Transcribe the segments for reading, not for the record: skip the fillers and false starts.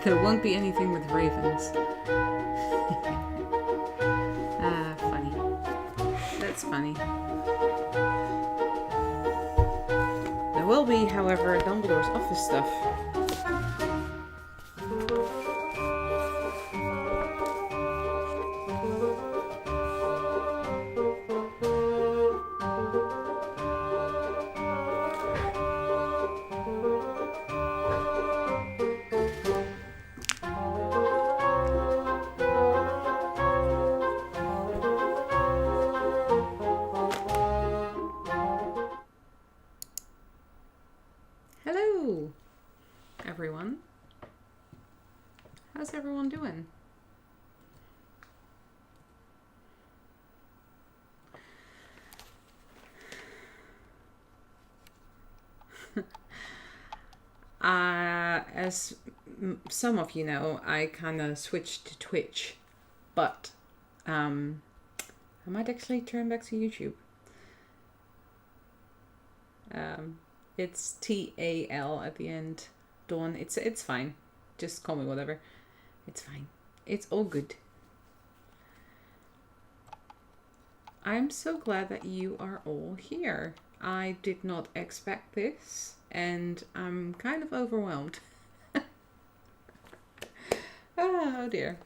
There won't be anything with ravens. Funny. That's funny. There will be, however, Dumbledore's office stuff. Hello, everyone. How's everyone doing? As some of you know, I kind of switched to Twitch, but I might actually turn back to YouTube. It's Tal at the end. Dawn. It's fine. Just call me whatever. It's fine. It's all good. I'm so glad that you are all here. I did not expect this, and I'm kind of overwhelmed. Oh dear.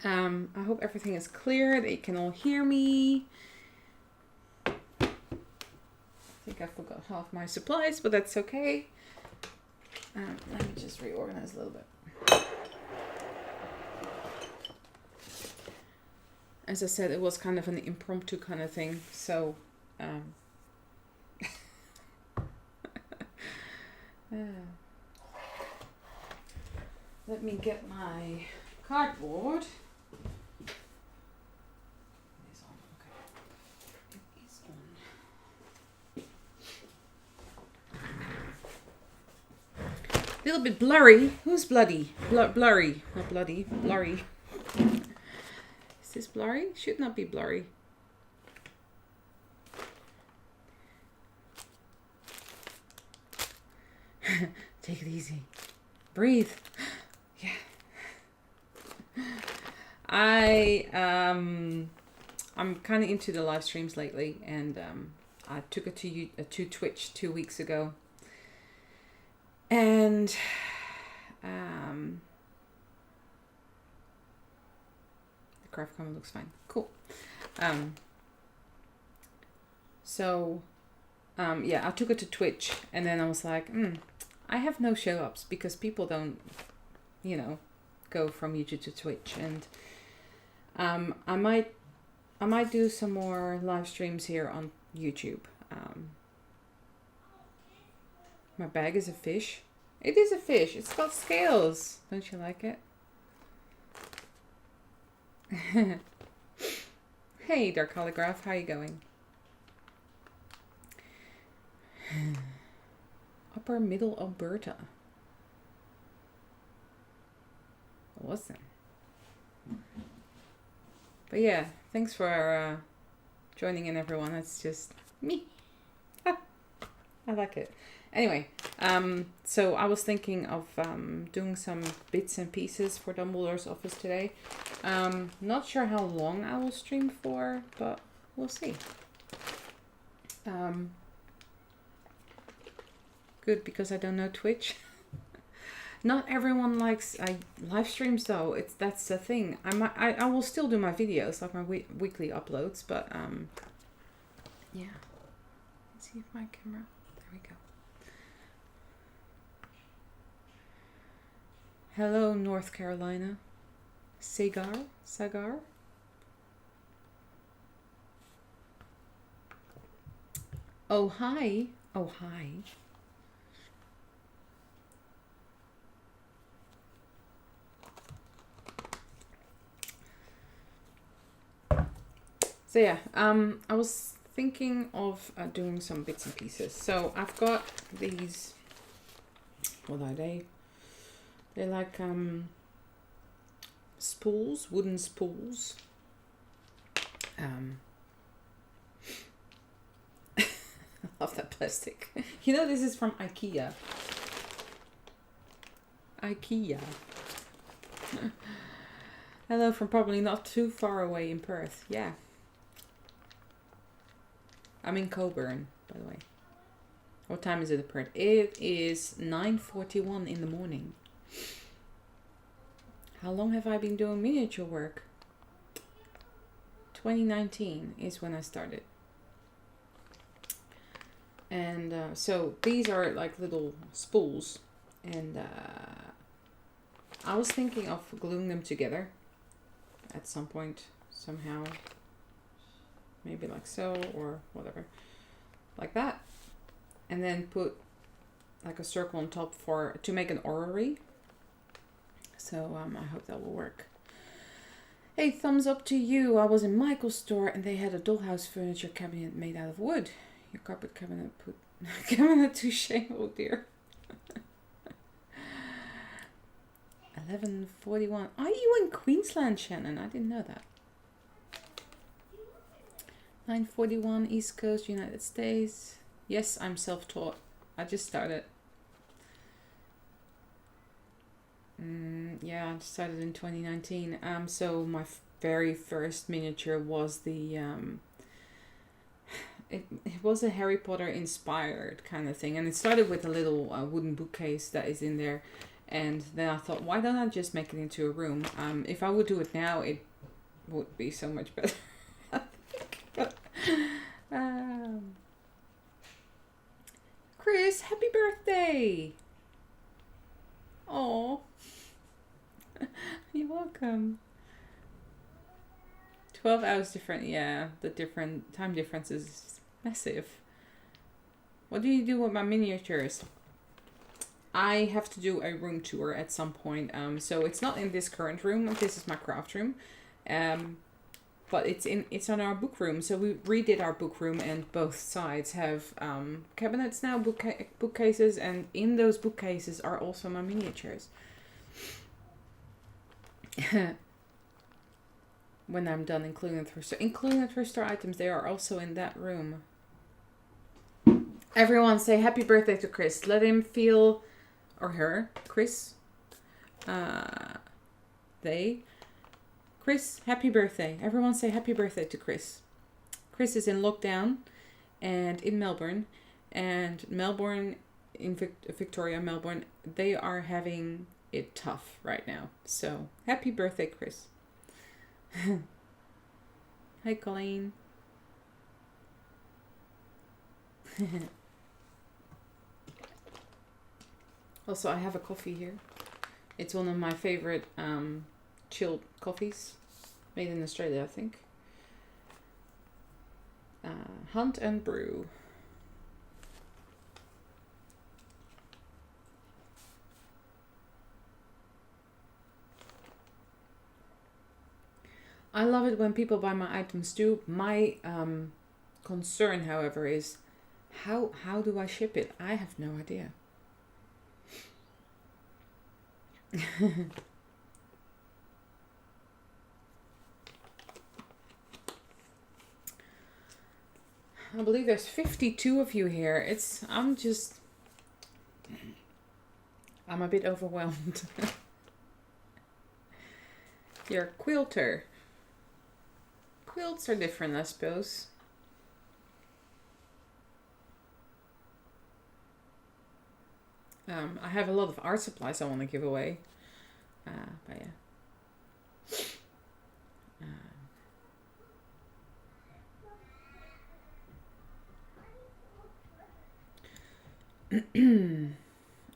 I hope everything is clear, that you can all hear me. I think I forgot half my supplies, but that's okay. Let me just reorganize a little bit. As I said, it was kind of an impromptu kind of thing, so let me get my cardboard. It's on, okay. It is on. A little bit blurry. Who's bloody? Blurry. Not bloody. Blurry. Is this blurry? Should not be blurry. Take it easy. Breathe. Yeah. I'm kind of into the live streams lately, and I took it to Twitch 2 weeks ago, and the craft cover looks fine. Cool. Yeah, I took it to Twitch, and then I was like, I have no show ups because people don't, go from YouTube to Twitch, and I might do some more live streams here on YouTube. My bag is a fish. It is a fish. It's got scales. Don't you like it? Hey, Dark Holograph, how you going? Upper Middle Alberta. Awesome. But yeah, thanks for joining in, everyone. It's just me. I like it. Anyway, so I was thinking of doing some bits and pieces for Dumbledore's office today. Not sure how long I will stream for, but we'll see. Good, because I don't know Twitch. Not everyone likes live streams though. That's the thing. I will still do my videos, like my weekly uploads, but yeah. Let's see if my camera. There we go. Hello, North Carolina. Sagar. Oh hi. So yeah, I was thinking of doing some bits and pieces. So I've got these. What are they? They're like spools, wooden spools. I love that plastic. This is from IKEA. IKEA. Hello from probably not too far away in Perth. Yeah. I'm in Coburn, by the way. What time is it in Perth? It is 9:41 in the morning. How long have I been doing miniature work? 2019 is when I started. And so these are like little spools. And I was thinking of gluing them together at some point, somehow. Maybe like so, or whatever. Like that. And then put like a circle on top to make an orrery. So I hope that will work. Hey, thumbs up to you. I was in Michael's store and they had a dollhouse furniture cabinet made out of wood. Your carpet cabinet put cabinet touche. Oh dear. 11:41. Are you in Queensland, Shannon? I didn't know that. 9:41 East Coast, United States. Yes, I'm self-taught. I just started. Yeah, I started in 2019. So my very first miniature was the it was a Harry Potter inspired kind of thing, and it started with a little wooden bookcase that is in there, and then I thought, why don't I just make it into a room? If I would do it now, it would be so much better. I think. Chris, happy birthday! Oh, you're welcome. 12 hours different. Yeah, the different time difference is massive. What do you do with my miniatures? I have to do a room tour at some point. So it's not in this current room. This is my craft room. But it's on our book room. So we redid our book room, and both sides have cabinets now, bookcases, and in those bookcases are also my miniatures. When I'm done including the thrift store items, they are also in that room. Everyone say happy birthday to Chris. Let him feel, or her, Chris. Chris, happy birthday. Everyone say happy birthday to Chris. Chris is in lockdown and in Melbourne. And Melbourne, in Victoria, Melbourne, they are having it tough right now. So, happy birthday, Chris. Hi, Colleen. Also, I have a coffee here. It's one of my favorite chilled coffees. Made in Australia, I think. Hunt and Brew. I love it when people buy my items too. My concern, however, is how do I ship it? I have no idea. I believe there's 52 of you here. I'm a bit overwhelmed. You're a quilter. Quilts are different, I suppose. I have a lot of art supplies I want to give away. But yeah.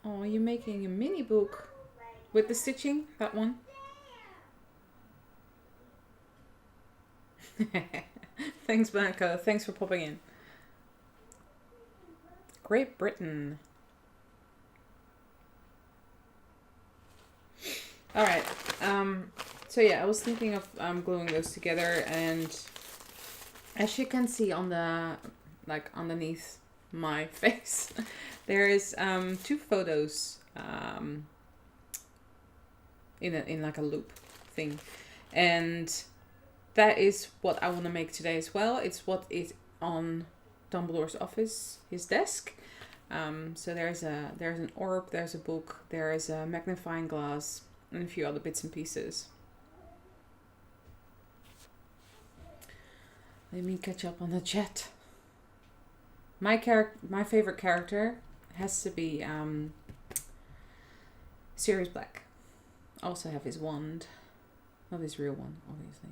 Oh, you're making a mini book with the stitching? That one? Thanks, Blanca. Thanks for popping in. Great Britain. Alright. So yeah, I was thinking of gluing those together, and as you can see on the, like, underneath my face, there is 2 photos in like a loop thing, and that is what I want to make today as well. It's what is on Dumbledore's office, his desk. So there's an orb, there's a book, there is a magnifying glass, and a few other bits and pieces. Let me catch up on the chat. My favorite character has to be Sirius Black. I also have his wand, not his real one, obviously.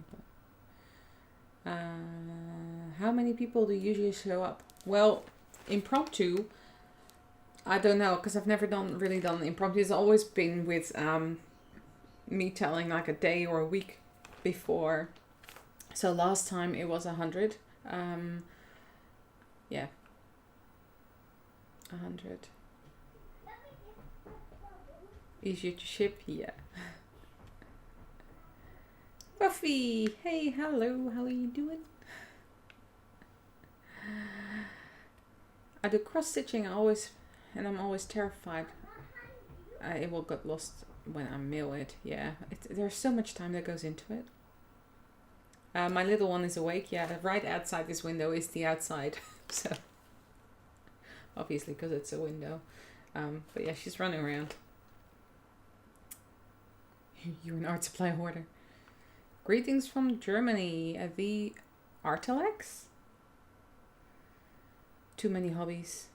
But how many people do usually show up? Well, Impromptu, I don't know, because I've never really done Impromptu. It's always been with me telling like a day or a week before. So last time it was 100. Yeah. 100. Easier to ship? Yeah. Buffy! Hey, hello, how are you doing? I do cross-stitching I'm always terrified it will get lost when I mail it. Yeah, there's so much time that goes into it. My little one is awake. Yeah, right outside this window is the outside. So, obviously, because it's a window. But yeah, she's running around. You're an art supply hoarder. Greetings from Germany. The Artelex? Too many hobbies.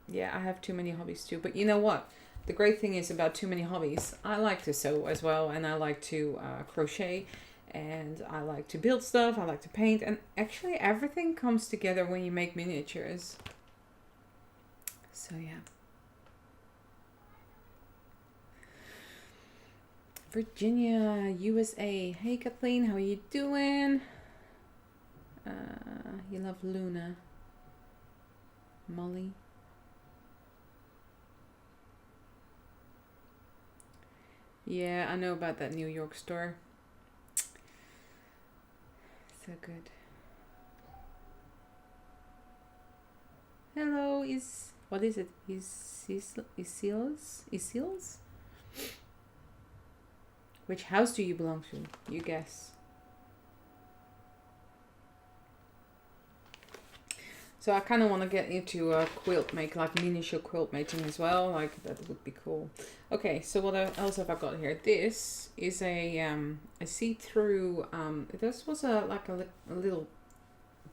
Yeah, I have too many hobbies too. But you know what? The great thing is about too many hobbies. I like to sew as well, and I like to crochet, and I like to build stuff. I like to paint, and actually everything comes together when you make miniatures. So yeah. Virginia, USA. Hey Kathleen, how are you doing? You love Luna. Molly. Yeah, I know about that New York store. So good. Hello, what is it? Isils? Which house do you belong to? You guess. So I kind of want to get into a quilt make, like miniature quilt making as well. Like that would be cool. Okay, so what else have I got here? This is a see-through. This was a little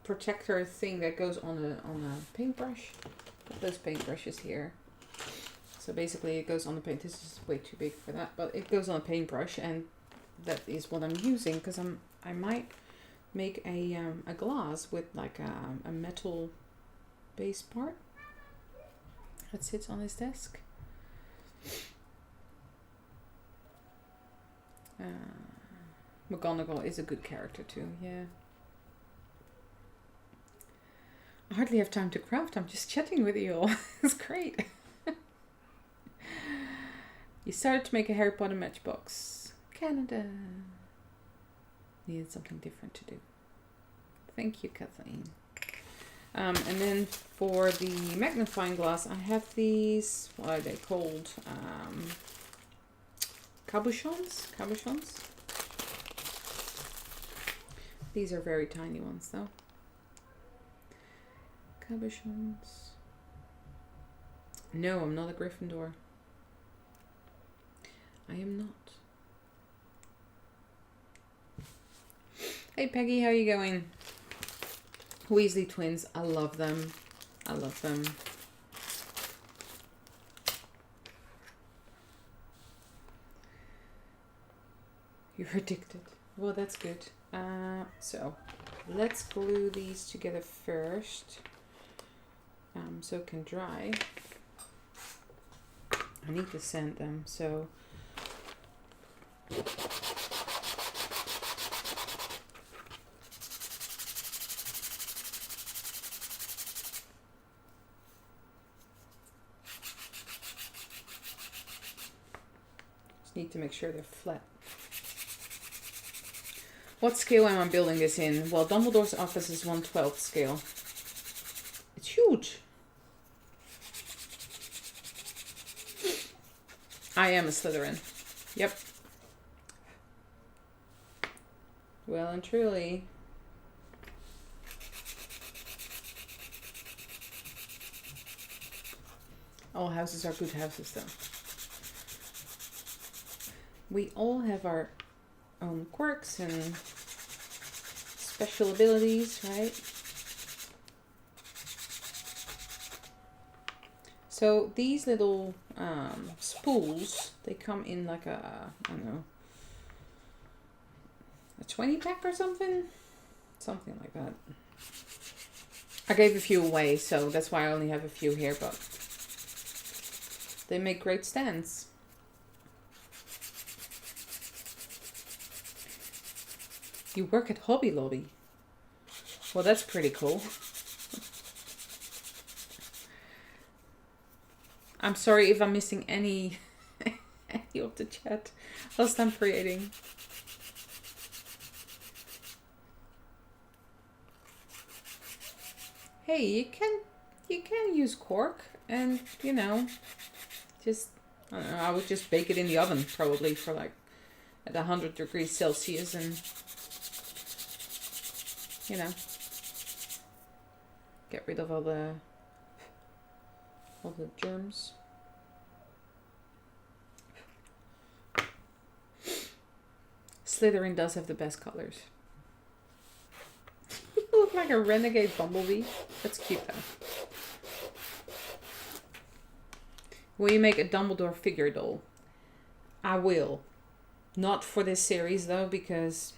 protector thing that goes on a paintbrush. Got those paintbrushes here. So basically, it goes on the paint. This is way too big for that, but it goes on a paintbrush, and that is what I'm using because I might make a glass with like a metal base part that sits on his desk. McGonagall is a good character too, yeah. I hardly have time to craft. I'm just chatting with you all. It's great. You started to make a Harry Potter matchbox. Canada. Needed something different to do. Thank you, Kathleen. And then for the magnifying glass, I have these, what are they called? Cabochons? These are very tiny ones though. Cabochons. No, I'm not a Gryffindor. I am not. Hey Peggy, how you going? Weasley twins, I love them. I love them. You're addicted. Well, that's good. So let's glue these together first, so it can dry. I need to sand them, so need to make sure they're flat. What scale am I building this in? Well, Dumbledore's office is 1/12 scale. It's huge. I am a Slytherin. Yep. Well and truly. All houses are good houses, though. We all have our own quirks and special abilities, right? So these little spools, they come in like a, I don't know, a 20 pack or something? Something like that. I gave a few away, so that's why I only have a few here, but they make great stands. You work at Hobby Lobby. Well, that's pretty cool. I'm sorry if I'm missing any of the chat whilst I'm creating. Hey, you can use cork and, you know, just, I don't know, I would just bake it in the oven probably for like at 100 degrees Celsius and, you know, get rid of all the germs. Slytherin does have the best colors. You look like a renegade bumblebee. That's cute though. Will you make a Dumbledore figure doll? I will. Not for this series though, because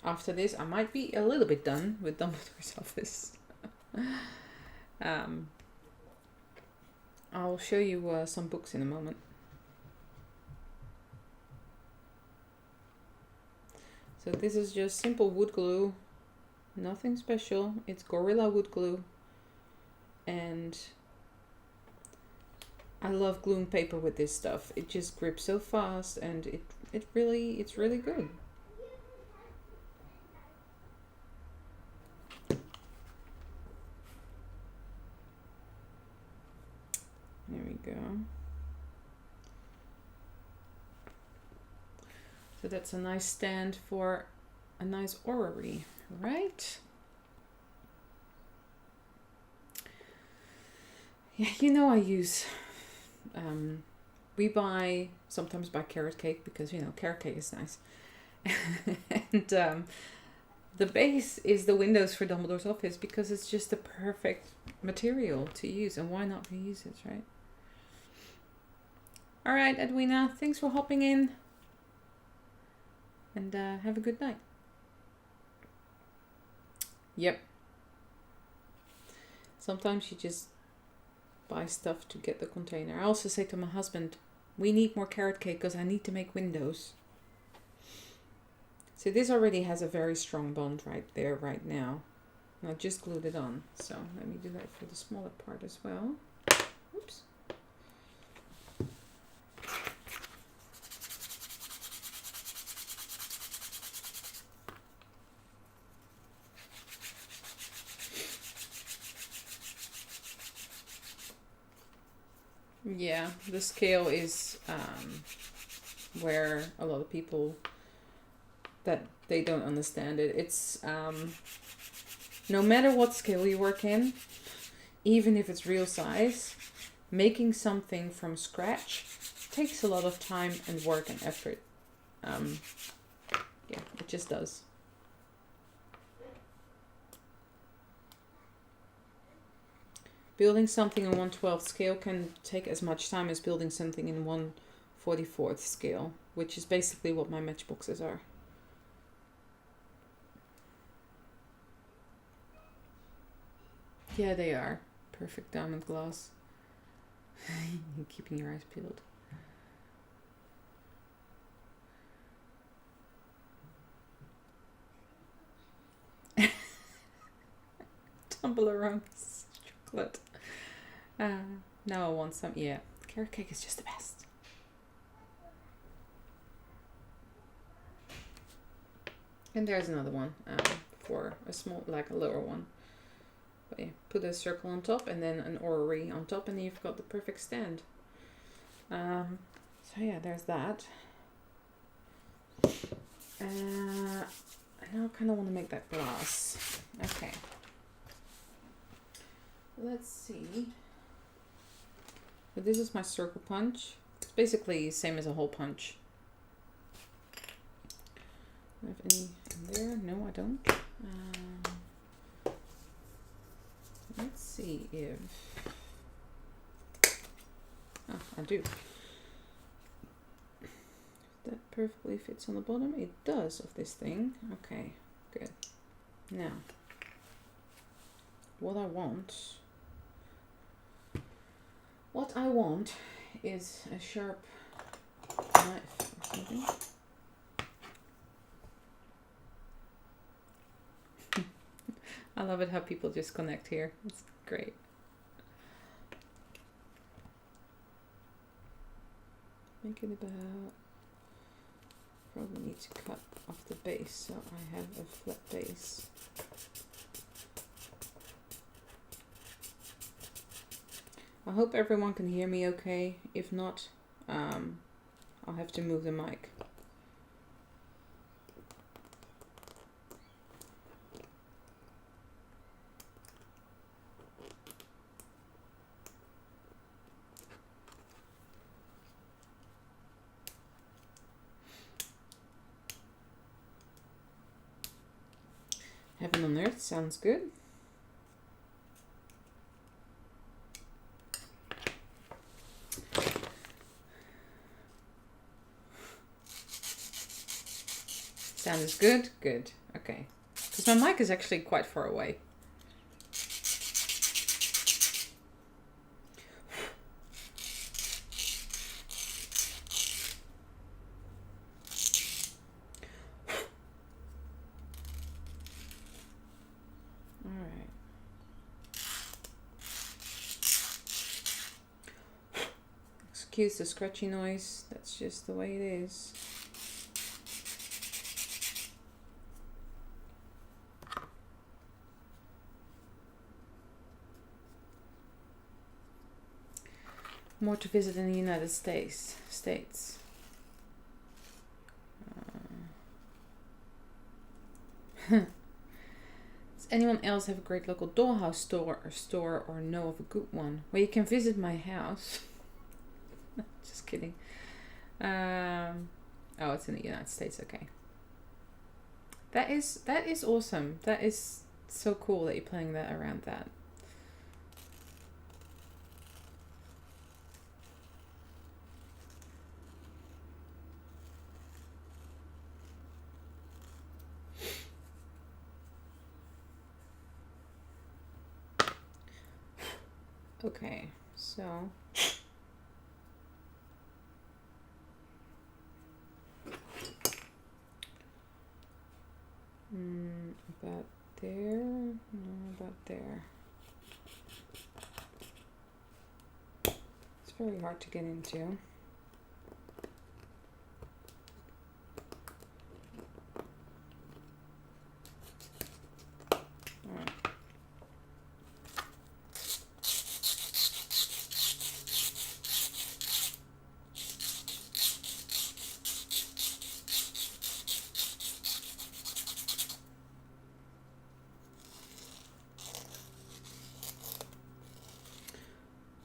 after this I might be a little bit done with Dumbledore's office. I'll show you some books in a moment. So this is just simple wood glue, nothing special. It's Gorilla wood glue, and I love gluing paper with this stuff. It just grips so fast, and it's really good. There we go. So that's a nice stand for a nice orrery, right? Yeah, you know I use, we sometimes buy carrot cake because, you know, carrot cake is nice. And the base is the windows for Dumbledore's office because it's just the perfect material to use, and why not reuse it, right? All right, Edwina, thanks for hopping in. And have a good night. Yep. Sometimes you just buy stuff to get the container. I also say to my husband, we need more carrot cake because I need to make windows. So this already has a very strong bond right there, right now. And I just glued it on. So let me do that for the smaller part as well. Oops. Yeah, the scale is where a lot of people that they don't understand it. It's no matter what scale you work in, even if it's real size, making something from scratch takes a lot of time and work and effort. Yeah, it just does. Building something in 1/12 scale can take as much time as building something in 1/44 scale, which is basically what my matchboxes are. Yeah, they are. Perfect diamond glass. You're keeping your eyes peeled. Toblerones chocolate. Now I want some. Yeah, carrot cake is just the best. And there's another one for a small, like a lower one. But yeah, put a circle on top and then an orrery on top, and then you've got the perfect stand. So yeah, there's that. I now kind of want to make that glass. Okay. Let's see. So this is my circle punch. It's basically same as a hole punch. Do I have any in there? No, I don't. Let's see if... Oh, I do. That perfectly fits on the bottom. It does of this thing. Okay, good. Now, what I want is a sharp knife or something. I love it how people just connect here. It's great. Make it about... Probably need to cut off the base, so I have a flat base. I hope everyone can hear me okay. If not, I'll have to move the mic. Heaven on Earth sounds good. Sound is good? Good. Okay. Because my mic is actually quite far away. Alright. Excuse the scratchy noise. That's just the way it is. More to visit in the United States. Does anyone else have a great local dollhouse store or know of a good one? Well, you can visit my house. Just kidding. Oh, it's in the United States. Okay. That is awesome. That is so cool that you're playing that around that. Okay, so about there, no, about there. It's very hard to get into.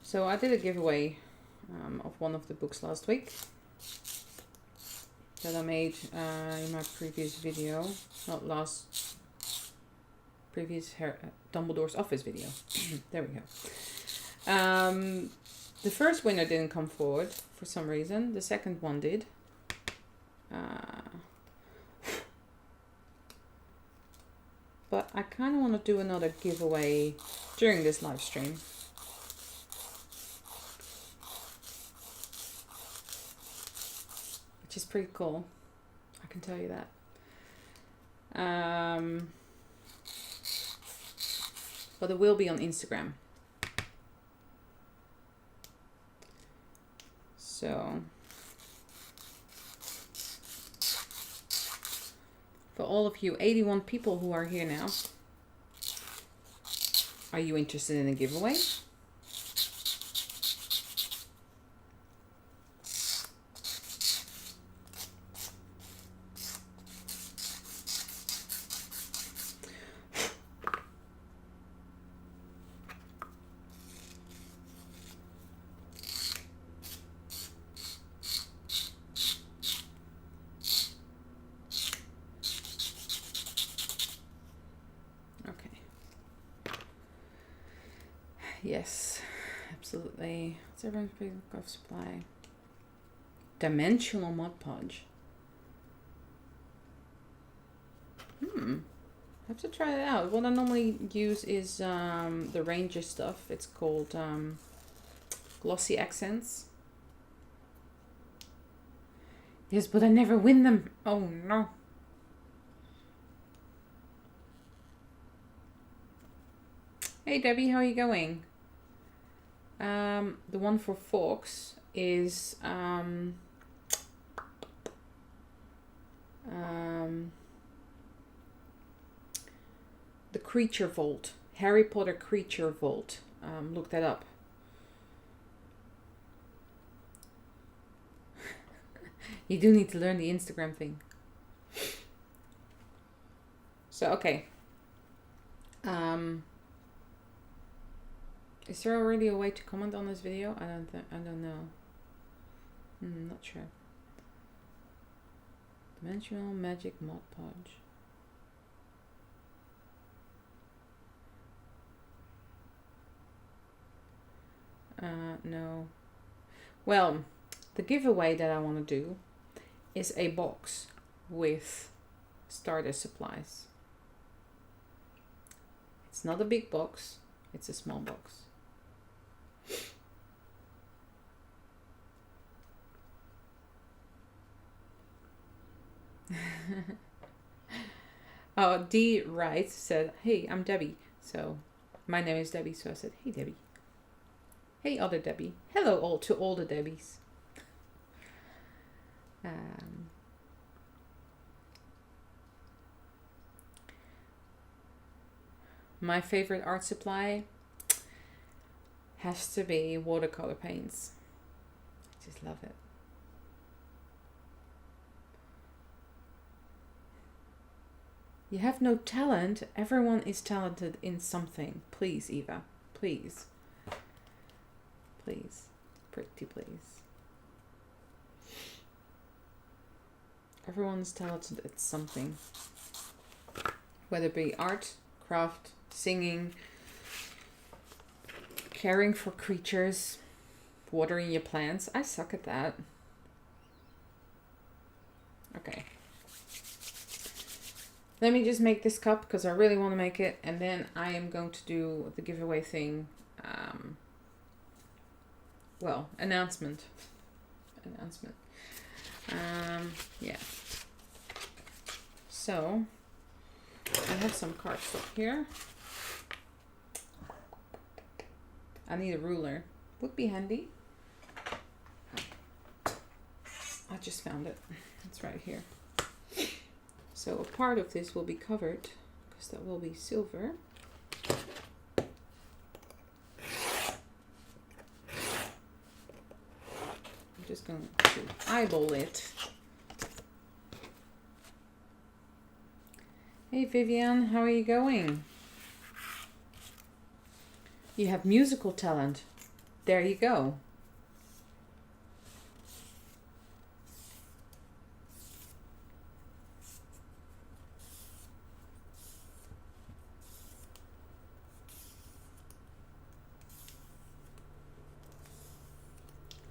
So I did a giveaway of one of the books last week that I made in my previous video, not last, previous Dumbledore's office video. There we go. The first winner didn't come forward for some reason. The second one did. But I kind of want to do another giveaway during this live stream. Which is pretty cool. I can tell you that. But it will be on Instagram. So for all of you 81 people who are here now, are you interested in a giveaway? Yes, absolutely. What's everyone's favorite craft supply? Dimensional Mod Podge. I have to try it out. What I normally use is the Ranger stuff. It's called Glossy Accents. Yes, but I never win them. Oh no. Hey Debbie, how are you going? The one for Fox is the Creature Vault. Harry Potter Creature Vault. Look that up. You do need to learn the Instagram thing. So, okay. Is there already a way to comment on this video? I don't know. Not sure. Dimensional Magic Mod Podge. No. Well, the giveaway that I want to do is a box with starter supplies. It's not a big box, it's a small box. Oh, D Wright said, hey, I'm Debbie. So my name is Debbie, so I said, hey Debbie. Hey other Debbie. Hello all to all the Debbies. My favorite art supply has to be watercolor paints. I just love it. You have no talent. Everyone is talented in something. Please, Eva. Please. Please. Pretty please. Everyone's talented at something. Whether it be art, craft, singing, caring for creatures, watering your plants. I suck at that. Okay. Let me just make this cup because I really want to make it, and then I am going to do the giveaway thing. Well, announcement. Yeah. So, I have some cardstock here. I need a ruler. Would be handy. I just found it. It's right here. So a part of this will be covered because that will be silver. I'm just going to eyeball it. Hey Vivian, how are you going? You have musical talent. There you go.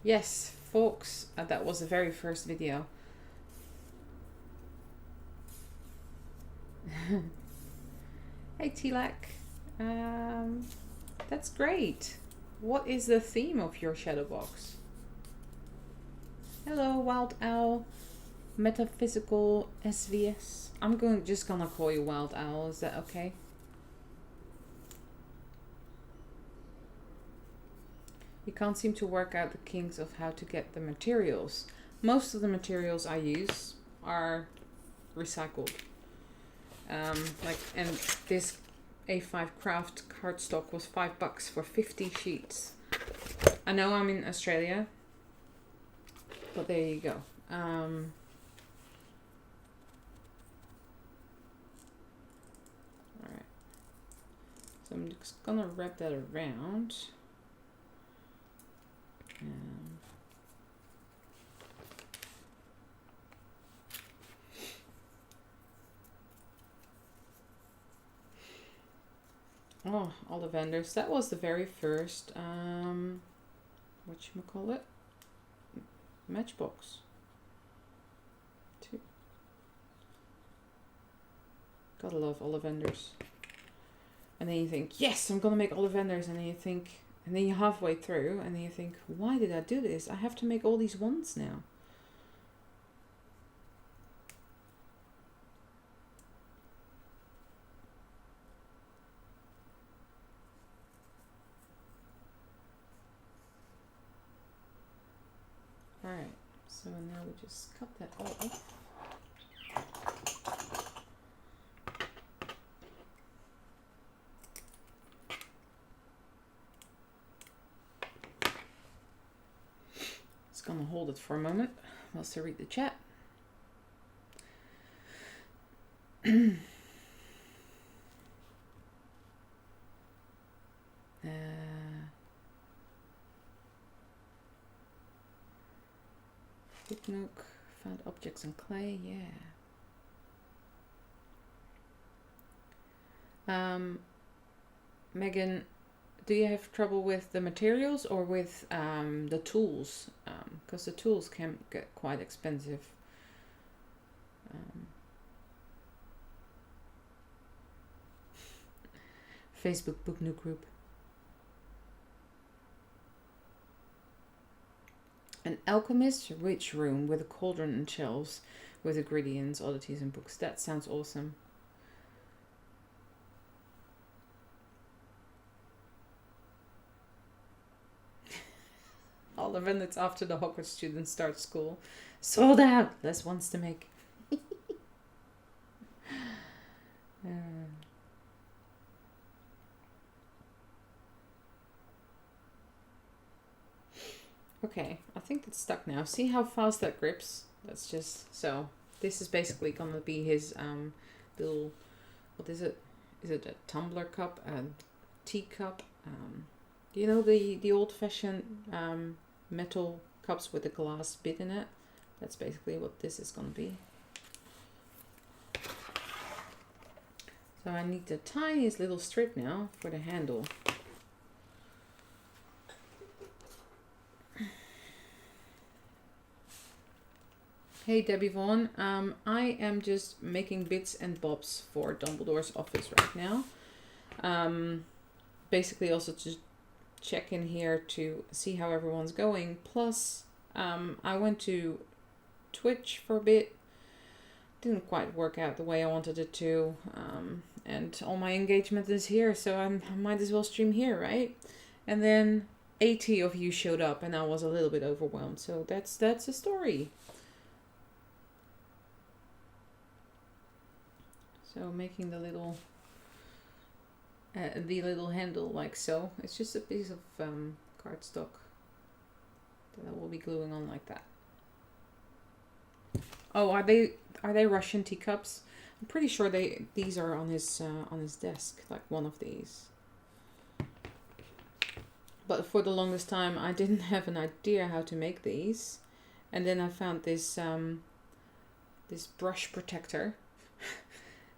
Yes, folks, that was the very first video. Hey Tilak, that's great. What is the theme of your shadow box? Hello, Wild Owl, Metaphysical SVS. I'm just gonna call you Wild Owl. Is that okay? You can't seem to work out the kinks of how to get the materials. Most of the materials I use are recycled. And this A5 craft cardstock was $5 for 50 sheets. I know I'm in Australia, but there you go. Alright. So I'm just gonna wrap that around. Oh, Ollivanders. That was the very first, whatchamacallit? Matchbox. 2. Gotta love Ollivanders. And then you think, yes, I'm gonna make Ollivanders. And then you think, and then you're halfway through, and then you think, why did I do this? I have to make all these ones now. Alright, so now we just cut that all off. Just gonna hold it for a moment whilst I read the chat. Nook, found objects in clay, yeah. Megan, do you have trouble with the materials or with the tools? Because the tools can get quite expensive. Facebook Book Nook group. An alchemist's rich room with a cauldron and shelves with ingredients, oddities and books. That sounds awesome. All of it's after the Hogwarts students start school. Sold out! Less ones to make. Okay, I think it's stuck now. See how fast that grips? That's just, so this is basically gonna be his little, what is it? Is it a tumbler cup? A teacup? You know the old-fashioned metal cups with a glass bit in it? That's basically what this is gonna be. So I need the tiniest little strip now for the handle. Hey Debbie Vaughn, I am just making bits and bobs for Dumbledore's office right now. Basically also to check in here to see how everyone's going. Plus, I went to Twitch for a bit. Didn't quite work out the way I wanted it to. And all my engagement is here, so I might as well stream here, right? And then 80 of you showed up and I was a little bit overwhelmed. So that's a story. So making the little handle like so. It's just a piece of cardstock that I will be gluing on like that. Oh, are they Russian teacups? I'm pretty sure these are on his desk, like one of these. But for the longest time, I didn't have an idea how to make these, and then I found this this brush protector.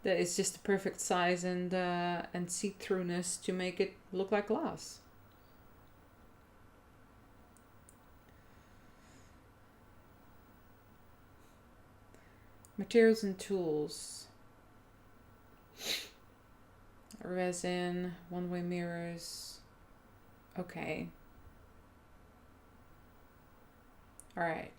That is just the perfect size and see-throughness to make it look like glass. Materials and tools. Resin, one-way mirrors. Okay. Alright.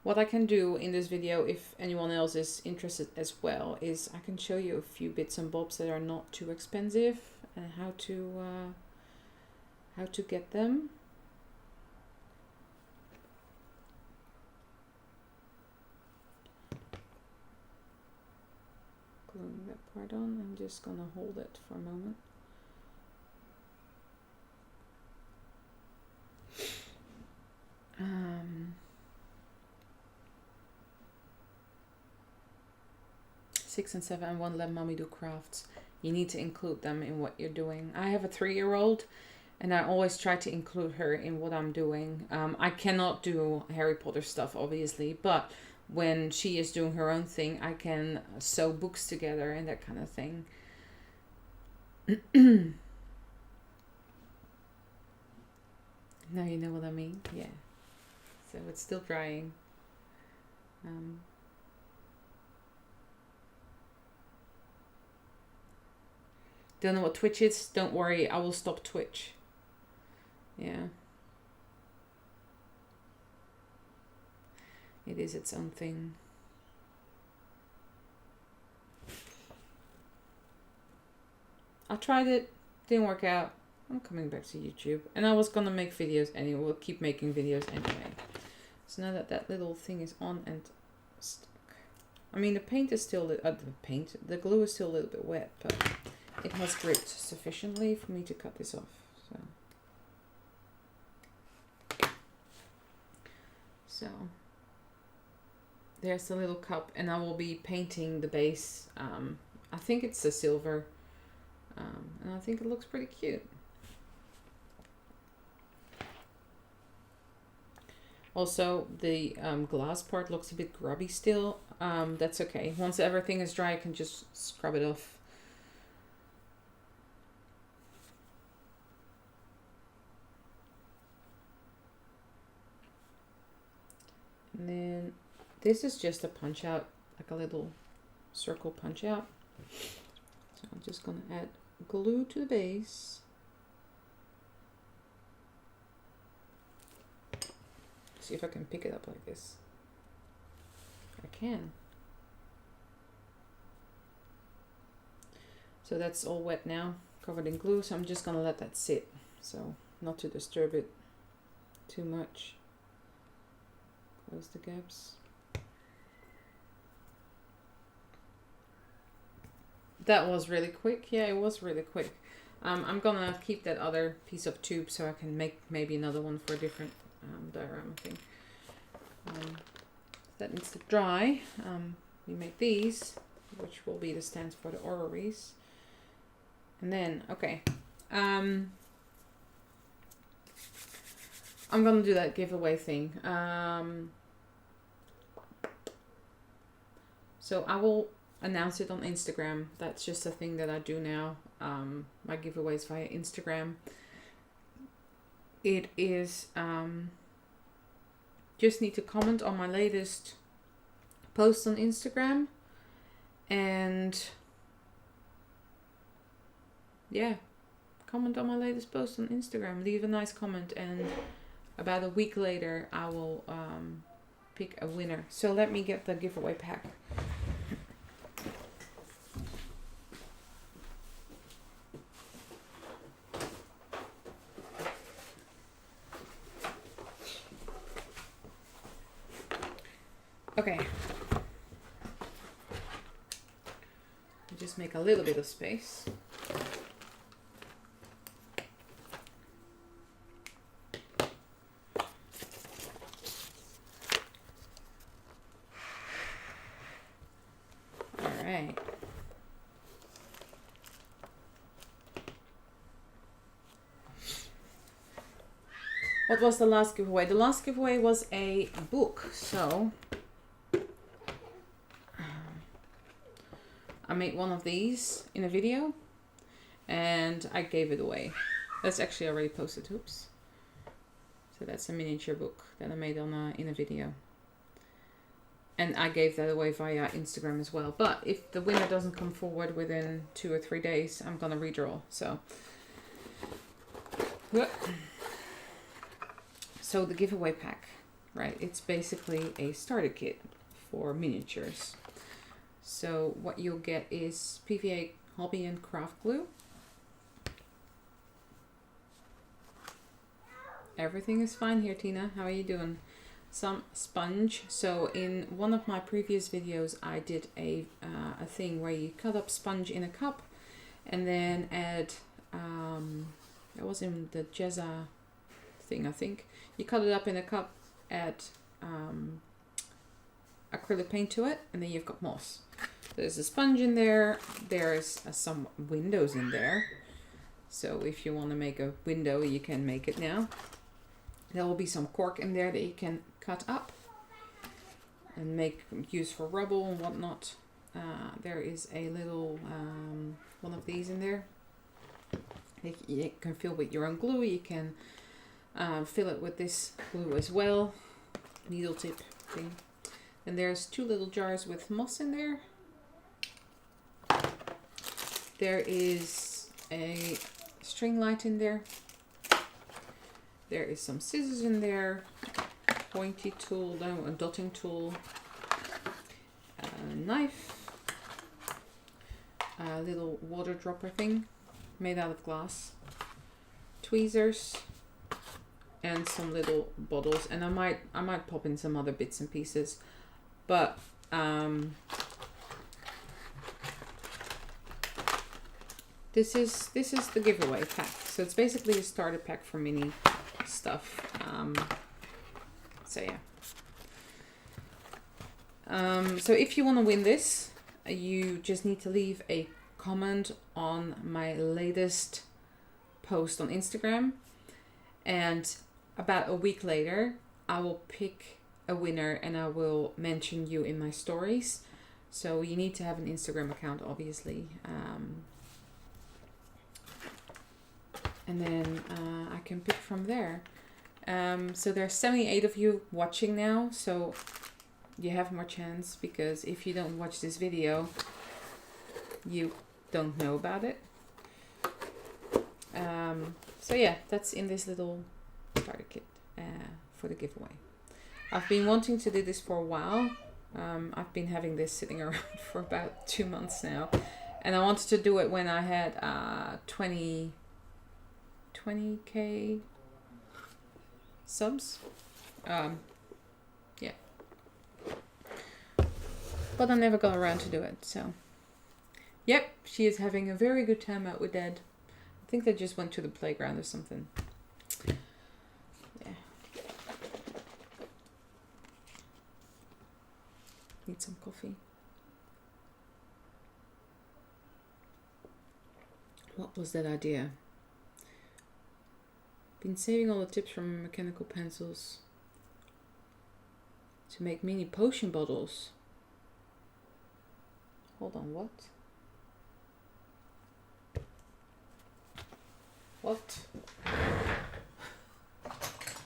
What I can do in this video, if anyone else is interested as well, is I can show you a few bits and bobs that are not too expensive and how to get them. Gluing that part on, I'm just gonna hold it for a moment. Six and 7 and 1 let mommy do crafts. You need to include them in what you're doing. I have a 3-year-old and I always try to include her in what I'm doing. I cannot do Harry Potter stuff obviously, but when she is doing her own thing, I can sew books together and that kind of thing. Now you know what I mean? Yeah. So it's still drying. Don't know what Twitch is? Don't worry, I will stop Twitch. Yeah. It is its own thing. I tried it, didn't work out. I'm coming back to YouTube. And I was gonna make videos anyway. We'll keep making videos anyway. So now that that little thing is on and stuck. I mean, the paint is still, the glue is still a little bit wet, but it has gripped sufficiently for me to cut this off. So there's the little cup, and I will be painting the base. I think it's a silver, and I think it looks pretty cute. Also, the glass part looks a bit grubby still. That's okay. Once everything is dry, I can just scrub it off. And then this is just a punch out, like a little circle punch out. So I'm just gonna add glue to the base. See if I can pick it up like this. I can. So that's all wet now, covered in glue. So I'm just gonna let that sit, so not to disturb it too much. Close the gaps. That was really quick. Yeah, it was really quick. I'm gonna keep that other piece of tube so I can make maybe another one for a different diorama thing. That needs to dry. We make these, which will be the stands for the orreries. And then, okay. I'm gonna do that giveaway thing. So I will announce it on Instagram. That's just a thing that I do now. My giveaways via Instagram. It is just need to comment on my latest post on Instagram, and yeah, comment on my latest post on Instagram. Leave a nice comment, and about a week later I will pick a winner. So let me get the giveaway pack. Okay. Just make a little bit of space. All right. What was the last giveaway? The last giveaway was a book. So I made one of these in a video and I gave it away. That's actually already posted. Oops. So that's a miniature book that I made on in a video. And I gave that away via Instagram as well. But if the winner doesn't come forward within 2 or 3 days, I'm gonna redraw. So the giveaway pack, right? It's basically a starter kit for miniatures. So what you'll get is PVA hobby and craft glue. Everything is fine here, Tina. How are you doing? Some sponge. So in one of my previous videos, I did a thing where you cut up sponge in a cup and then add, it was in the Jezza thing, I think. You cut it up in a cup, add acrylic paint to it, and then you've got moss. There's a sponge in there. There's some windows in there. So if you want to make a window, you can make it now. There will be some cork in there that you can cut up. and make use for rubble and whatnot. There is a little one of these in there. You can fill with your own glue. You can fill it with this glue as well, needle tip thing. And there's 2 little jars with moss in there. There is a string light in there. There is some scissors in there, pointy tool, no, a dotting tool, a knife, a little water dropper thing made out of glass, tweezers, and some little bottles. And I might pop in some other bits and pieces, but this is the giveaway pack. So it's basically a starter pack for mini stuff. So yeah. So if you want to win this, you just need to leave a comment on my latest post on Instagram, and about a week later I will pick a winner and I will mention you in my stories. So you need to have an Instagram account, obviously, and then I can pick from there. So there's 78 of you watching now, so you have more chance, because if you don't watch this video, you don't know about it. So yeah, that's in this little starter kit for the giveaway. I've been wanting to do this for a while. I've been having this sitting around for about 2 months now, and I wanted to do it when I had 20k subs. Yeah, but I never got around to do it. So yep, she is having a very good time out with Dad. I think they just went to the playground or something. Yeah. Need some coffee. What was that idea? Been saving all the tips from mechanical pencils to make mini potion bottles. Hold on, what? What?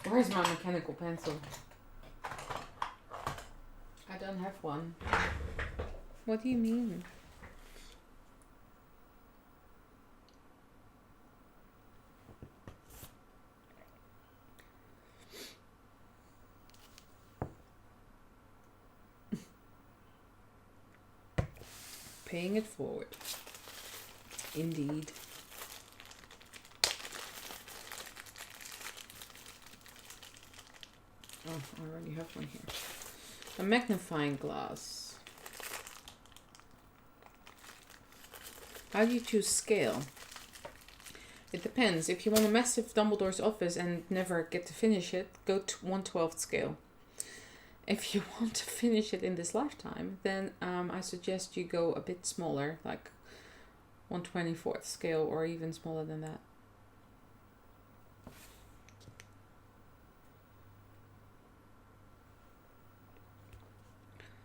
Where's my mechanical pencil? I don't have one. What do you mean? Paying it forward. Indeed. Oh, I already have one here. A magnifying glass. How do you choose scale? It depends. If you want a massive Dumbledore's office and never get to finish it, go to 1/12 scale. If you want to finish it in this lifetime, then I suggest you go a bit smaller, like 1/24 scale or even smaller than that.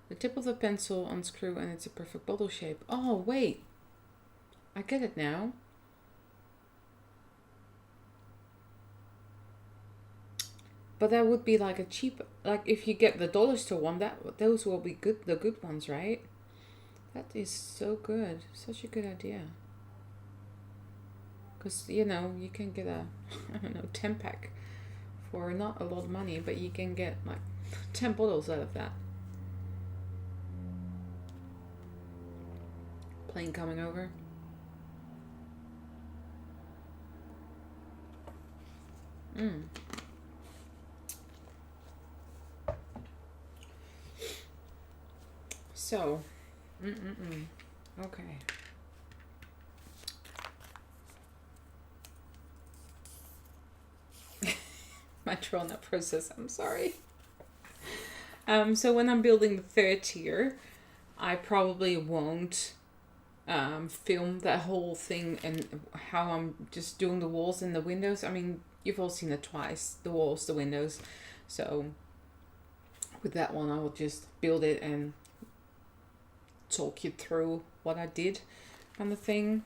The tip of the pencil unscrew and it's a perfect bottle shape. Oh, wait. I get it now. But that would be like a cheap, like if you get the dollar store one, those will be good, the good ones, right? That is so good. Such a good idea. Because, you know, you can get a, I don't know, 10 pack for not a lot of money, but you can get like 10 bottles out of that. Plane coming over. So, okay. My drawn up process, I'm sorry. So when I'm building the 3rd tier, I probably won't film that whole thing and how I'm just doing the walls and the windows. I mean, you've all seen it twice, the walls, the windows. So with that one I will just build it and talk you through what I did on the thing.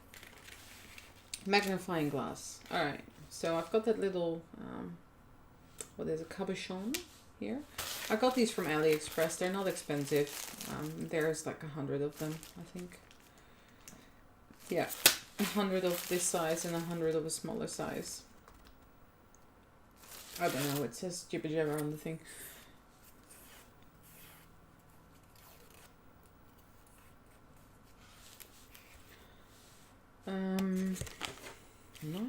Magnifying glass. Alright, so I've got that little, what is a cabochon here. I got these from AliExpress. They're not expensive. There's like 100 of them, I think. Yeah, 100 of this size and 100 of a smaller size. I don't know, it says jibber jabber on the thing. No.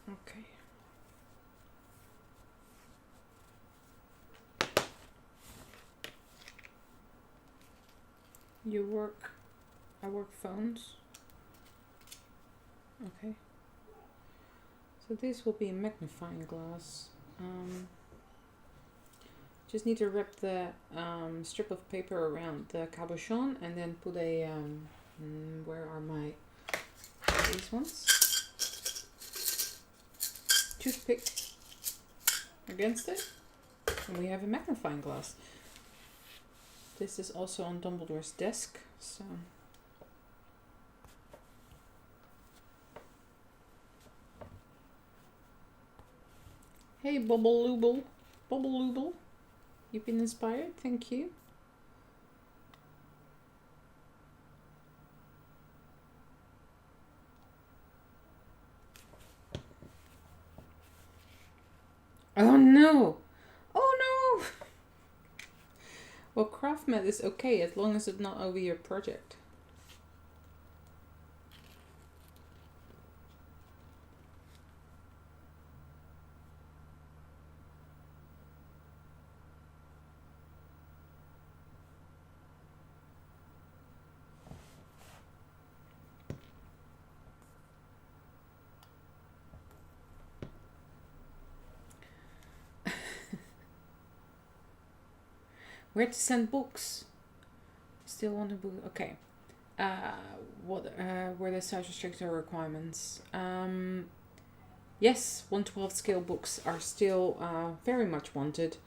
Okay. You work, I work phones. Okay. So this will be a magnifying glass. Just need to wrap the strip of paper around the cabochon and then put a, where are my, these ones? Toothpick against it. And we have a magnifying glass. This is also on Dumbledore's desk, so. Hey, Bubble Looble. Bubble Looble. You've been inspired, thank you. Oh no! Oh no! Well, craft mat is okay as long as it's not over your project. Where to send books? Still want to book? Okay. What were the size restrictor requirements? Yes, 1/12 scale books are still very much wanted.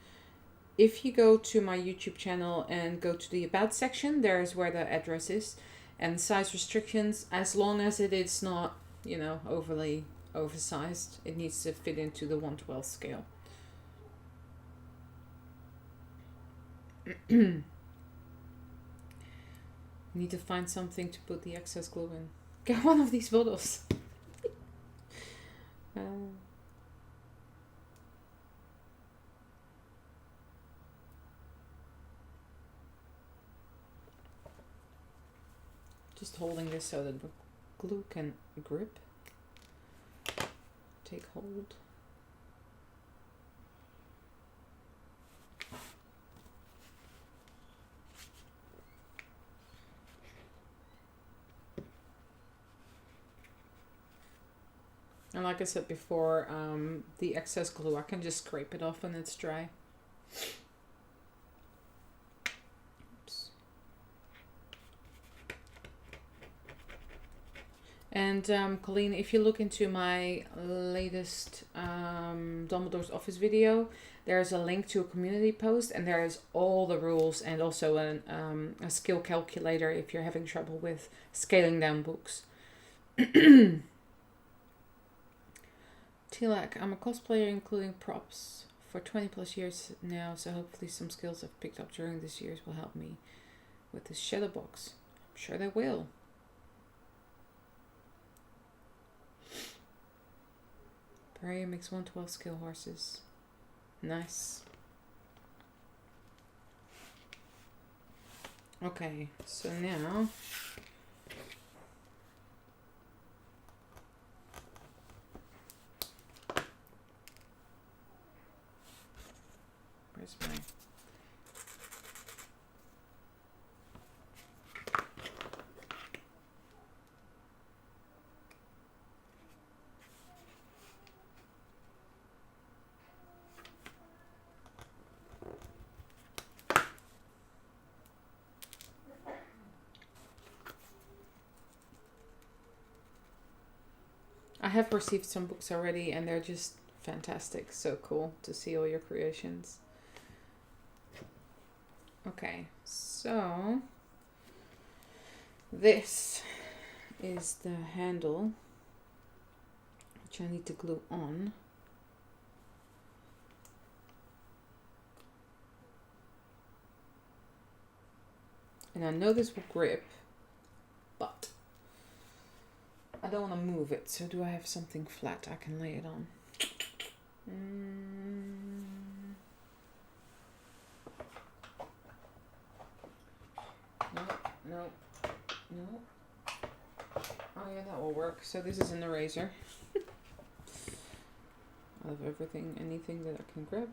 If you go to my YouTube channel and go to the About section, there's where the address is. And size restrictions, as long as it is not, you know, overly oversized, it needs to fit into the 1/12 scale. Need to find something to put the excess glue in. Get one of these bottles. Just holding this so that the glue can grip, take hold. And like I said before, the excess glue, I can just scrape it off when it's dry. Oops. And Colleen, if you look into my latest Dumbledore's office video, there's a link to a community post, and there is all the rules and also a skill calculator if you're having trouble with scaling down books. Tilak, I'm a cosplayer including props for 20 plus years now, so hopefully some skills I've picked up during this years will help me with this shadow box. I'm sure they will. Barrier makes 1/12 scale horses. Nice. Okay, so now where's my I have received some books already and they're just fantastic. So cool to see all your creations. Okay, so this is the handle, which I need to glue on. And I know this will grip, but I don't want to move it. So do I have something flat I can lay it on? No. Oh yeah, that will work. So this is an eraser. I love everything, anything that I can grab.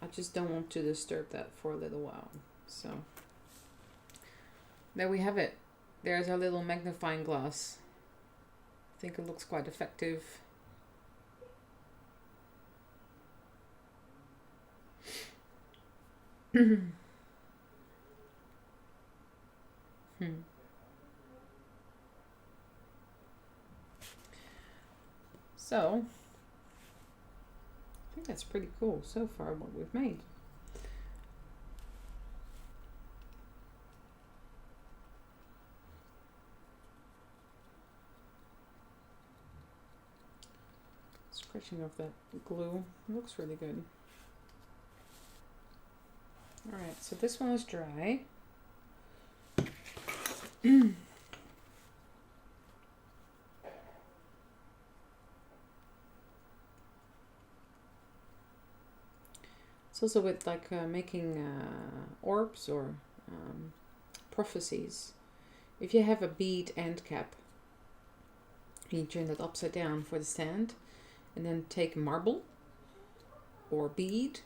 I just don't want to disturb that for a little while. So there we have it. There's our little magnifying glass. I think it looks quite effective. So I think that's pretty cool so far what we've made. Scratching off that glue looks really good. Alright, so this one is dry. It's also with like making orbs or prophecies. If you have a bead end cap, you turn that upside down for the stand, and then take marble or bead,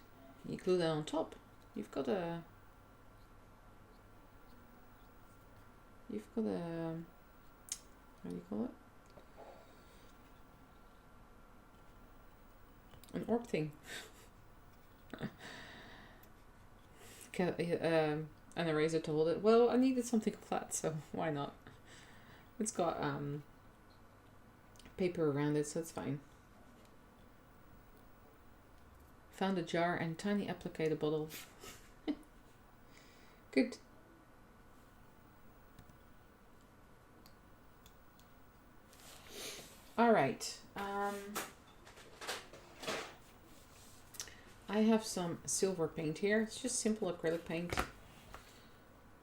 you glue that on top. You've got a how do you call it? An orb thing. An eraser to hold it. Well, I needed something flat, so why not? It's got paper around it, so it's fine. Found a jar and tiny applicator bottle. Good. All right. I have some silver paint here. It's just simple acrylic paint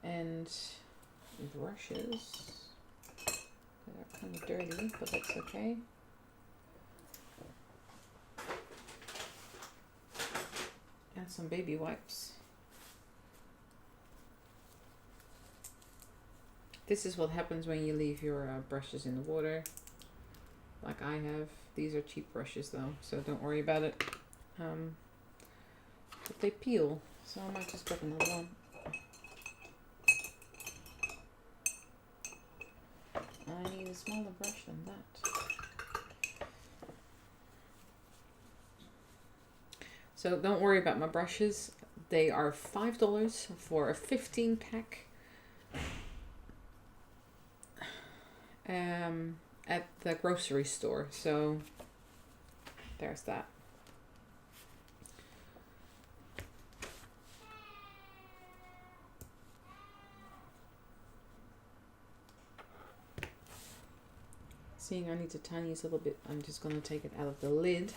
and brushes. They're kind of dirty, but that's okay. And some baby wipes. This is what happens when you leave your brushes in the water, like I have. These are cheap brushes though, so don't worry about it. But they peel, so I might just grab another one. I need a smaller brush than that. So don't worry about my brushes. They are $5 for a 15 pack at the grocery store. So there's that. Seeing I need to tiniest a little bit, I'm just going to take it out of the lid.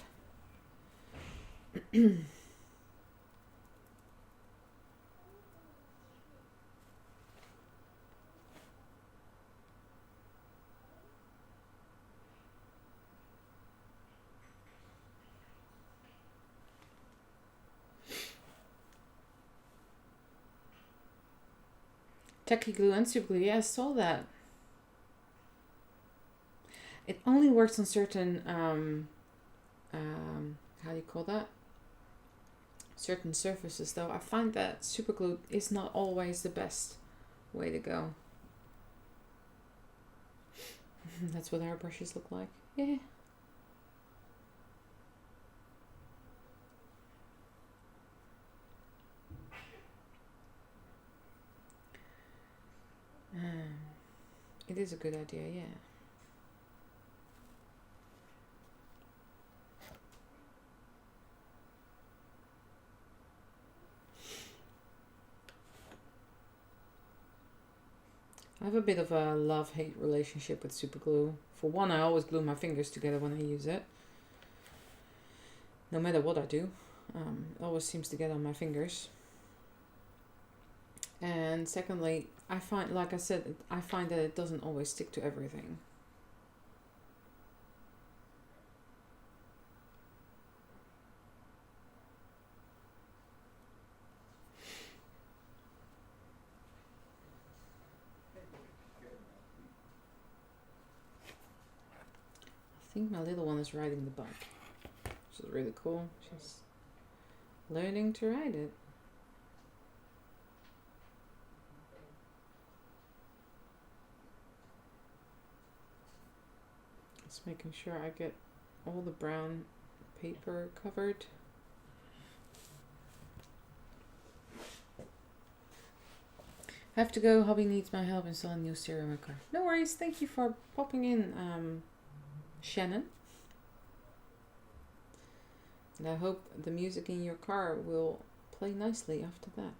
Tacky glue and super glue, yeah, I saw that. It only works on certain, how do you call that? Certain surfaces though. I find that super glue is not always the best way to go. That's what our brushes look like. Yeah. It is a good idea, yeah. I have a bit of a love-hate relationship with super glue. For one, I always glue my fingers together when I use it. No matter what I do. It always seems to get on my fingers. And secondly, I find, like I said, I find that it doesn't always stick to everything. I think my little one is riding the bike, which is really cool. She's learning to ride it. Just making sure I get all the brown paper covered. I have to go. Hubby needs my help installing new stereo in my car. No worries. Thank you for popping in, Shannon. And I hope the music in your car will play nicely after that.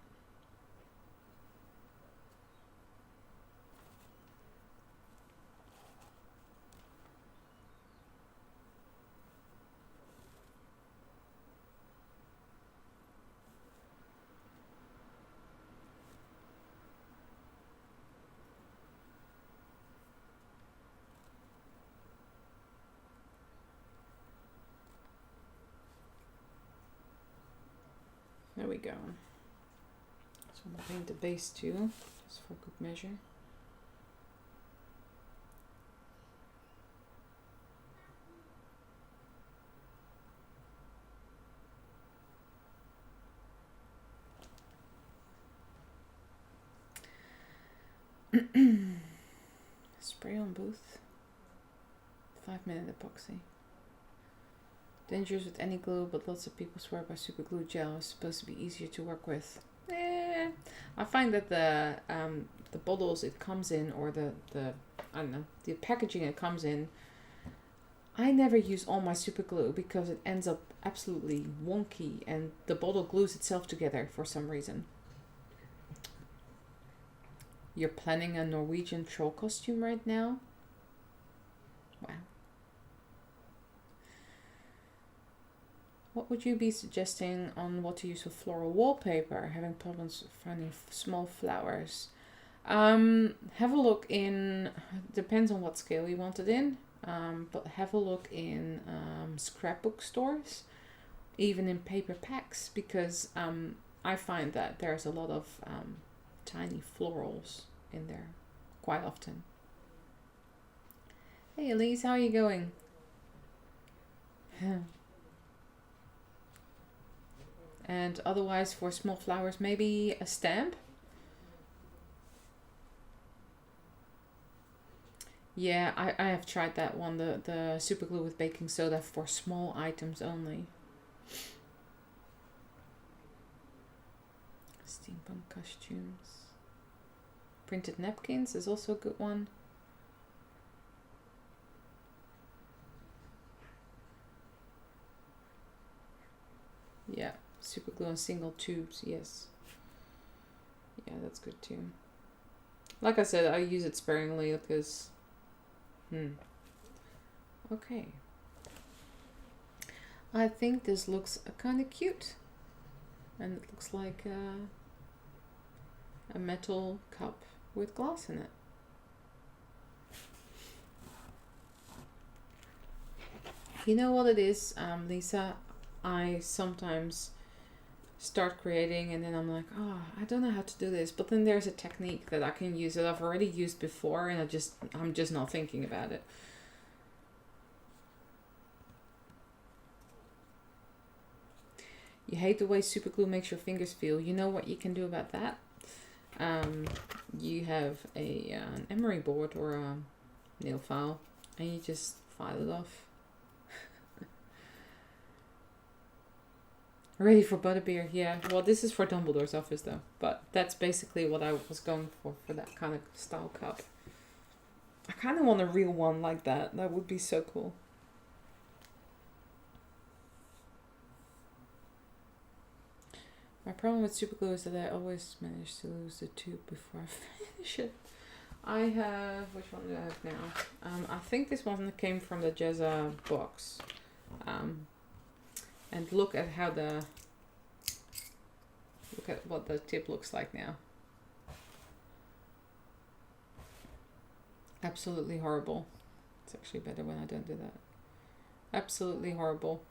There we go. So I'm going to paint the base too, just for good measure. Spray on both. 5-minute epoxy. Dangerous with any glue, but lots of people swear by super glue gel is supposed to be easier to work with. I find that the bottles it comes in, or the I don't know, the packaging it comes in, I never use all my super glue because it ends up absolutely wonky and the bottle glues itself together for some reason. You're planning a Norwegian troll costume right now? Wow. What would you be suggesting on what to use for floral wallpaper? Having problems finding small flowers. Have a look in, depends on what scale you want it in, but have a look in scrapbook stores, even in paper packs, because I find that there's a lot of tiny florals in there quite often. Hey Elise, how are you going? And otherwise for small flowers, maybe a stamp. Yeah, I have tried that one, the super glue with baking soda for small items only. Steampunk costumes. Printed napkins is also a good one. Yeah, super glue on single tubes, yes. Yeah, that's good too. Like I said, I use it sparingly because... Okay. I think this looks kind of cute. And it looks like a metal cup with glass in it. You know what it is, Lisa? I sometimes start creating and then I'm like, oh, I don't know how to do this. But then there's a technique that I can use that I've already used before and I'm just not thinking about it. You hate the way super glue makes your fingers feel. You know what you can do about that? You have an emery board or a nail file and you just file it off. Ready for butterbeer, yeah. Well, this is for Dumbledore's office though, but that's basically what I was going for that kind of style cup. I kind of want a real one like that. That would be so cool. My problem with super glue is that I always manage to lose the tube before I finish it. I have, which one do I have now? I think this one came from the Jezza box. And look at what the tip looks like now. Absolutely horrible. It's actually better when I don't do that. Absolutely horrible.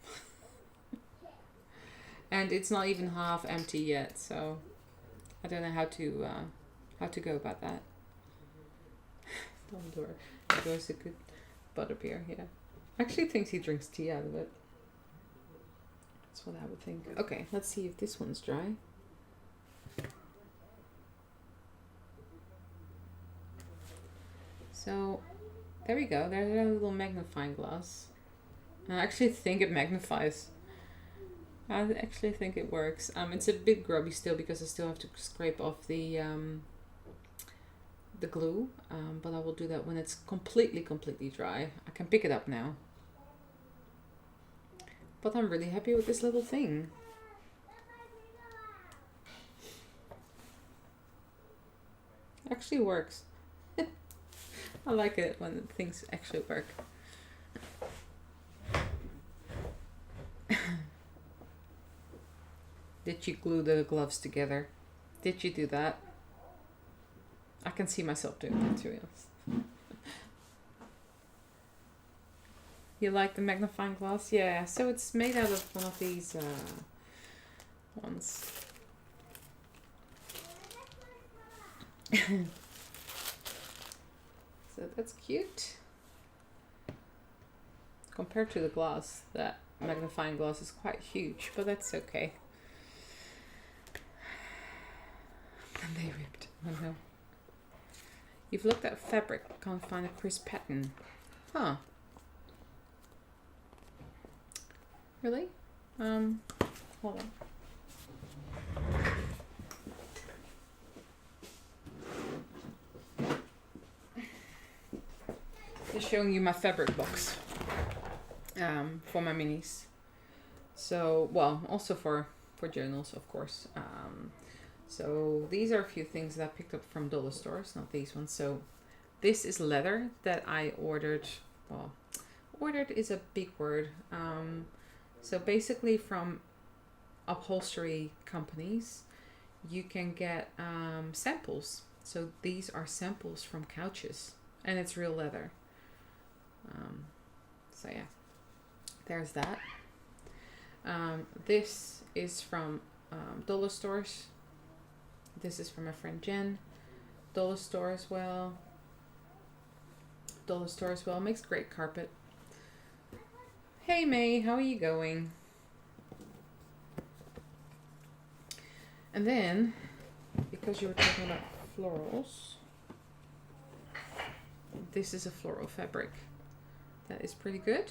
And it's not even half empty yet, so I don't know how to go about that. Dumbledore enjoys a good butterbeer, yeah. Actually thinks he drinks tea out of it. That's what I would think. Okay, let's see if this one's dry. So, there we go. There's a little magnifying glass. I actually think it magnifies. I actually think it works. It's a bit grubby still because I still have to scrape off the glue. But I will do that when it's completely dry. I can pick it up now. But I'm really happy with this little thing. Actually works. I like it when things actually work. Did you glue the gloves together? Did you do that? I can see myself doing that, to be honest. You like the magnifying glass? Yeah, so it's made out of one of these ones. So that's cute. Compared to the glass, that magnifying glass is quite huge, but that's okay. And they ripped. Oh no. You've looked at fabric, can't find a crisp pattern. Huh. Really? Hold on. Just showing you my fabric box for my minis. So, well, also for journals, of course. So these are a few things that I picked up from dollar stores, not these ones. So this is leather that I ordered. Well, ordered is a big word. So basically from upholstery companies, you can get samples. So these are samples from couches and it's real leather. So yeah, there's that. This is from dollar stores. This is from my friend Jen. Dollar store as well. Dollar store as well. Makes great carpet. Hey May, how are you going? And then, because you were talking about florals, this is a floral fabric. That is pretty good.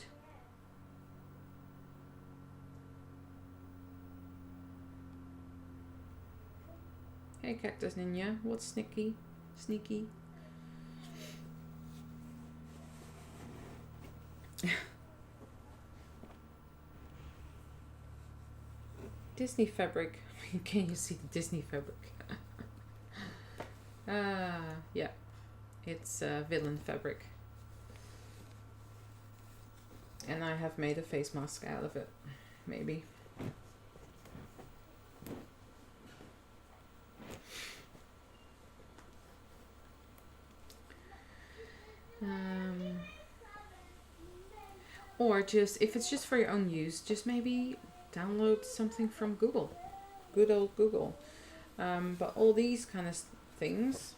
Hey Cactus Ninja, what's sneaky? Sneaky. Disney fabric. Can you see the Disney fabric? Yeah. It's villain fabric. And I have made a face mask out of it. Maybe. Or just, if it's just for your own use, just maybe download something from Google. Good old Google. But all these kind of things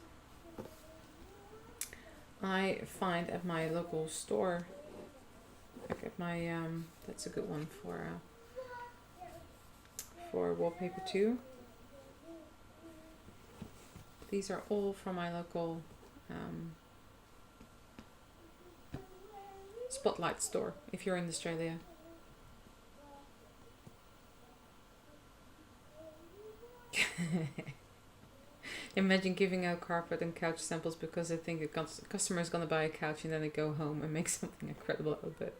I find at my local store. Like at my, that's a good one for wallpaper too. These are all from my local Spotlight store if you're in Australia. Imagine giving out carpet and couch samples because I think a customer is going to buy a couch and then they go home and make something incredible out of it.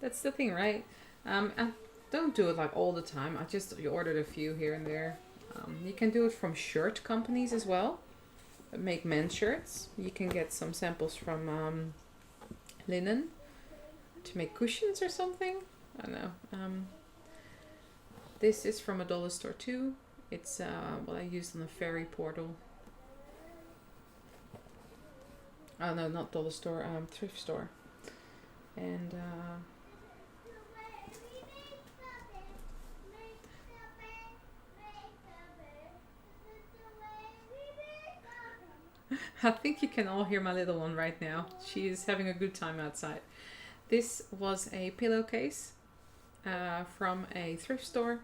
That's the thing, right? I don't do it like all the time. I just ordered a few here and there. You can do it from shirt companies as well that make men's shirts. You can get some samples from linen to make cushions or something. I don't know. This is from a dollar store too. It's what I used on the Fairy portal. Oh no, not dollar store, thrift store. And I think you can all hear my little one right now. She is having a good time outside. This was a pillowcase from a thrift store.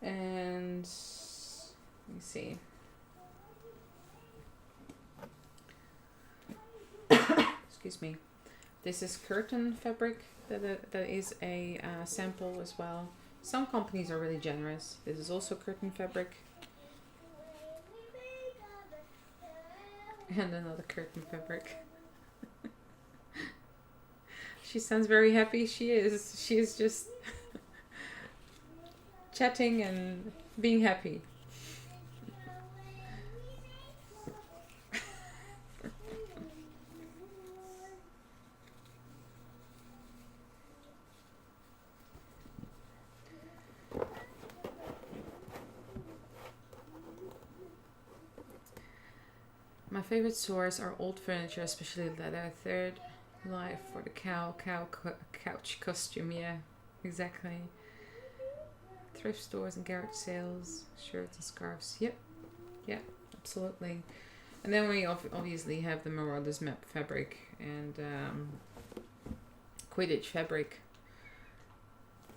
And let me see. Excuse me. This is curtain fabric. That is a sample as well. Some companies are really generous. This is also curtain fabric. And another curtain fabric. She sounds very happy. She is. She is just chatting and being happy. My favorite source are old furniture, especially leather. Third life for the couch costume. Yeah, exactly. Thrift stores and garage sales, shirts and scarves. Yep, yeah, absolutely. And then we obviously have the Marauders map fabric and Quidditch fabric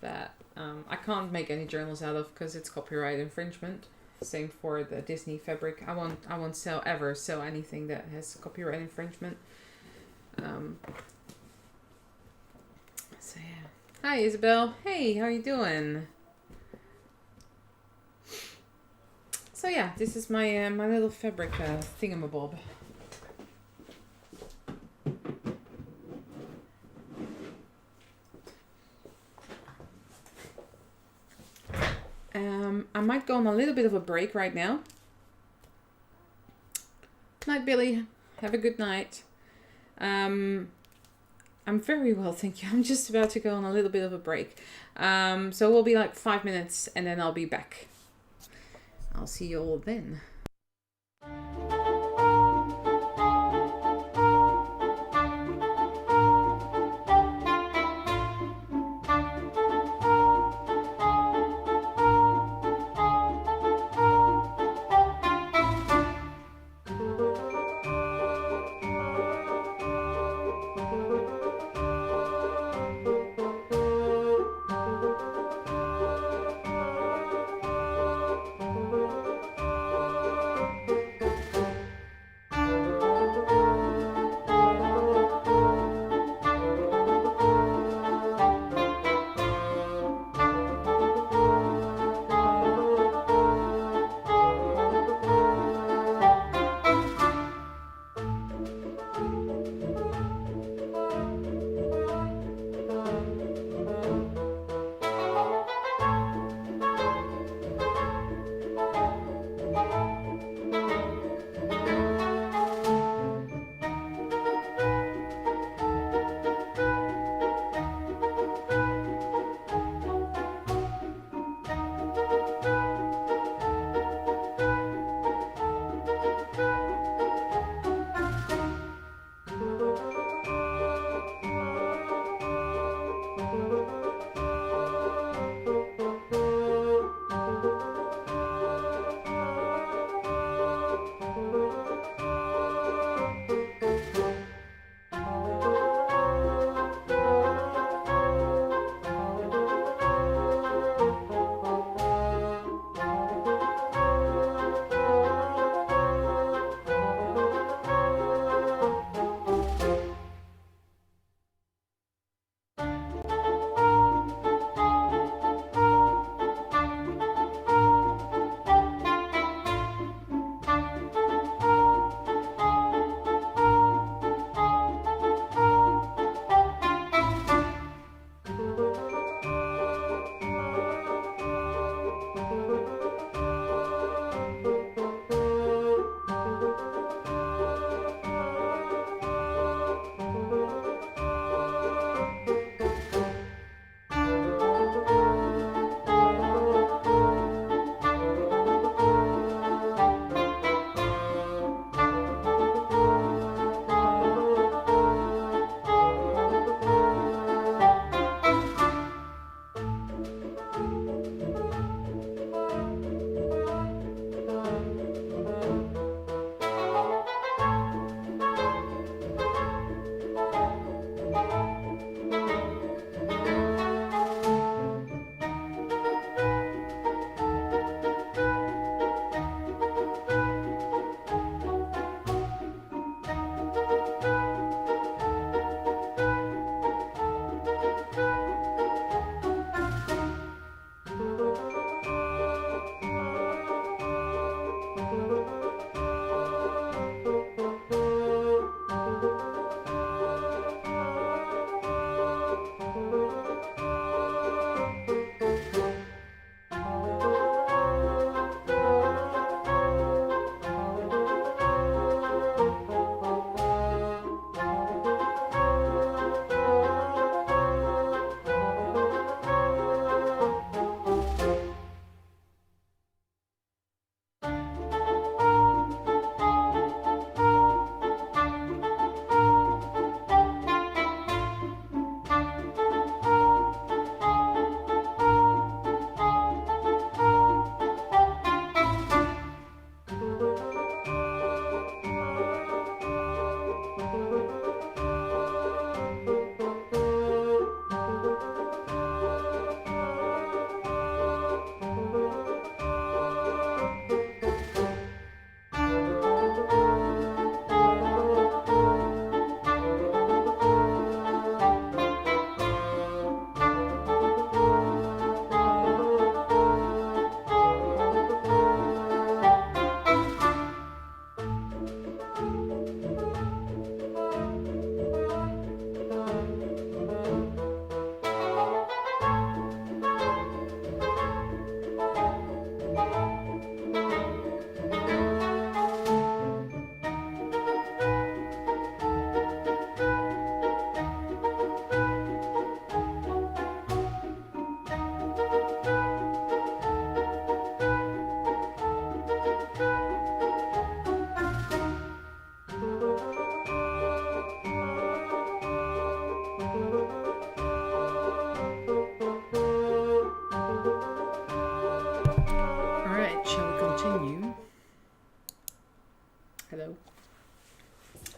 that I can't make any journals out of because it's copyright infringement. Same for the Disney fabric. I won't ever sell anything that has copyright infringement. So yeah. Hi Isabel. Hey, how you doing? So yeah, this is my my little fabric thingamabob. I might go on a little bit of a break right now. Night, Billy. Have a good night. I'm very well, thank you. I'm just about to go on a little bit of a break. So we'll be like 5 minutes and then I'll be back. I'll see you all then.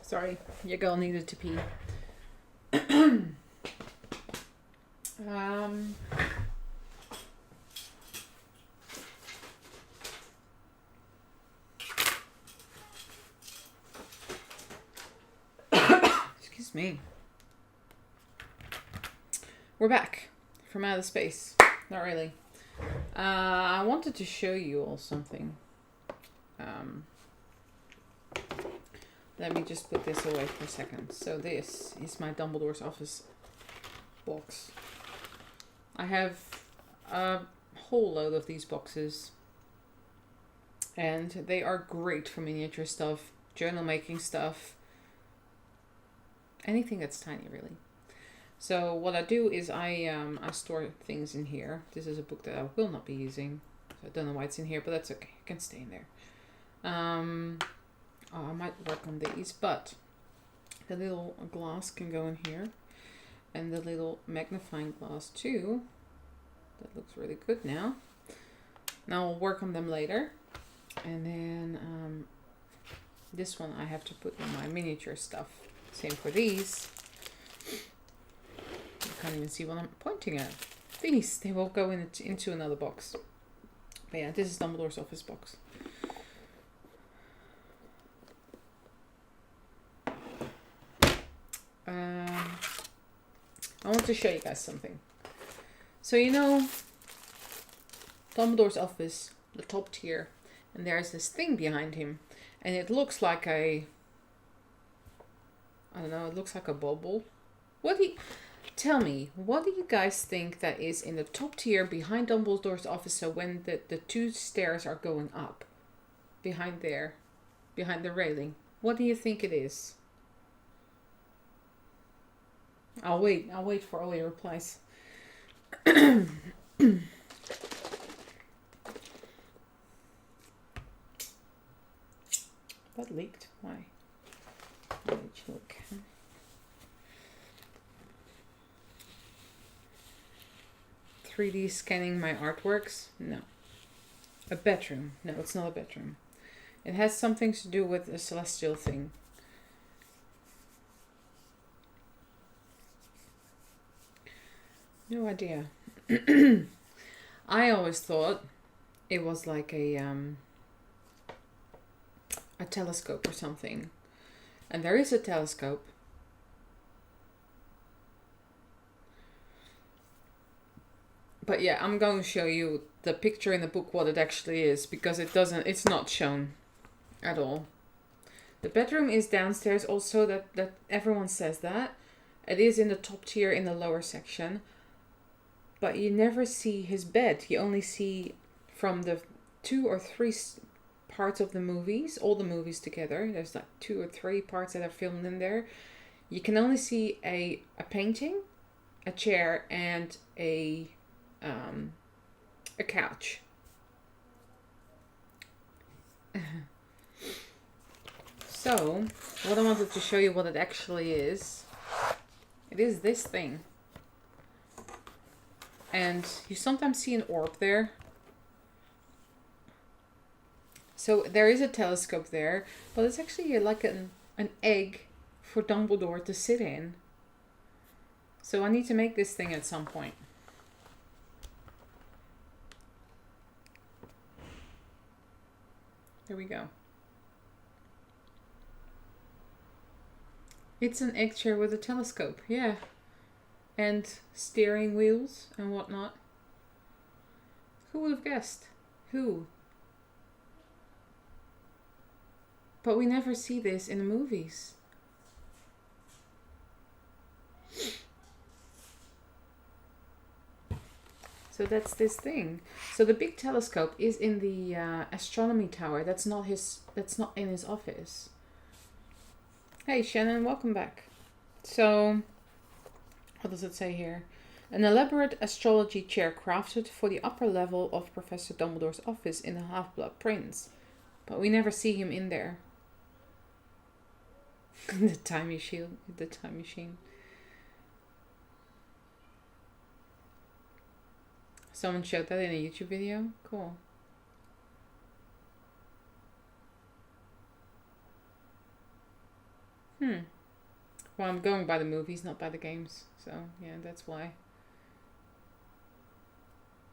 Sorry, your girl needed to pee. Excuse me. We're back from outer space. Not really. I wanted to show you all something. Let me just put this away for a second. So this is my Dumbledore's office box. I have a whole load of these boxes. And they are great for miniature stuff, journal making stuff. Anything that's tiny, really. So what I do is I store things in here. This is a book that I will not be using. So I don't know why it's in here, but that's okay. It can stay in there. I might work on these, but the little glass can go in here. And the little magnifying glass too. That looks really good now. Now I'll work on them later. And then this one I have to put in my miniature stuff. Same for these. You can't even see what I'm pointing at. These, they will go into another box. But yeah, this is Dumbledore's office box. I want to show you guys something. So you know, Dumbledore's office, the top tier, and there's this thing behind him, and it looks like I don't know, it looks like a bubble. Tell me, what do you guys think that is in the top tier behind Dumbledore's office? So when the two stairs are going up, behind there, behind the railing, what do you think it is? I'll wait for all your replies. That leaked. Why? Let me look. 3D scanning my artworks? No. A bedroom? No, it's not a bedroom. It has something to do with a celestial thing. No idea. I always thought it was like a telescope or something. And there is a telescope. But yeah, I'm going to show you the picture in the book what it actually is, because it's not shown at all. The bedroom is downstairs also, that everyone says that. It is in the top tier in the lower section. But you never see his bed. You only see from the 2 or 3 parts of the movies, all the movies together. There's like 2 or 3 parts that are filmed in there. You can only see a painting, a chair, and a couch. So, what I wanted to show you what it actually is. It is this thing. And you sometimes see an orb there. So there is a telescope there, but it's actually like an egg for Dumbledore to sit in. So I need to make this thing at some point. There we go. It's an egg chair with a telescope, yeah. And steering wheels and whatnot. Who would have guessed? Who? But we never see this in the movies. So that's this thing. So the big telescope is in the astronomy tower. That's not in his office. Hey Shannon, welcome back. So what does it say here? An elaborate astrology chair crafted for the upper level of Professor Dumbledore's office in the Half-Blood Prince. But we never see him in there. The time machine. Someone showed that in a YouTube video? Cool. Well, I'm going by the movies, not by the games. So, yeah, that's why.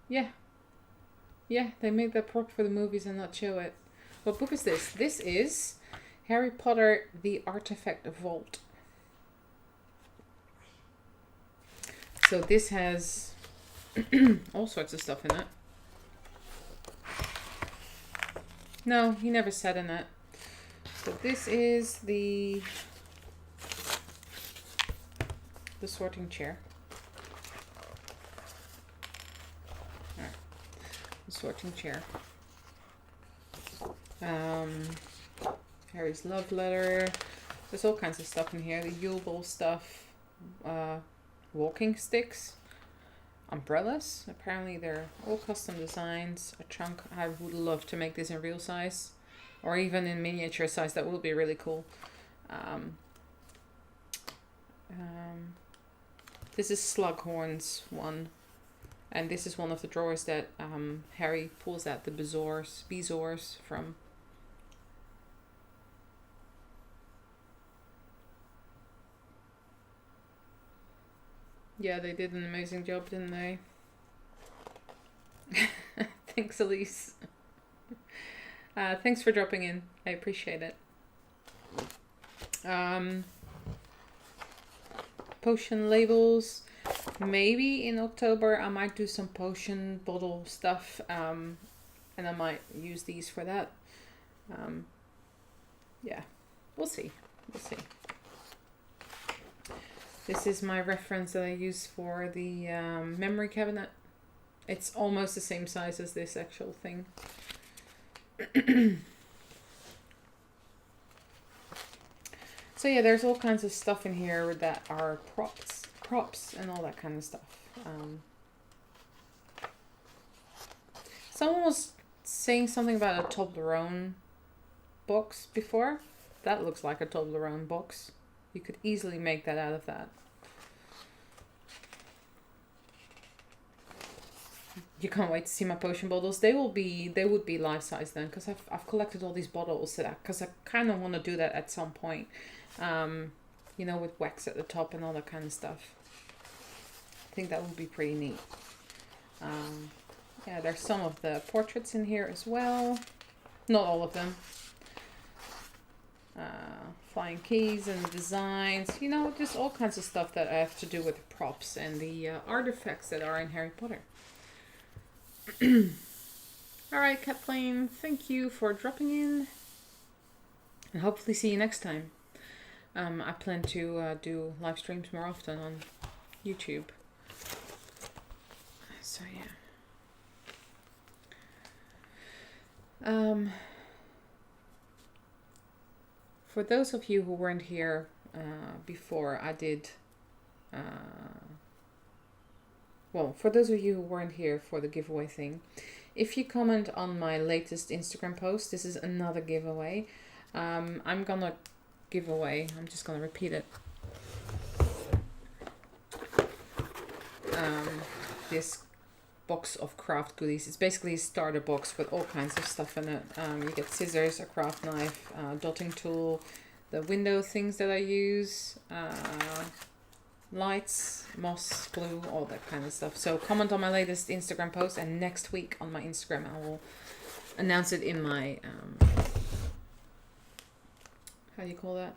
Yeah. Yeah, they made that prop for the movies and not show it. What book is this? This is Harry Potter The Artifact Vault. So this has all sorts of stuff in it. No, he never said in it. So this is the sorting chair. Alright. The sorting chair. Harry's love letter. There's all kinds of stuff in here. The Yule Ball stuff. Walking sticks. Umbrellas. Apparently they're all custom designs. A trunk. I would love to make this in real size. Or even in miniature size. That would be really cool. This is Slughorn's one. And this is one of the drawers that Harry pulls out the bezoars from. Yeah, they did an amazing job, didn't they? Thanks, Elise. Thanks for dropping in. I appreciate it. Potion labels. Maybe in October I might do some potion bottle stuff. And I might use these for that. Yeah, we'll see. We'll see. This is my reference that I use for the memory cabinet. It's almost the same size as this actual thing. So yeah, there's all kinds of stuff in here that are props and all that kind of stuff. Someone was saying something about a Toblerone box before. That looks like a Toblerone box. You could easily make that out of that. You can't wait to see my potion bottles. They would be life size then, because I've collected all these bottles because I kind of want to do that at some point. You know, with wax at the top and all that kind of stuff. I think that would be pretty neat. Yeah, there's some of the portraits in here as well. Not all of them. Flying keys and designs. You know, just all kinds of stuff that I have to do with props and the artifacts that are in Harry Potter. Alright, Kathleen, thank you for dropping in. And hopefully see you next time. I plan to do live streams more often on YouTube. So yeah. For those of you who weren't here before, I did... well, for those of you who weren't here for the giveaway thing, if you comment on my latest Instagram post, this is another giveaway. I'm gonna give away, I'm just gonna repeat it. This box of craft goodies. It's basically a starter box with all kinds of stuff in it. You get scissors, a craft knife, dotting tool, the window things that I use, lights, moss, glue, all that kind of stuff. So comment on my latest Instagram post, and next week on my Instagram I will announce it in my how do you call that?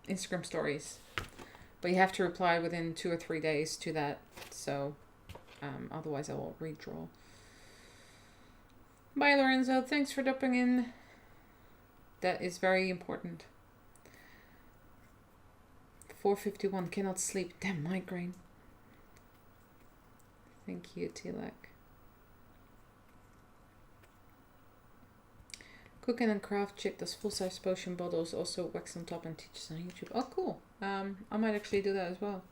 Instagram stories. But you have to reply within 2 or 3 days to that, so otherwise I will redraw. Bye, Lorenzo. Thanks for dropping in. That is very important. 4:51. Cannot sleep. Damn migraine. Thank you, Tilak. Cook and Craft Chick does full-size potion bottles, also wax on top and teaches on YouTube. Oh, cool. I might actually do that as well.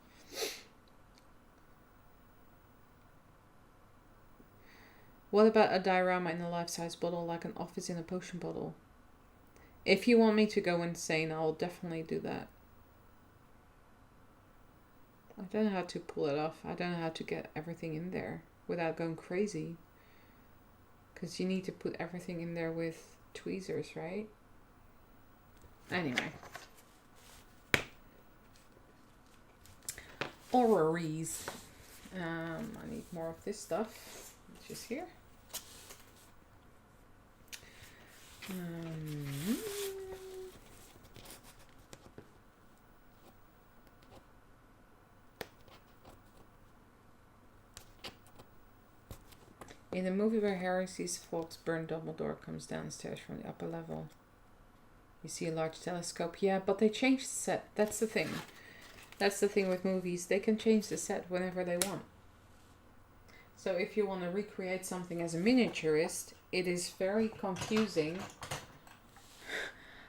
What about a diorama in a life-size bottle, like an office in a potion bottle? If you want me to go insane, I'll definitely do that. I don't know how to pull it off. I don't know how to get everything in there without going crazy. Because you need to put everything in there with tweezers, right? Anyway. orreries. I need more of this stuff, which is here. In the movie where Harry sees Fawkes burn, Dumbledore comes downstairs from the upper level. You see a large telescope. Yeah, but they changed the set. That's the thing. That's the thing with movies. They can change the set whenever they want. So if you want to recreate something as a miniaturist, it is very confusing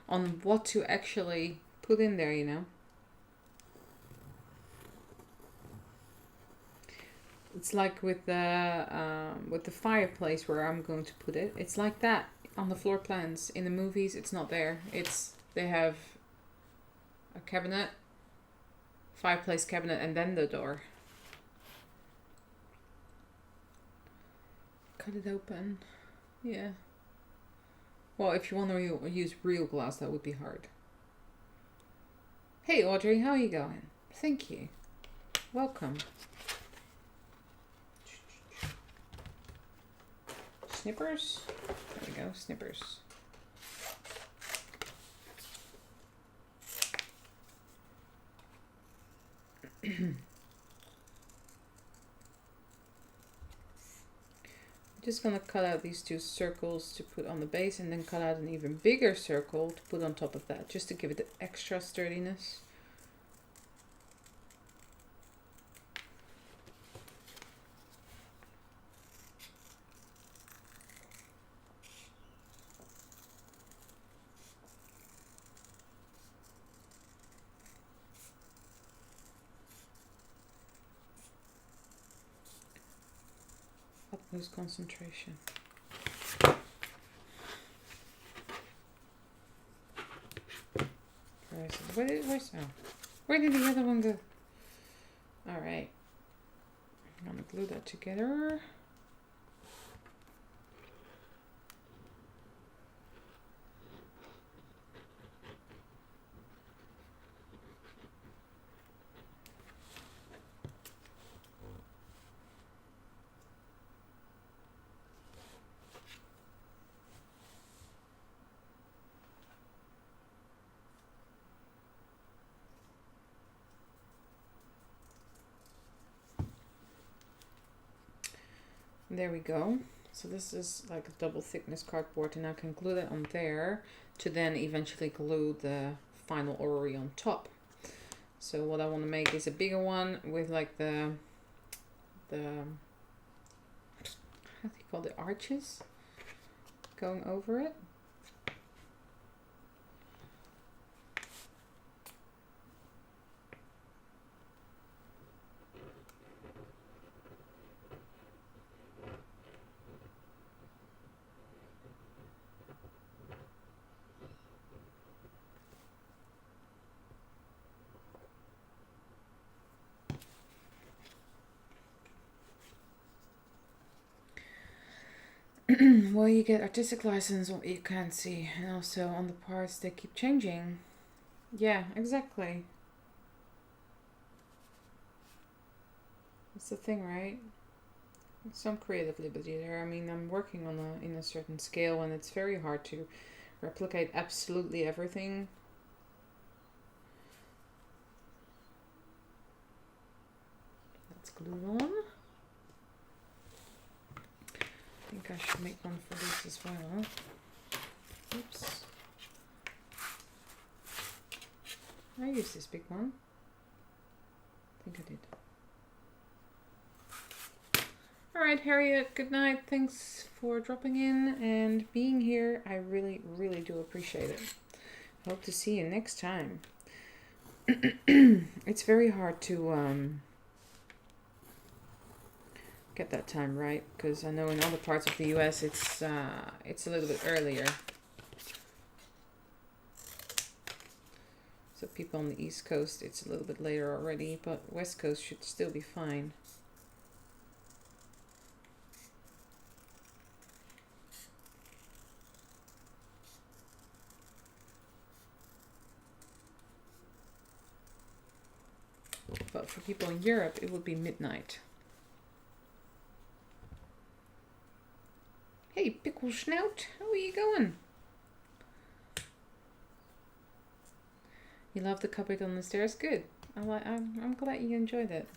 on what to actually put in there, you know. It's like with the fireplace where I'm going to put it. It's like that on the floor plans. In the movies, it's not there. They have a cabinet, fireplace cabinet, and then the door. Cut it open. Yeah. Well, if you want to use real glass, that would be hard. Hey, Audrey, how are you going? Thank you. Welcome. Snippers? There we go, snippers. I'm just gonna cut out these 2 circles to put on the base and then cut out an even bigger circle to put on top of that, just to give it the extra sturdiness. Utmost concentration. Where is it? Where did the other one go? Alright. I'm gonna glue that together. There we go. So this is like a double thickness cardboard, and I can glue that on there to then eventually glue the final orrery on top. So what I want to make is a bigger one with like the how do you call the arches going over it. Well, you get artistic license what you can't see, and also on the parts they keep changing. Yeah, exactly. That's the thing, right? Some creative liberty there. I mean, I'm working on in a certain scale, and it's very hard to replicate absolutely everything. Let's glue it on. I think I should make one for this as well. Oops. I used this big one. I think I did. Alright, Harriet, good night. Thanks for dropping in and being here. I really, really do appreciate it. Hope to see you next time. It's very hard to get that time right, because I know in other parts of the US it's a little bit earlier. So people on the East Coast, it's a little bit later already, but West Coast should still be fine. But but for people in Europe, it would be midnight. Hey, Pickle Snout, how are you going? You love the cupboard on the stairs? Good. I'm glad you enjoyed it.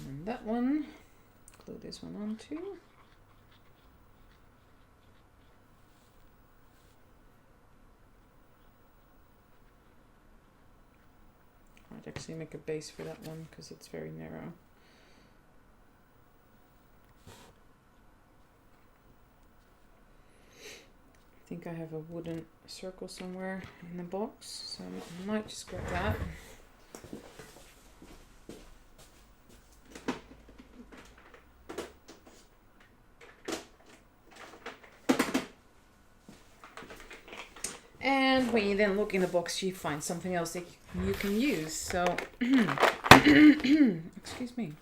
And that one, glue this one on too. I'd actually make a base for that one because it's very narrow. I think I have a wooden circle somewhere in the box, so I might just grab that. And when you then look in the box, you find something else that you can use. So, excuse me.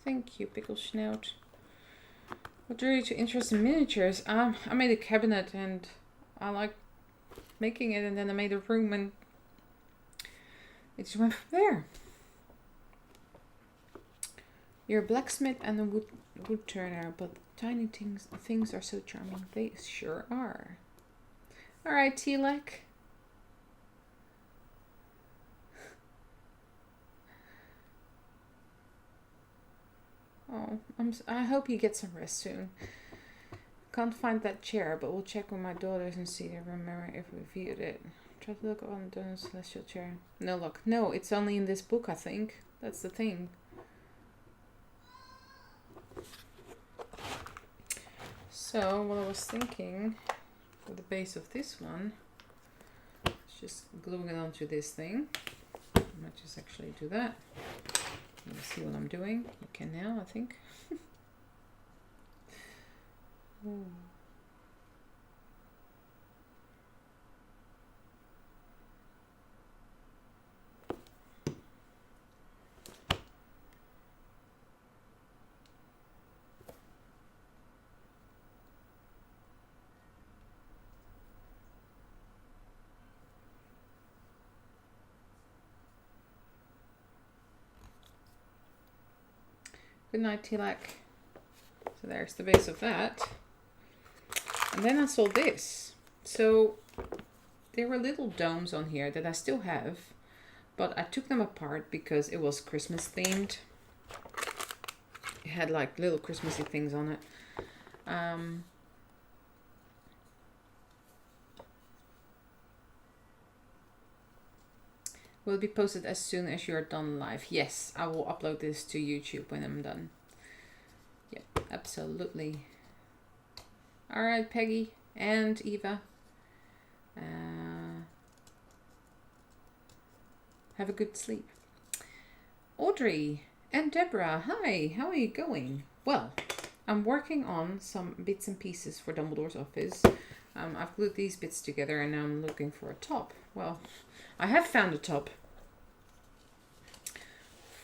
Thank you, Pickle Snout. What drew you to interest in miniatures? I made a cabinet and I like making it, and then I made a room and it just went from there. You're a blacksmith and a wood turner, but tiny things are so charming. They sure are. All right, Tilek. Oh, I hope you get some rest soon. Can't find that chair, but we'll check with my daughters and see if I remember if we viewed it. Try to look on the celestial chair. No luck. No, it's only in this book, I think. That's the thing. So, what I was thinking for the base of this one, is just gluing it onto this thing. I might just actually do that. You see what I'm doing? You can now, I think. Ooh. Good night, Tilak. So there's the base of that. And then I saw this. So there were little domes on here that I still have, but I took them apart because it was Christmas themed. It had like little Christmassy things on it. Will be posted as soon as you're done live. Yes, I will upload this to YouTube when I'm done. Yep, absolutely. All right, Peggy and Eva. Have a good sleep. Audrey and Deborah, hi, how are you going? Well, I'm working on some bits and pieces for Dumbledore's office. I've glued these bits together and now I'm looking for a top. Well, I have found a top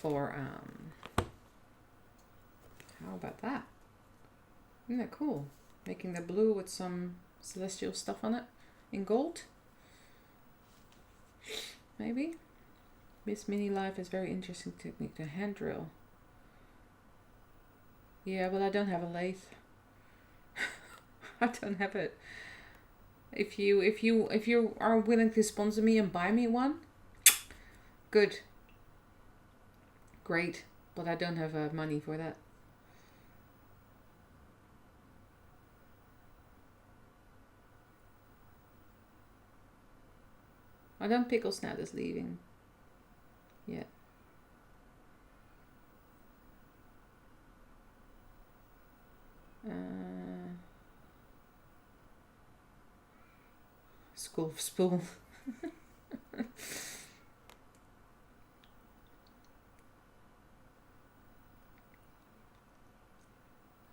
for, how about that? Isn't that cool? Making the blue with some celestial stuff on it in gold. Maybe. Miss Mini Life is very interesting technique to hand drill. Yeah, but I don't have a lathe. I don't have it. If you are willing to sponsor me and buy me one, good. Great, but I don't have money for that. I don't pickle Snap is leaving yet. School of Spool.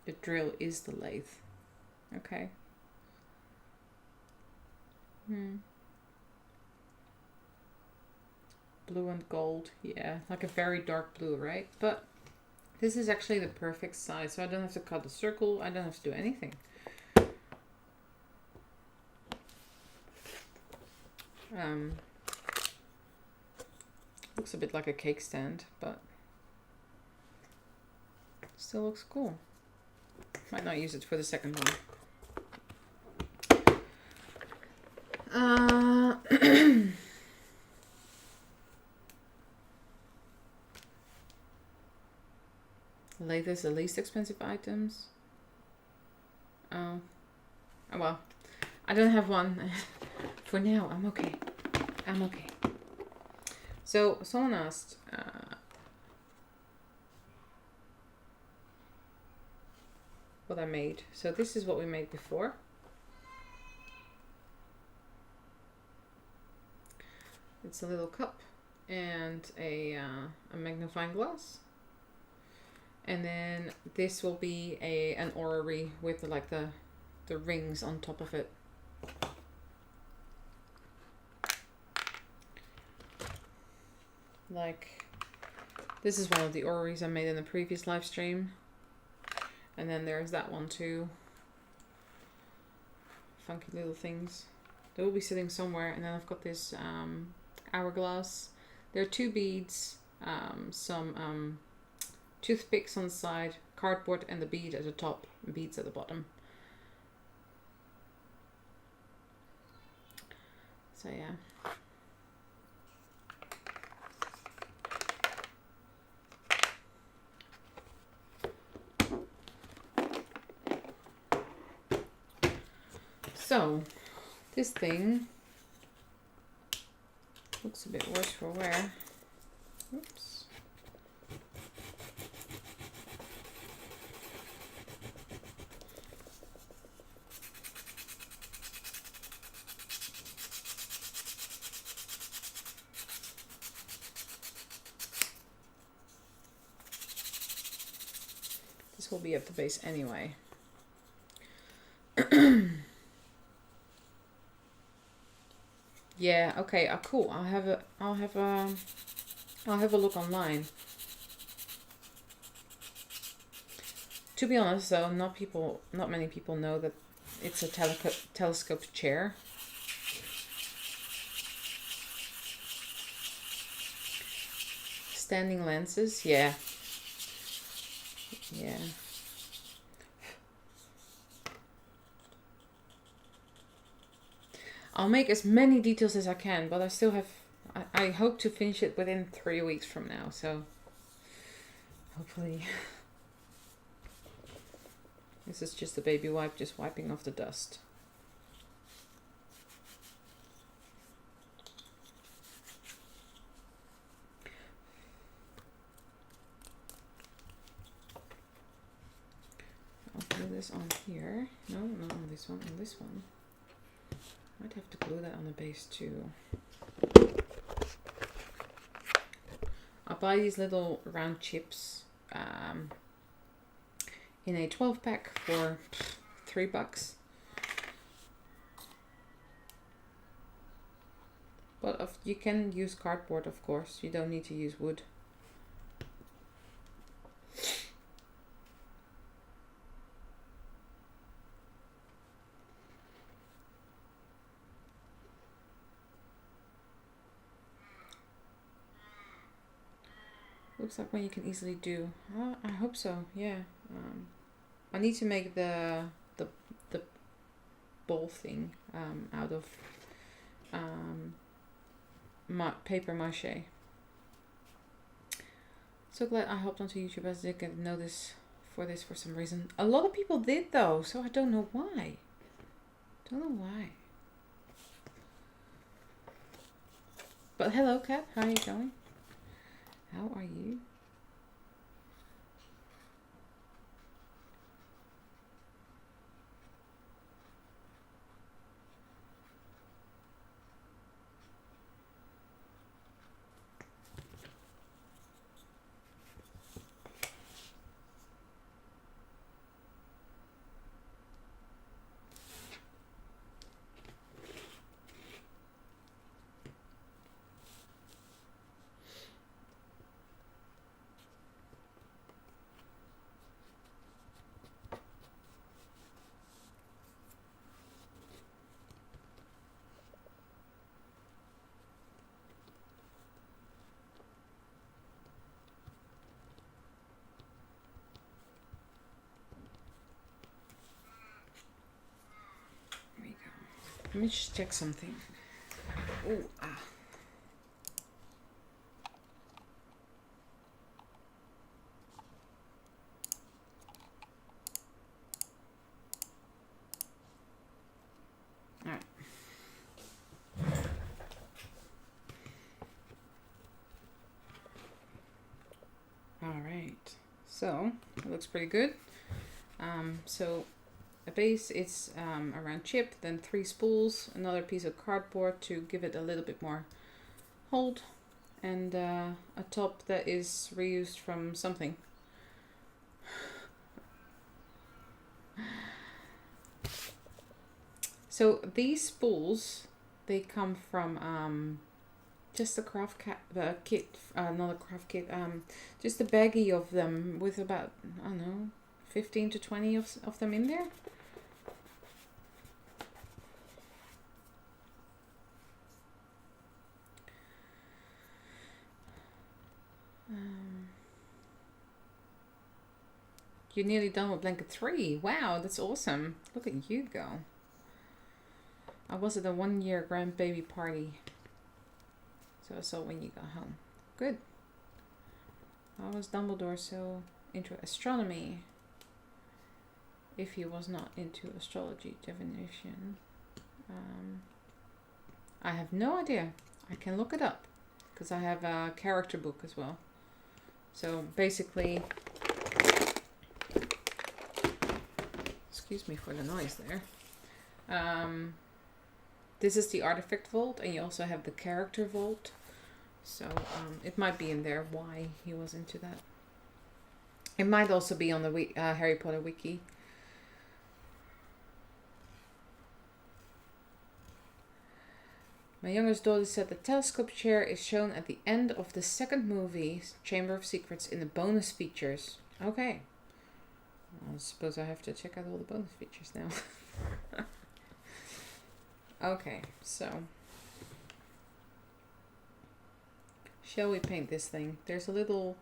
The drill is the lathe. Okay. Blue and gold. Yeah, like a very dark blue, right? But this is actually the perfect size, so I don't have to cut a circle. I don't have to do anything. Looks a bit like a cake stand, but still looks cool. Might not use it for the second one. Lathe is the least expensive items. Oh well, I don't have one. For now, I'm okay. So someone asked, what I made. So this is what we made before. It's a little cup and a magnifying glass. And then this will be an orrery with like the rings on top of it. Like, this is one of the orreries I made in the previous live stream. And then there's that one too. Funky little things. They will be sitting somewhere. And then I've got this hourglass. There are 2 beads, some toothpicks on the side, cardboard, and the bead at the top, beads at the bottom. So yeah. So, this thing looks a bit worse for wear. Oops. This will be at the base anyway. Yeah, okay, cool. I'll have a look online. To be honest though, not many people know that it's a telescope chair. Standing lenses, yeah. Yeah. I'll make as many details as I can, but I still have... I hope to finish it within 3 weeks from now, so... Hopefully... This is just a baby wipe, just wiping off the dust. I'll glue this on here. No, not on this one, on this one. Might have to glue that on the base too. I'll buy these little round chips in a 12 pack for $3. But you can use cardboard, of course. You don't need to use wood. Looks like one you can easily do. I hope so. Yeah. I need to make the ball thing out of paper mache. So glad I hopped onto YouTube as I didn't get notice for this for some reason. A lot of people did though, so I don't know why. Don't know why. But hello, Kat. How are you going? How are you? There we go. Let me just check something. Oh, ah. All right. All right. So it looks pretty good. So a base is around chip, then 3 spools, another piece of cardboard to give it a little bit more hold, and a top that is reused from something. So these spools, they come from just a craft kit, not a craft kit, just a baggie of them with about, I don't know, 15 to 20 of them in there. You're nearly done with blanket 3. Wow, that's awesome. Look at you go. I was at a 1-year grandbaby party. So I saw when you got home. Good. How was Dumbledore so into astronomy? If he was not into astrology divination. I have no idea. I can look it up. Because I have a character book as well. So basically... Excuse me for the noise there. This is the artifact vault, and you also have the character vault. So it might be in there why he was into that. It might also be on the Harry Potter wiki. My youngest daughter said the telescope chair is shown at the end of the second movie, Chamber of Secrets, in the bonus features. Okay. I suppose I have to check out all the bonus features now. Okay, so. Shall we paint this thing? There's a little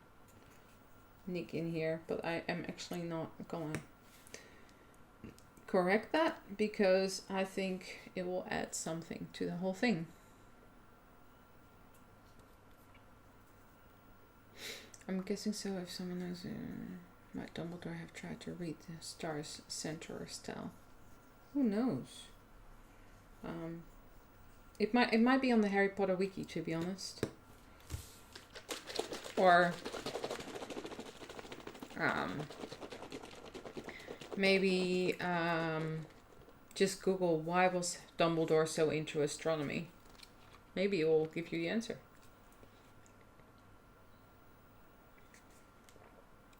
nick in here, but I am actually not gonna correct that because I think it will add something to the whole thing. I'm guessing so if someone knows might Dumbledore have tried to read the star's center or style. Who knows? It might be on the Harry Potter wiki, to be honest. Or maybe just Google why was Dumbledore so into astronomy. Maybe it will give you the answer.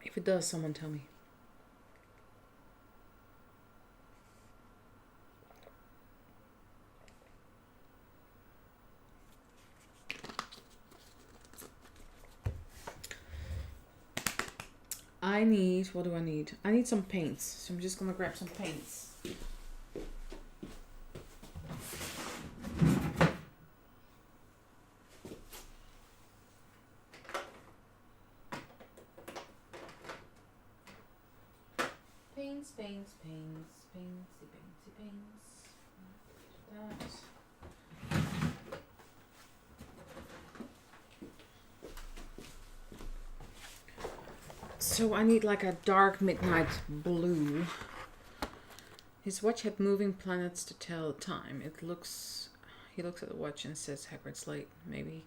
If it does, someone tell me. What do I need? I need some paints, so I'm just gonna grab some paints. Paints, that. So I need like a dark midnight blue. His watch had moving planets to tell time. It looks... he looks at the watch and says Hagrid's late, maybe.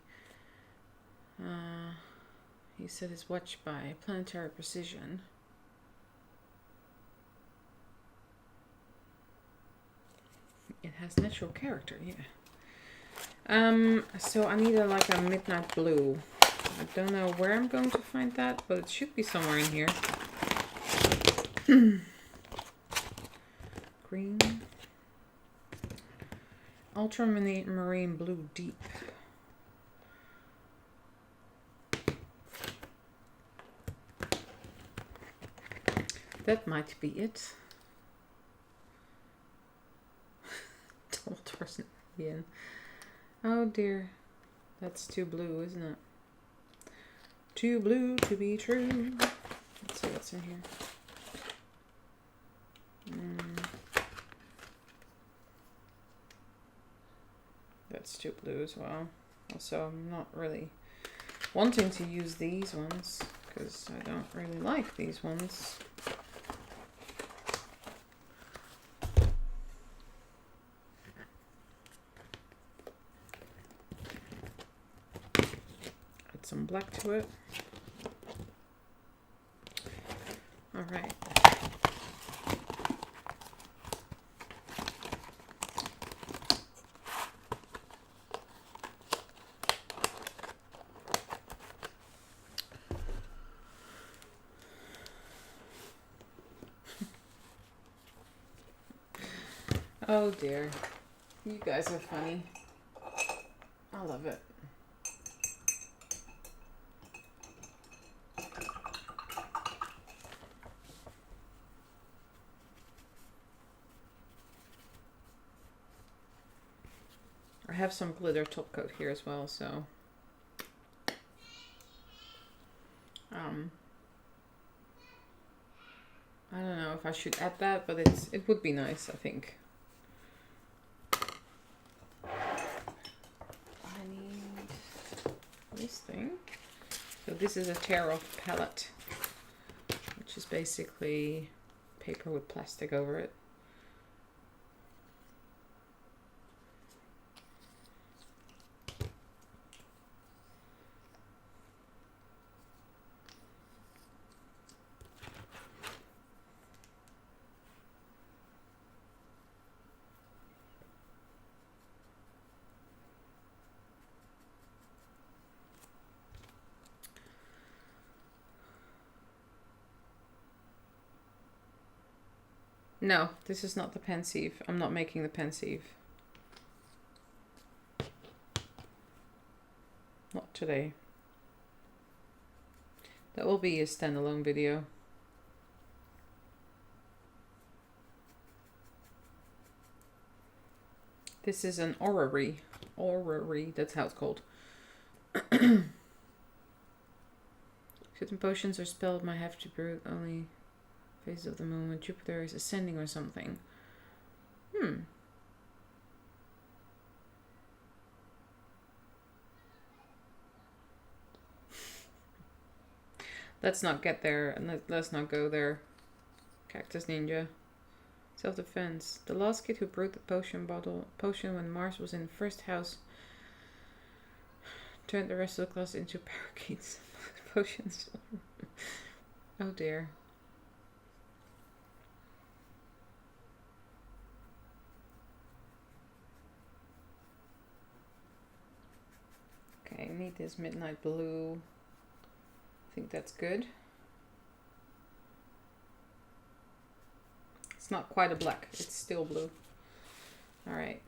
He set his watch by planetary precision. It has natural character, yeah. So I need like a midnight blue. I don't know where I'm going to find that, but it should be somewhere in here. Green. Ultramarine blue deep. That might be it. Dumbledore's again. Oh dear. That's too blue, isn't it? Too blue to be true. Let's see what's in here. That's too blue as well. Also, I'm not really wanting to use these ones because I don't really like these ones. Add some black to it. All right. Oh dear. You guys are funny. I love it. I have some glitter top coat here as well, so I don't know if I should add that, but it would be nice, I think. I need this thing. So this is a tear-off palette, which is basically paper with plastic over it. No, this is not the pensieve. I'm not making the pensieve. Not today. That will be a standalone video. This is an orrery. Orrery, that's how it's called. Certain potions or spells might have to brew only phases of the moon when Jupiter is ascending or something. Let's not get there, and let's not go there. Cactus Ninja. Self-defense. The last kid who brewed the potion when Mars was in first house turned the rest of the class into parakeets. Potions. Oh dear. Okay, I need this midnight blue. I think that's good. It's not quite a black, it's still blue. All right.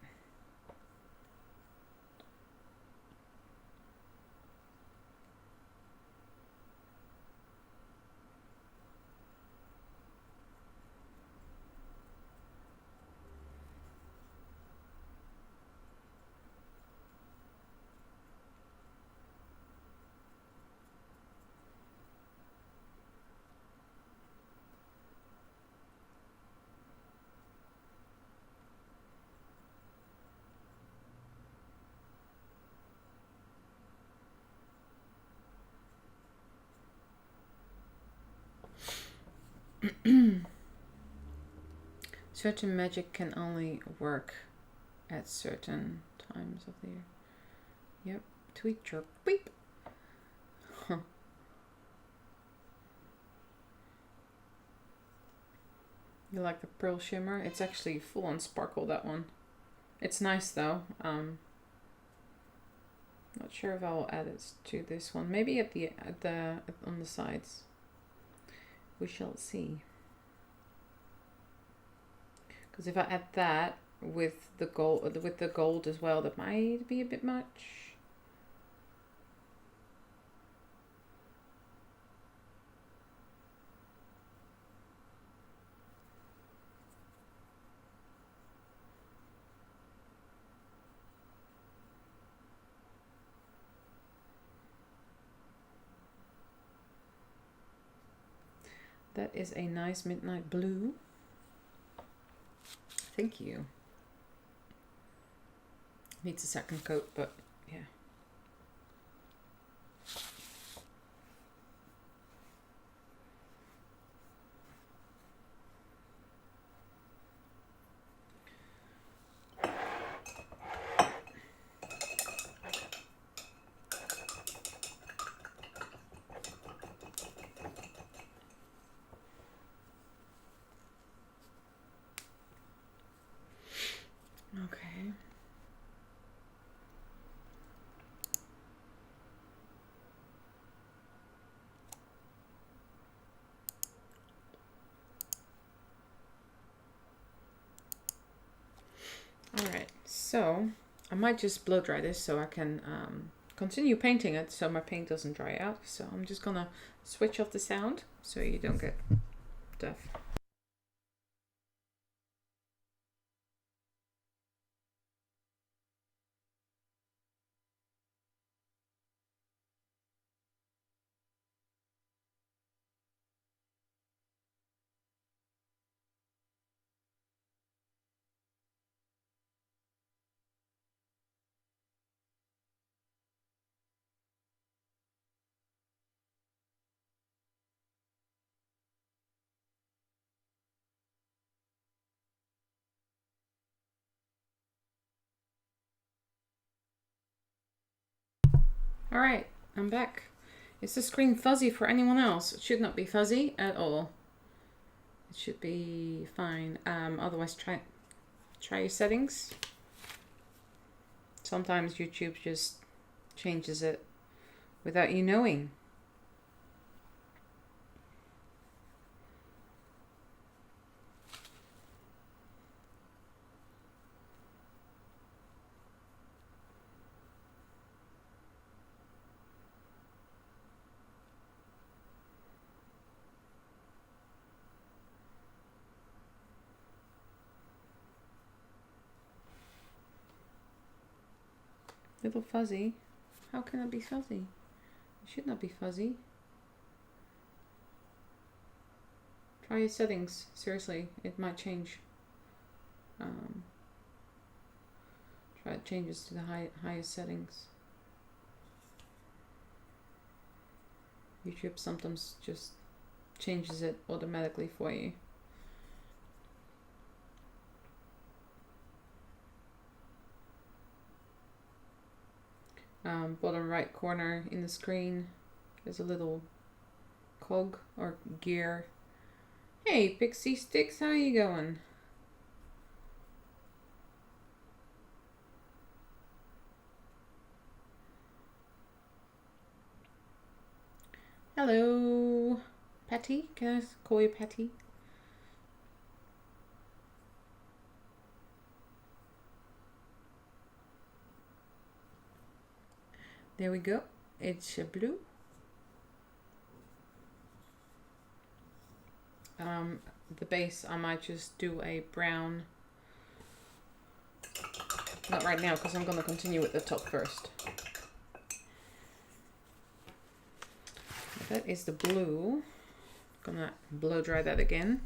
Certain magic can only work at certain times of the year. Yep. Tweet chirp beep. Huh. You like the pearl shimmer? It's actually full on sparkle, that one. It's nice though. Not sure if I'll add it to this one. Maybe on the sides. We shall see. Because if I add that with the gold as well, that might be a bit much. That is a nice midnight blue. Thank you. Needs a second coat, but yeah. Okay. Alright, so I might just blow dry this so I can continue painting it so my paint doesn't dry out. So I'm just gonna switch off the sound so you don't get deaf. Alright, I'm back. Is the screen fuzzy for anyone else? It should not be fuzzy at all. It should be fine. Otherwise try your settings. Sometimes YouTube just changes it without you knowing. Little fuzzy. How can it be fuzzy? It should not be fuzzy. Try your settings. Seriously, it might change. Try it changes to the highest settings. YouTube sometimes just changes it automatically for you. Bottom right corner in the screen, there's a little cog or gear. Hey, Pixie Sticks, how you going? Hello, Patty. Can I call you Patty? There we go. It's blue. The base, I might just do a brown. Not right now, because I'm going to continue with the top first. That is the blue. Gonna blow dry that again.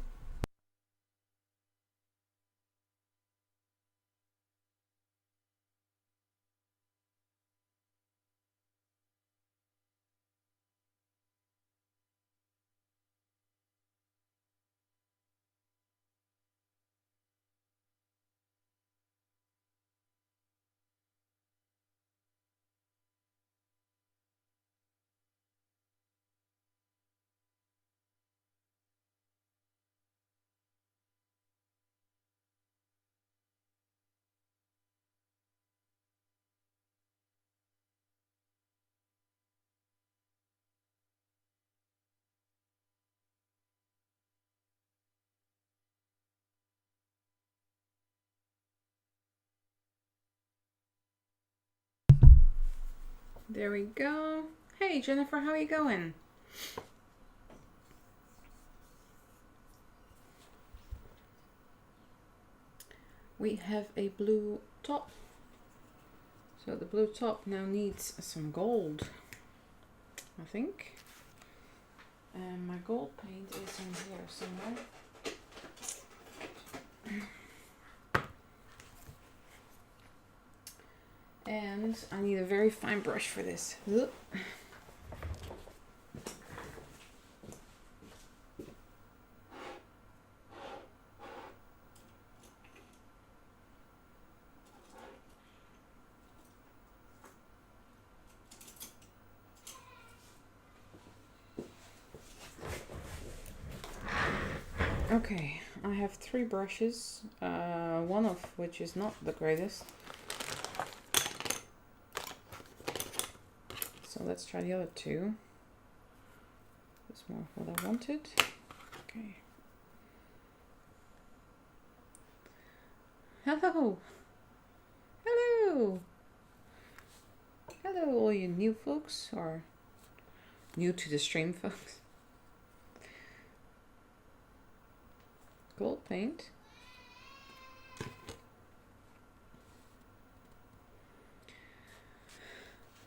There we go. Hey Jennifer, how are you going? We have a blue top. So the blue top now needs some gold, I think. And my gold paint is in here somewhere. And I need a very fine brush for this. Okay, I have 3 brushes, one of which is not the greatest. So let's try the other 2. That's more what I wanted. Okay. Hello! Hello! Hello all you new folks, or new to the stream folks. Gold paint.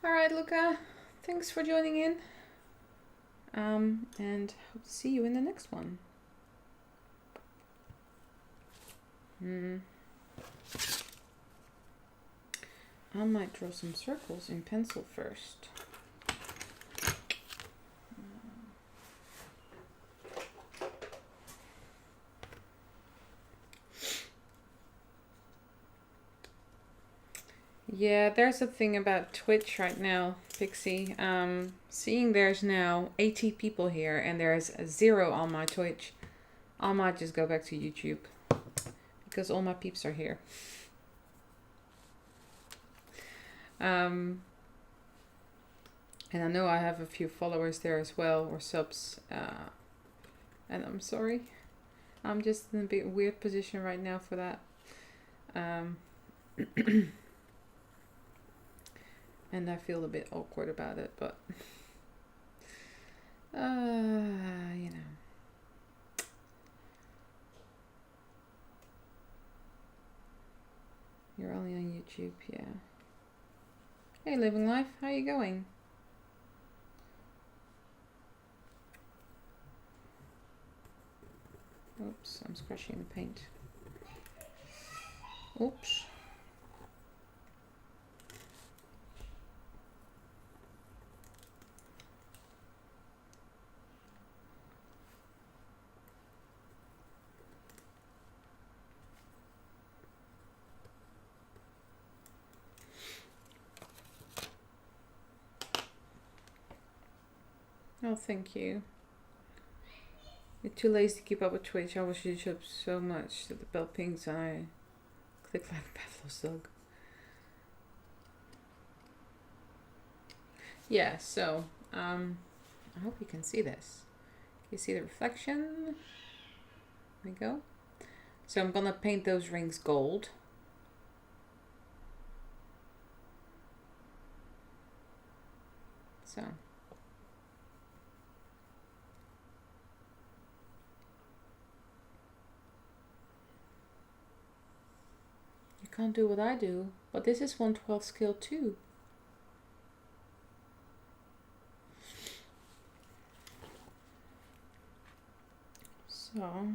Alright, Luca. Thanks for joining in. And hope to see you in the next one. I might draw some circles in pencil first. Yeah, there's a thing about Twitch right now, Pixie. Seeing there's now 80 people here and there's 0 on my Twitch. I might just go back to YouTube because all my peeps are here. And I know I have a few followers there as well, or subs. And I'm sorry. I'm just in a bit weird position right now for that. And I feel a bit awkward about it, but you know. You're only on YouTube, yeah. Hey, Living Life, how you going? Oops, I'm scratching the paint. Oops. Oh, thank you. You're too lazy to keep up with Twitch. I watch YouTube so much that the bell pings and I click like a Pavlov's dog. Yeah, so, I hope you can see this. Can you see the reflection? There we go. So I'm gonna paint those rings gold. So. Can't do what I do, but this is 1/12 scale too. So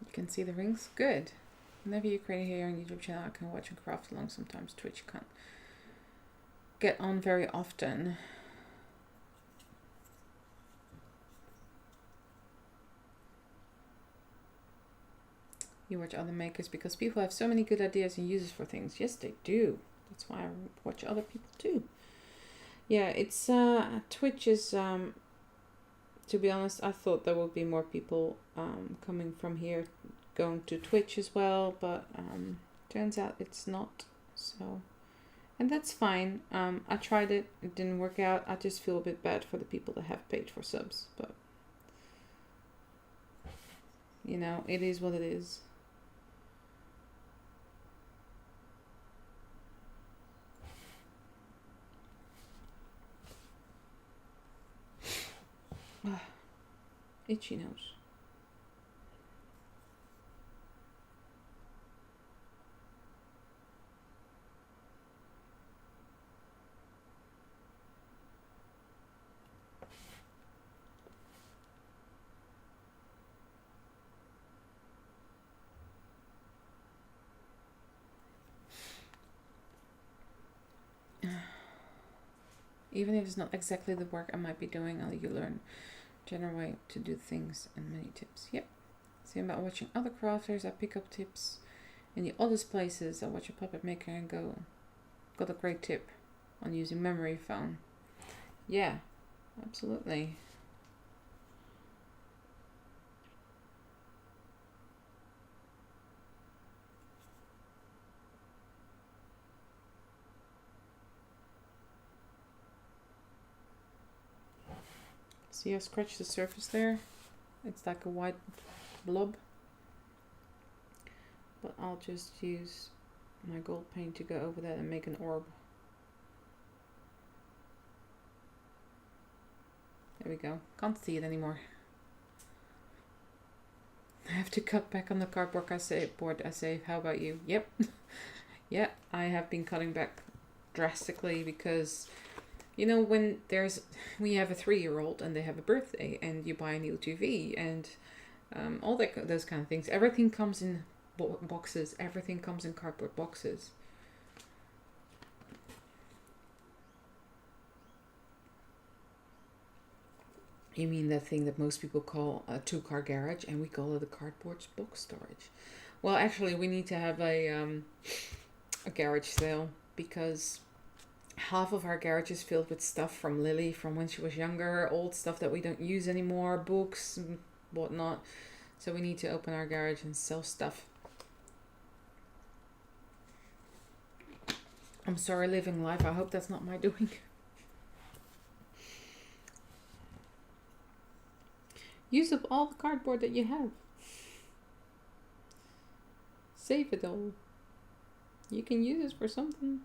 you can see the rings? Good. Whenever you create here on YouTube channel, I can watch and craft along. Sometimes Twitch can't get on very often. You watch other makers because people have so many good ideas and uses for things. Yes, they do. That's why I watch other people too. Yeah, it's Twitch is to be honest, I thought there would be more people coming from here going to Twitch as well, but turns out it's not. So, and that's fine. I tried it. It didn't work out. I just feel a bit bad for the people that have paid for subs, but you know, it is what it is. Itchy nose. Even if it's not exactly the work I might be doing, you learn general way to do things and many tips. Yep. Same about watching other crafters. I pick up tips in the oddest places. I watch a puppet maker and go, got a great tip on using memory foam. Yeah, absolutely. See, I scratched the surface there. It's like a white blob. But I'll just use my gold paint to go over that and make an orb. There we go. Can't see it anymore. I have to cut back on the cardboard I save. How about you? Yep. Yeah, I have been cutting back drastically because, you know, when we have a 3-year-old and they have a birthday and you buy a new TV and all those kind of things. Everything comes in boxes. Everything comes in cardboard boxes. You mean that thing that most people call a 2-car garage, and we call it a cardboard box storage. Well, actually, we need to have a garage sale because half of our garage is filled with stuff from Lily from when she was younger, old stuff that we don't use anymore, books and whatnot. So we need to open our garage and sell stuff. I'm sorry, living life. I hope that's not my doing. Use up all the cardboard that you have. Save it all. You can use it for something.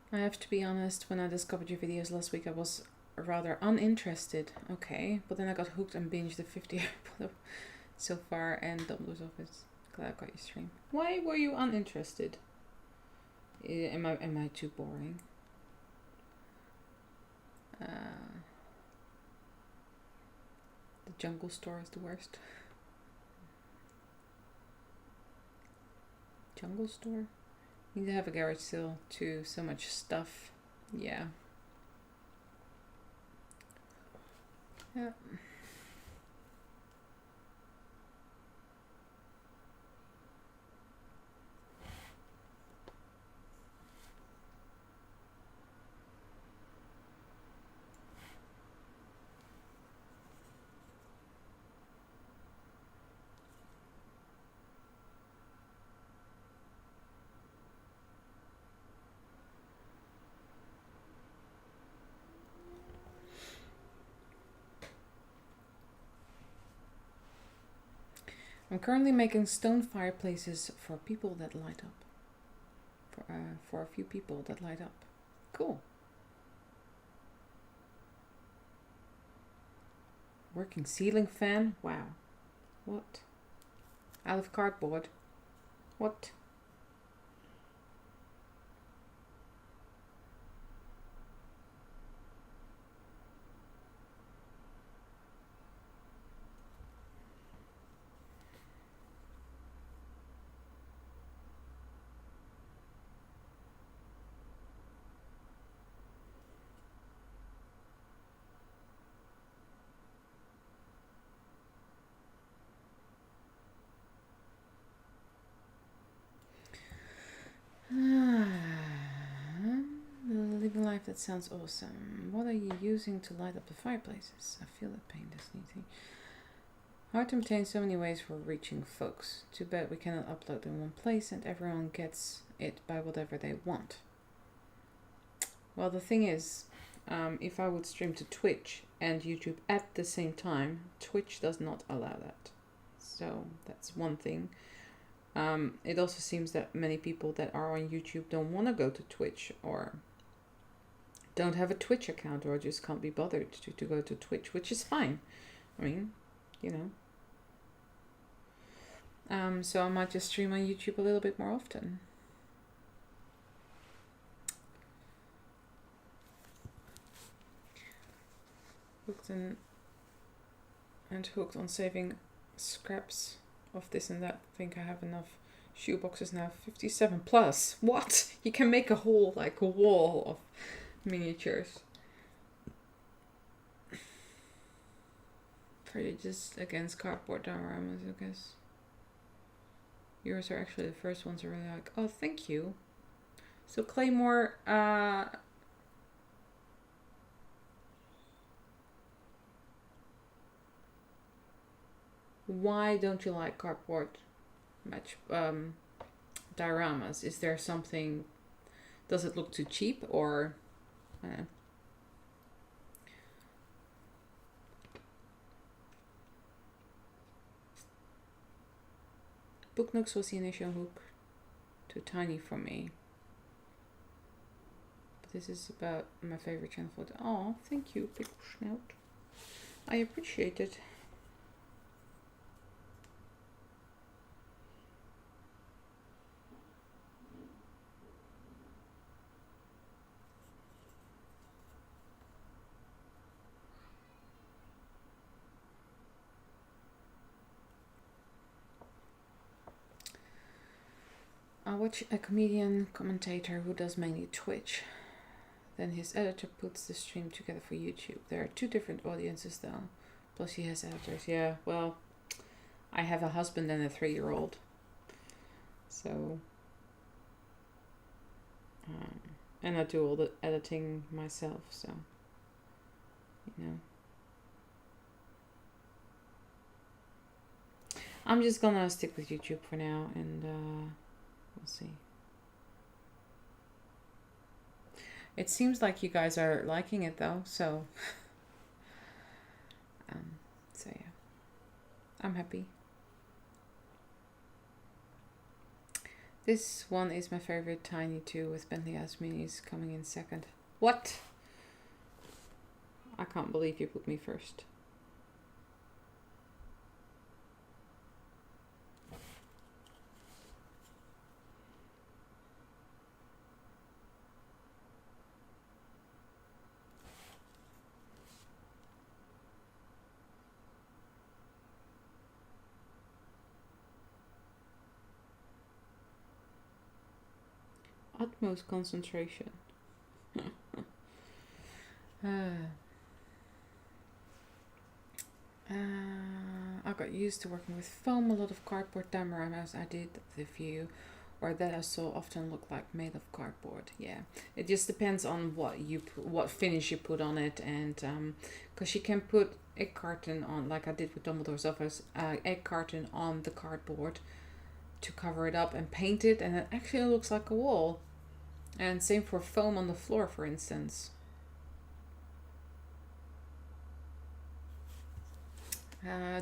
I have to be honest, when I discovered your videos last week, I was rather uninterested. Okay, but then I got hooked and binged the 50 so far and Dumbledore's Office. Glad I got your stream. Why were you uninterested? Am I too boring? The jungle store is the worst. Jungle store? Need to have a garage sale too. So much stuff. Yeah. Yeah. I'm currently making stone fireplaces for people that light up. For a few people that light up. Cool. Working ceiling fan? Wow. What? Out of cardboard? What? life. That sounds awesome. What are you using to light up the fireplaces? I feel that pain, Disney. Hard to maintain, so many ways for reaching folks. Too bad we cannot upload in one place and everyone gets it by whatever they want. Well, the thing is, if I would stream to Twitch and YouTube at the same time, Twitch does not allow that. So that's one thing. It also seems that many people that are on YouTube don't want to go to Twitch, or don't have a Twitch account, or just can't be bothered to go to Twitch, which is fine. I mean, you know. So I might just stream on YouTube a little bit more often. Hooked hooked on saving scraps of this and that. I think I have enough shoe boxes now. 57 plus. What? You can make a whole like a wall of miniatures. Pretty just against cardboard dioramas, I guess. Yours are actually the first ones I really like. Oh, thank you. So Claymore, why don't you like cardboard dioramas? Is there something? Does it look too cheap, or I don't know. Book Nooks was the initial hook. Too tiny for me. But this is about my favorite channel for. Oh, thank you, Big Snout. I appreciate it. I watch a comedian commentator who does mainly Twitch. Then his editor puts the stream together for YouTube. There are two different audiences though. Plus he has editors. Yeah, well, I have a husband and a 3-year-old. So, and I do all the editing myself, so, you know. I'm just gonna stick with YouTube for now, and we'll see. It seems like you guys are liking it though, so so yeah, I'm happy. This one is my favorite, Tiny 2 with Bentley House Minis coming in second. What? I can't believe you put me first. Utmost concentration. I got used to working with foam. A lot of cardboard dioramas I did the few, or that I saw often look like made of cardboard. Yeah, it just depends on what finish you put on it, and because you can put egg carton on, like I did with Dumbledore's office, egg carton on the cardboard to cover it up and paint it, and it actually looks like a wall. And same for foam on the floor, for instance.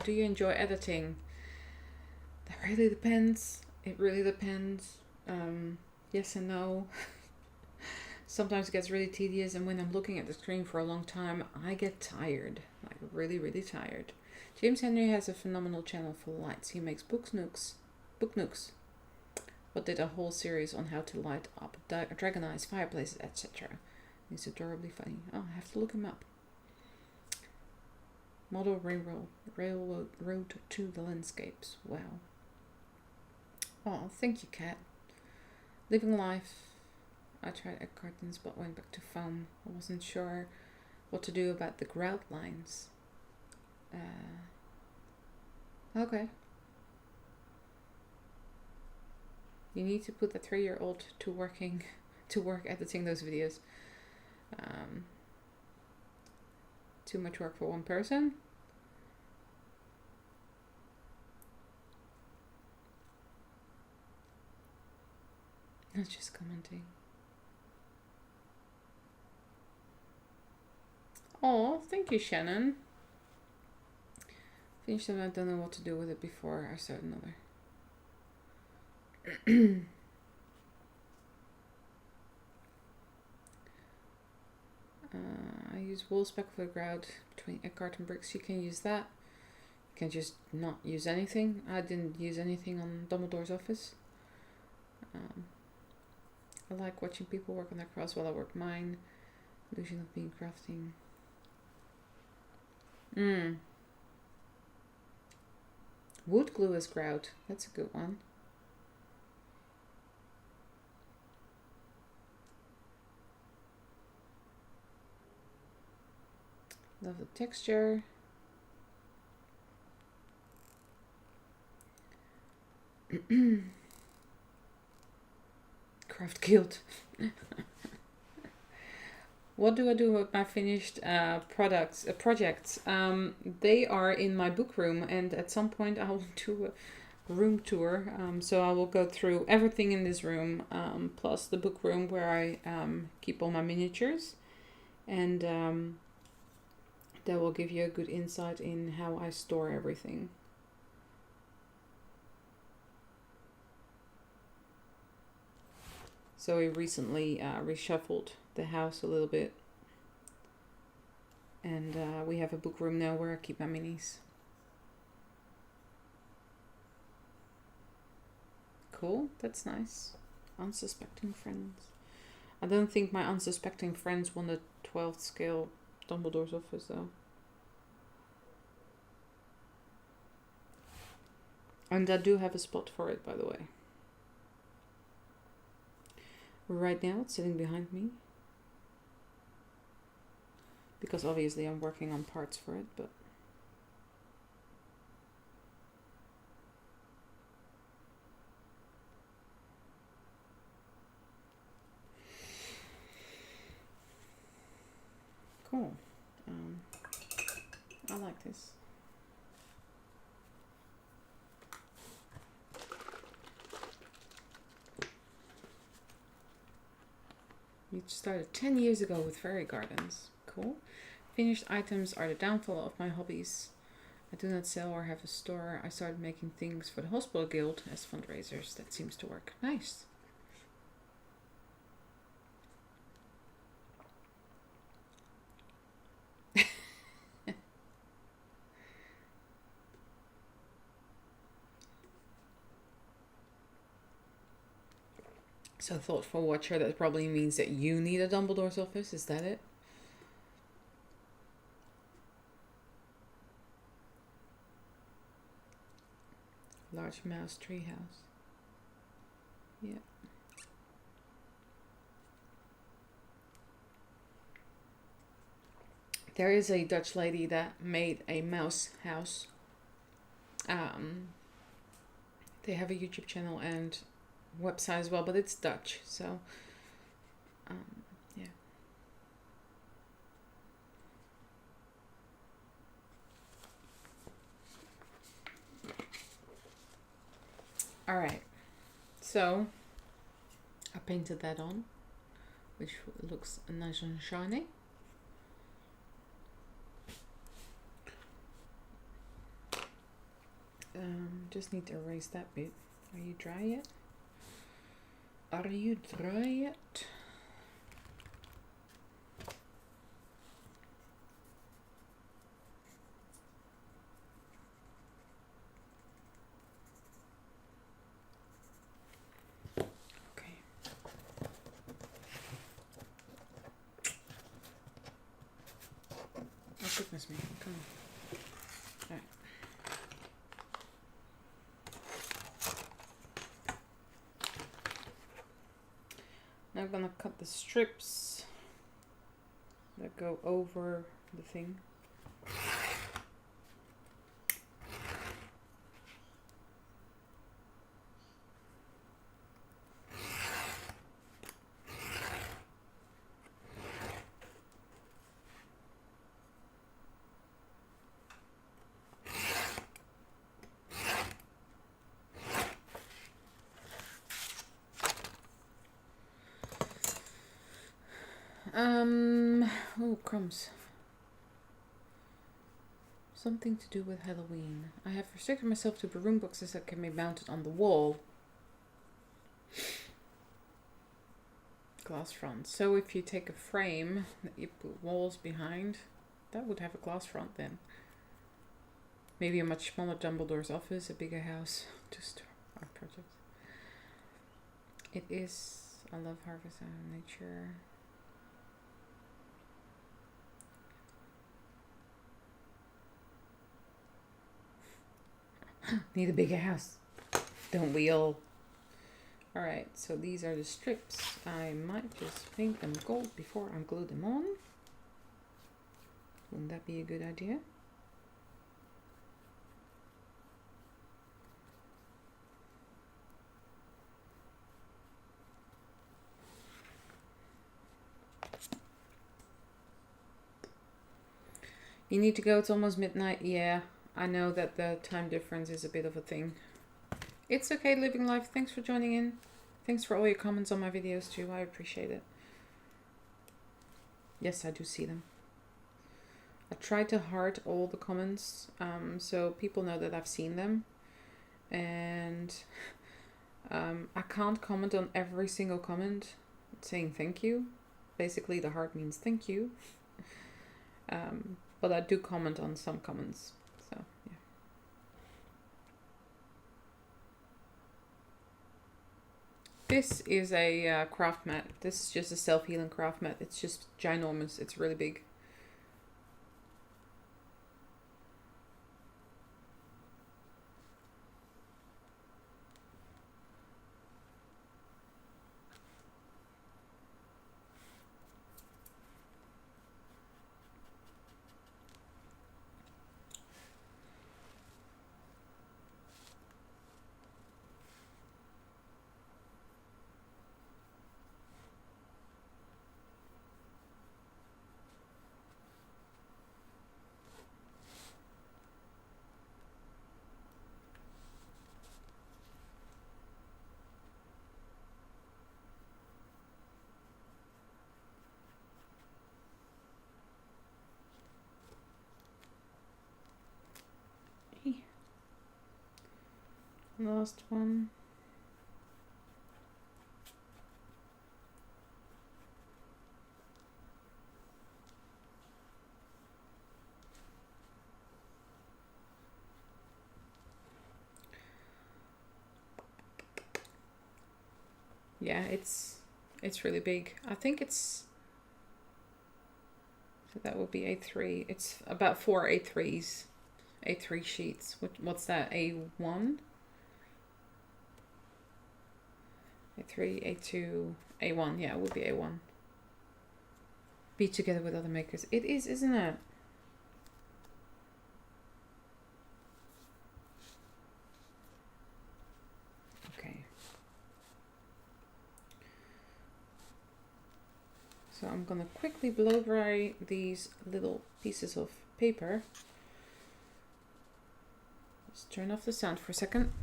Do you enjoy editing? That really depends. It really depends. Yes and no. Sometimes it gets really tedious, and when I'm looking at the screen for a long time, I get tired. Like really, really tired. James Henry has a phenomenal channel for lights. He makes book nooks, but did a whole series on how to light up dragon eyes, fireplaces, etc. He's adorably funny. Oh, I have to look him up. Model railroad road to the landscapes. Wow. Oh, thank you, Kat. Living life. I tried egg cartons but went back to foam. I wasn't sure what to do about the grout lines. Okay. You need to put a 3-year-old to work editing those videos. Too much work for one person. That's just commenting. Oh, thank you, Shannon. Finished them. I don't know what to do with it before I start another. I use wool speckle for the grout between Eckhart and bricks. You can use that. You can just not use anything. I didn't use anything on Dumbledore's office. I like watching people work on their crafts while I work mine. Illusion of being crafting. Wood glue is grout. That's a good one. Love the texture. Craft guild. What do I do with my finished projects? They are in my book room, and at some point I will do a room tour. So I will go through everything in this room, plus the book room where I keep all my miniatures, and that will give you a good insight in how I store everything. So we recently reshuffled the house a little bit, and we have a book room now where I keep my minis. Cool, that's nice. Unsuspecting friends. I don't think my unsuspecting friends want a 12th scale Dumbledore's office though. And I do have a spot for it, by the way. Right now it's sitting behind me, because obviously I'm working on parts for it, but cool. I like this. You started 10 years ago with fairy gardens. Cool. Finished items are the downfall of my hobbies. I do not sell or have a store. I started making things for the hospital guild as fundraisers. That seems to work. Nice. So thoughtful watcher, that probably means that you need a Dumbledore's office. Is that it? Large mouse treehouse. Yeah. There is a Dutch lady that made a mouse house. They have a YouTube channel and website as well, but it's Dutch, so yeah. All right, so I painted that on, which looks nice and shiny. Just need to erase that bit. Are you dry yet? Are you dry yet? Okay. Oh goodness me, come on. All right. Now I'm gonna cut the strips that go over the thing. Oh, crumbs. Something to do with Halloween. I have restricted myself to balloon boxes that can be mounted on the wall. Glass front. So if you take a frame that you put walls behind, that would have a glass front then. Maybe a much smaller Dumbledore's office, a bigger house to store art projects. It is. I love harvest and nature. Need a bigger house. Don't we all? Alright, so these are the strips. I might just paint them gold before I glue them on. Wouldn't that be a good idea? You need to go, it's almost midnight. Yeah, I know that the time difference is a bit of a thing. It's okay, living life. Thanks for joining in. Thanks for all your comments on my videos too. I appreciate it. Yes, I do see them. I try to heart all the comments so people know that I've seen them. And I can't comment on every single comment saying thank you. Basically, the heart means thank you. But I do comment on some comments. So, yeah. This is a craft mat. This is just a self-healing craft mat. It's just ginormous. It's really big. Last one. Yeah, it's really big. I think it's, so that would be A3. It's about 4 A3s. A3 sheets. What's that? A1? A3, A2, A1. Yeah, it would be A1. Be together with other makers. It is, isn't it? Okay. So I'm gonna quickly blow dry these little pieces of paper. Let's turn off the sound for a second.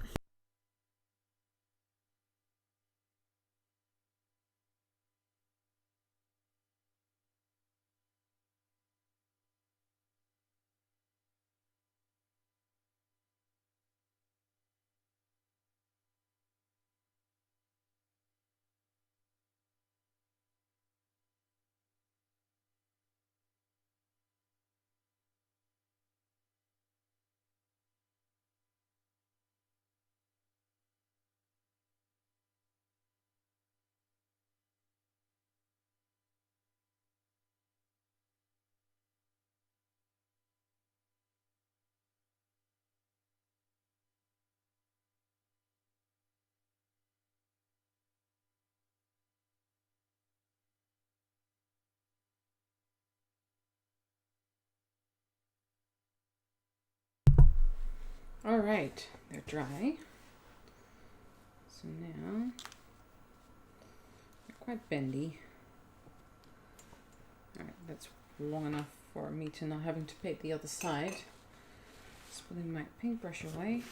All right, they're dry. So now they're quite bendy. All right, that's long enough for me to not having to paint the other side. Just putting my paintbrush away.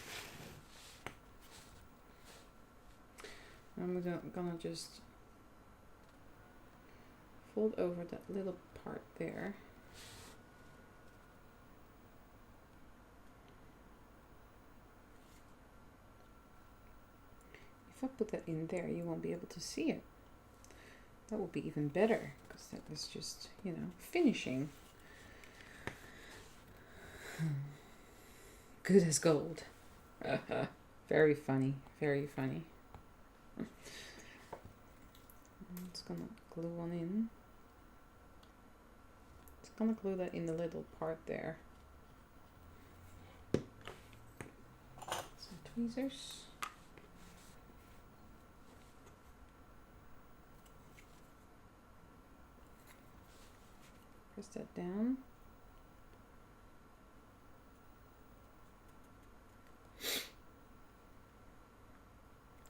I'm gonna just fold over that little part there. If I put that in there, you won't be able to see it. That would be even better, because that is just, you know, finishing. Good as gold. Very funny, very funny. I'm just gonna glue one in. Just gonna glue that in the little part there. Some tweezers. Press that down.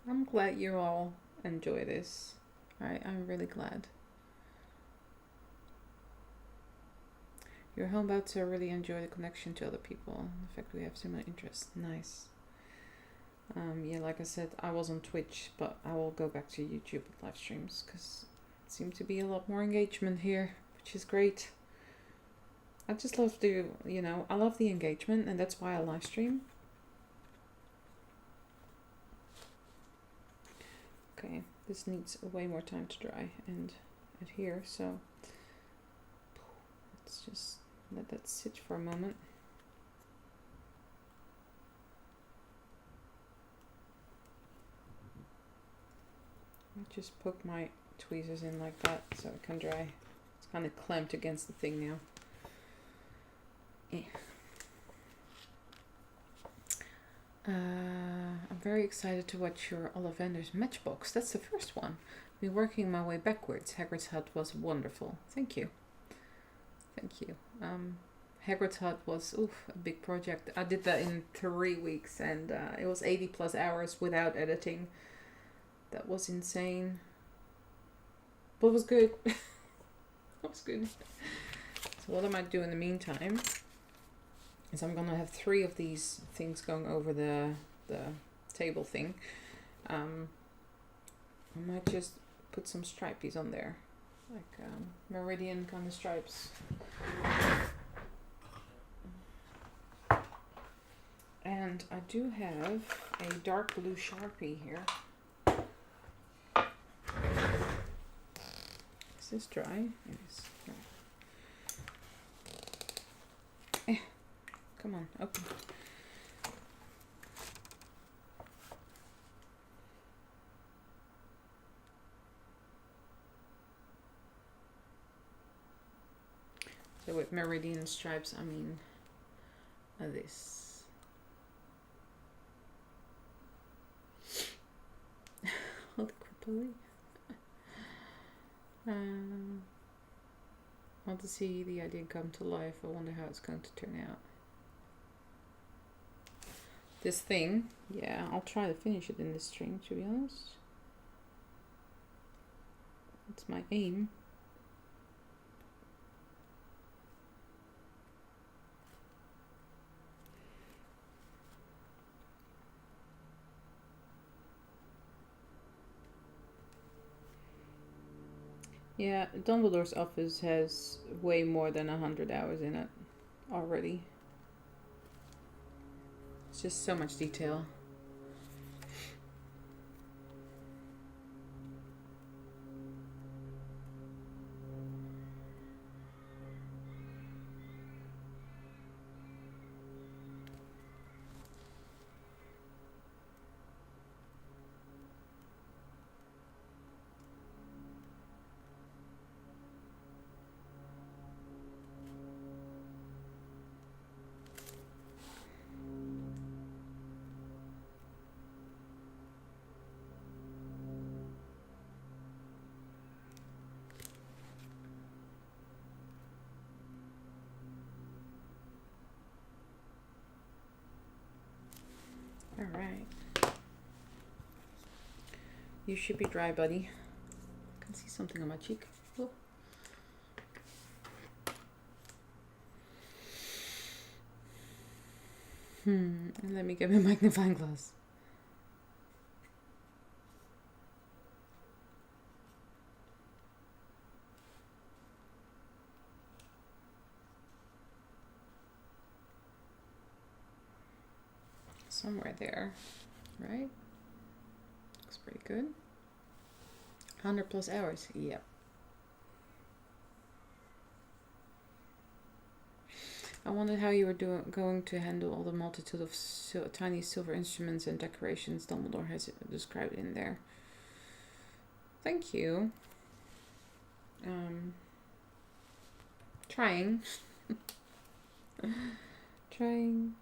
I'm glad you all enjoy this. I'm really glad. Your homebouts really enjoy the connection to other people. The fact we have similar interests. Nice. Yeah, like I said, I was on Twitch, but I will go back to YouTube with live streams because it seems to be a lot more engagement here, which is great. I just love I love the engagement, and that's why I live stream. Okay, this needs way more time to dry and adhere, so let's just let that sit for a moment. I just poke my tweezers in like that so it can dry. It's kind of clamped against the thing now. I'm very excited to watch your Ollivander's Matchbox. That's the first one. I've been working my way backwards. Hagrid's Hut was wonderful. Thank you. Thank you. Hagrid's Hut was a big project. I did that in 3 weeks, and it was 80 plus hours without editing. That was insane. But it was good. It was good. So what I might do in the meantime is I'm gonna have 3 of these things going over the table thing. I might just put some stripies on there, like meridian kind of stripes. And I do have a dark blue Sharpie here. Is this dry? It is. No. Come on, open. So with meridian stripes, I mean this. Oh, the cripply. I want to see the idea come to life. I wonder how it's going to turn out. This thing, yeah, I'll try to finish it in this stream, to be honest. That's my aim. Yeah, Dumbledore's office has way more than 100 hours in it already. It's just so much detail. Alright. You should be dry, buddy. I can see something on my cheek. Oh. Let me get my magnifying glass. somewhere there, right? Looks pretty good. 100 plus hours. Yep. I wondered how you were going to handle all the multitude of tiny silver instruments and decorations Dumbledore has described in there. Thank you. Trying. Trying.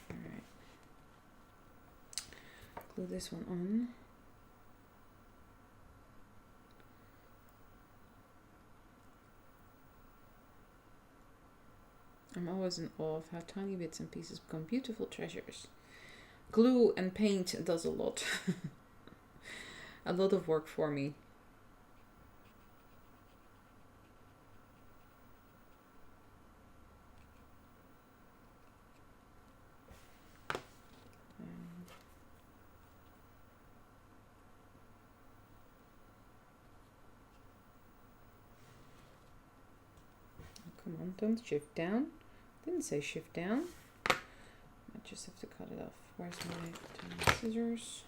Alright. Glue this one on. I'm always in awe of how tiny bits and pieces become beautiful treasures. Glue and paint does a lot. A lot of work for me. Come on, don't shift down. Didn't say shift down. I just have to cut it off. Where's my tiny scissors?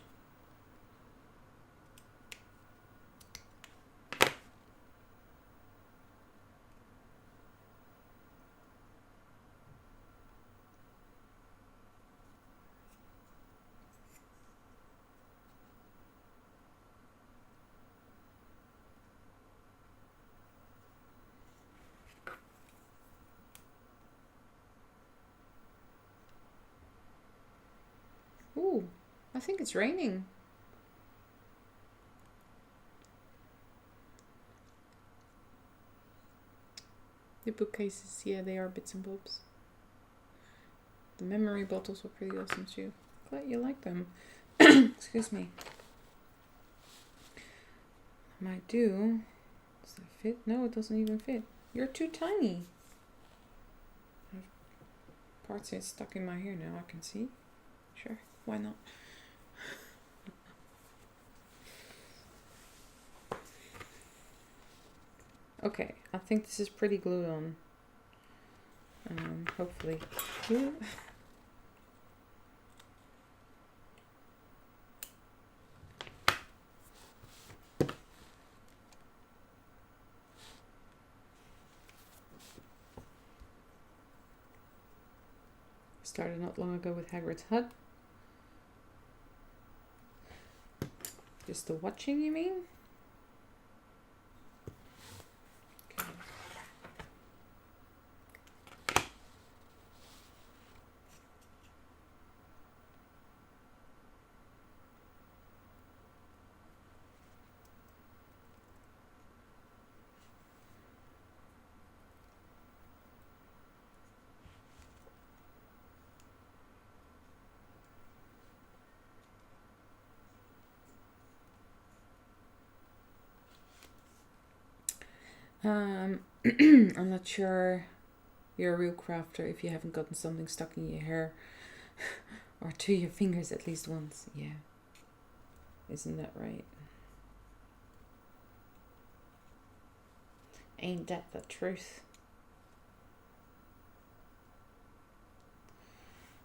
Ooh, I think it's raining. The bookcases, yeah, they are bits and bobs. The memory bottles were pretty awesome too. Glad you like them. Excuse me. Might do. Does that fit? No, it doesn't even fit. You're too tiny. Parts are stuck in my hair now, I can see. Sure, why not? Okay, I think this is pretty glued on. Hopefully. Ooh. Started not long ago with Hagrid's hut. Just the watching, you mean? Okay. I'm not sure you're a real crafter if you haven't gotten something stuck in your hair or to your fingers at least once. Yeah. Isn't that right? Ain't that the truth?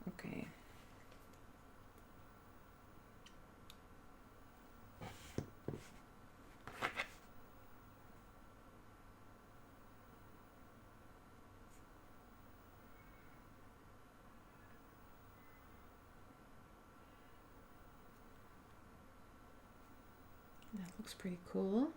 Okay. That looks pretty cool.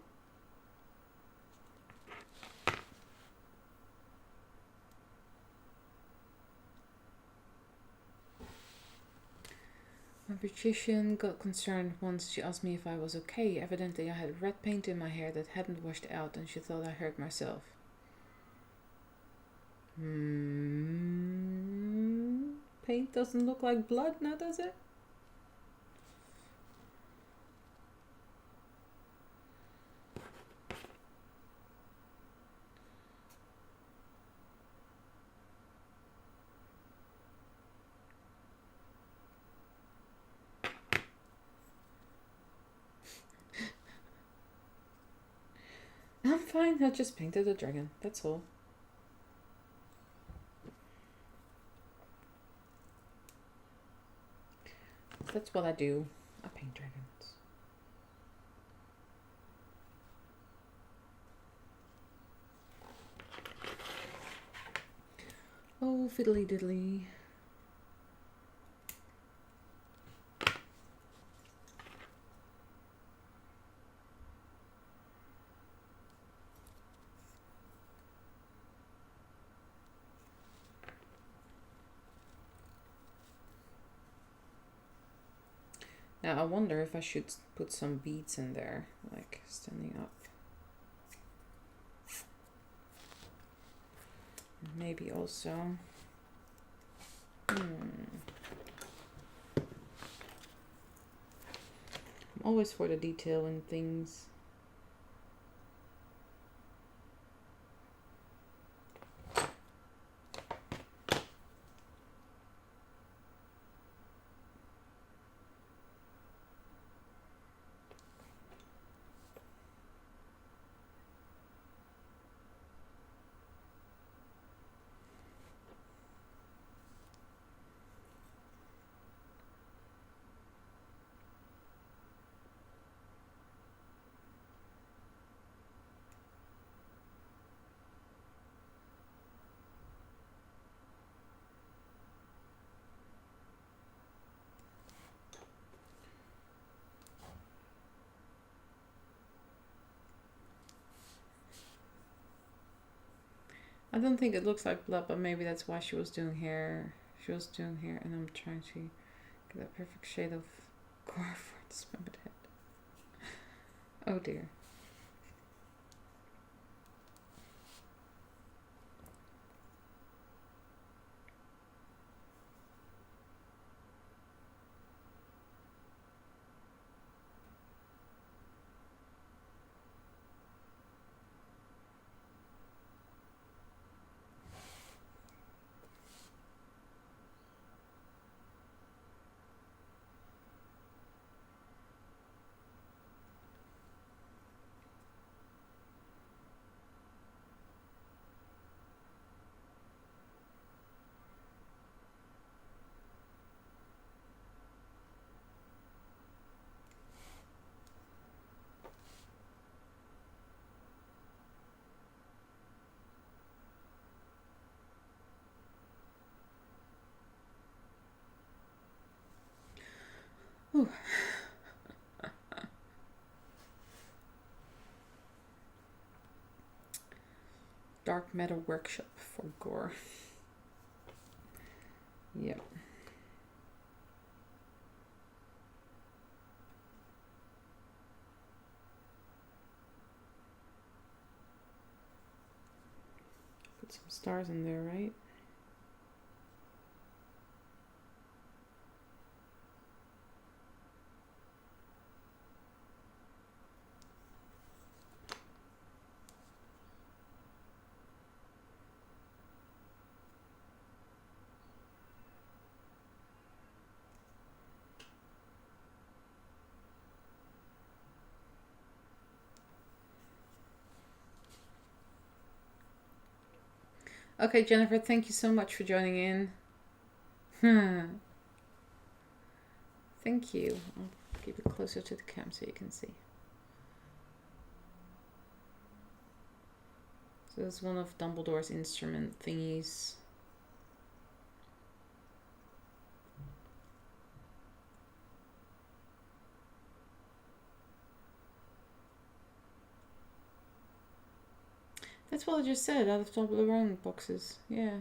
My beautician got concerned once. She asked me if I was okay. Evidently I had red paint in my hair that hadn't washed out and she thought I hurt myself. Paint doesn't look like blood now, does it? I'm fine, I just painted a dragon, that's all. That's what I do. I paint dragons. Oh, fiddly diddly. Now I wonder if I should put some beads in there, like standing up. Maybe also. I'm always for the detail in things. I don't think it looks like blood, but maybe that's why she was doing hair. She was doing hair, and I'm trying to get that perfect shade of gore for the swimmed head. Oh dear. Ooh. Dark matter workshop for gore. Yep. Put some stars in there, right? Okay, Jennifer, thank you so much for joining in. Thank you. I'll keep it closer to the cam so you can see. So this is one of Dumbledore's instrument thingies. That's what I just said, out of Toblerone boxes. Yeah.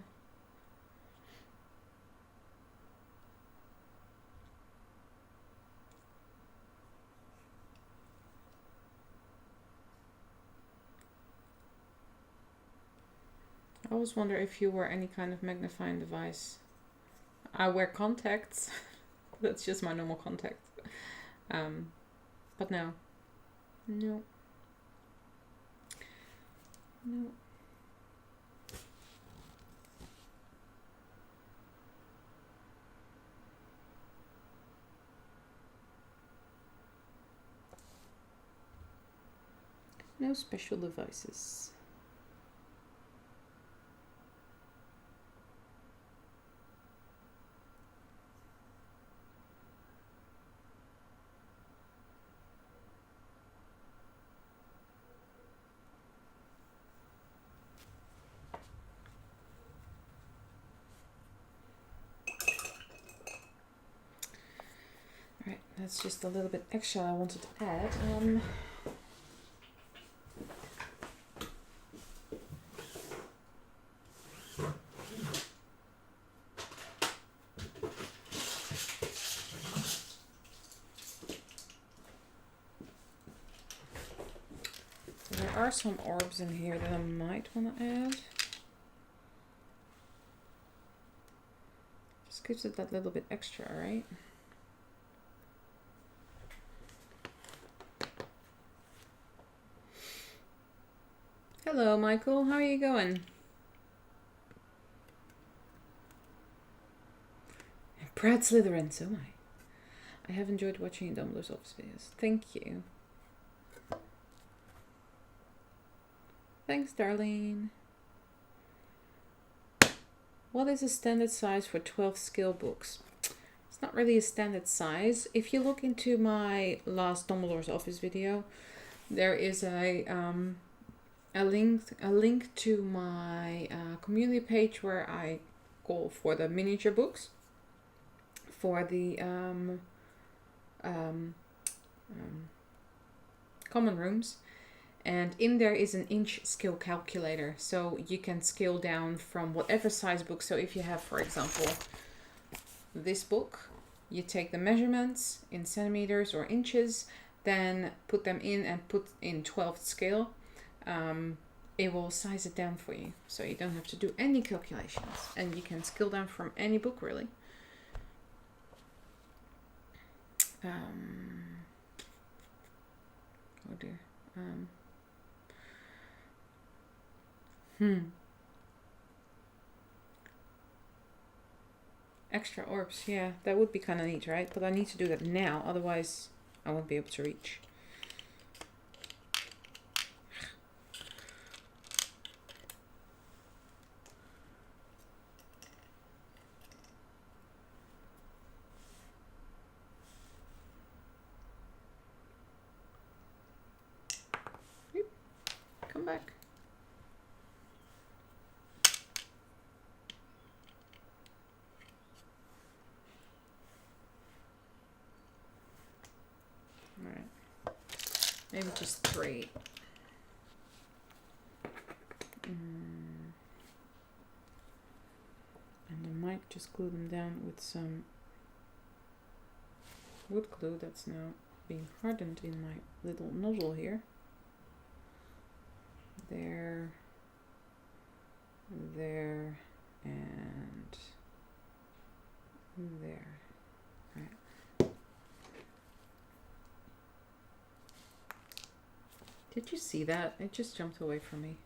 I always wonder if you wear any kind of magnifying device. I wear contacts. That's just my normal contact. But no. No. No. No special devices. that's just a little bit extra I wanted to add. There are some orbs in here that I might want to add. Just gives it that little bit extra, right? Hello, Michael. How are you going? Proud Slytherin, so am I. I have enjoyed watching Dumbledore's office videos. Thank you. Thanks, Darlene. What is a standard size for 12 skill books? It's not really a standard size. If you look into my last Dumbledore's office video, there is a link to my community page where I go for the miniature books for the common rooms, and in there is an inch scale calculator, so you can scale down from whatever size book. So if you have, for example, this book, you take the measurements in centimeters or inches, then put them in and put in 12th scale. It will size it down for you, so you don't have to do any calculations, and you can scale down from any book, really. Oh dear. Extra orbs, yeah, that would be kind of neat, right? But I need to do that now, otherwise I won't be able to reach. Come back. All right. Maybe just 3. And I might just glue them down with some wood glue that's now being hardened in my little nozzle here. There, and there. Right. Did you see that? It just jumped away from me.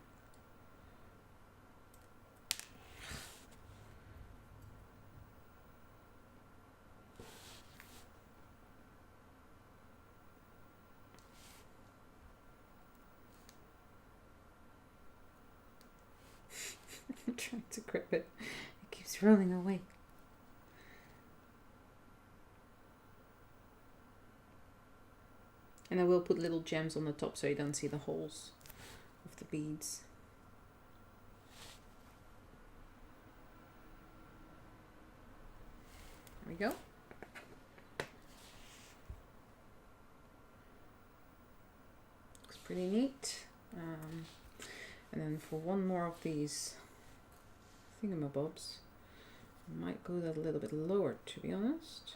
I'm trying to grip it. It keeps rolling away. And I will put little gems on the top so you don't see the holes of the beads. There we go. Looks pretty neat. And then for one more of these thingamabobs, I might glue that a little bit lower, to be honest.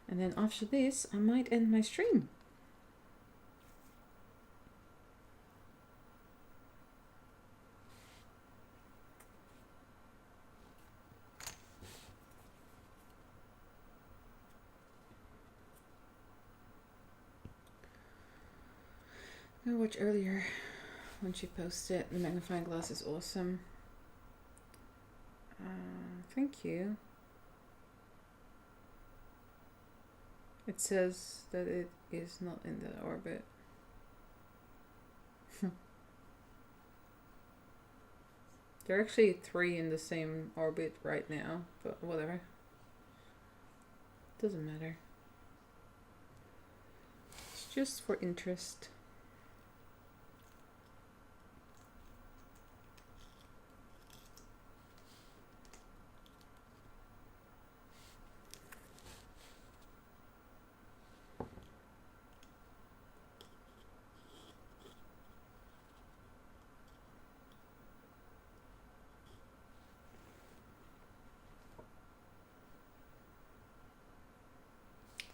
And then after this, I might end my stream. I watched earlier when she posted the magnifying glass is awesome. Thank you. It says that it is not in the orbit. There are actually 3 in the same orbit right now, but whatever. Doesn't matter. just for interest.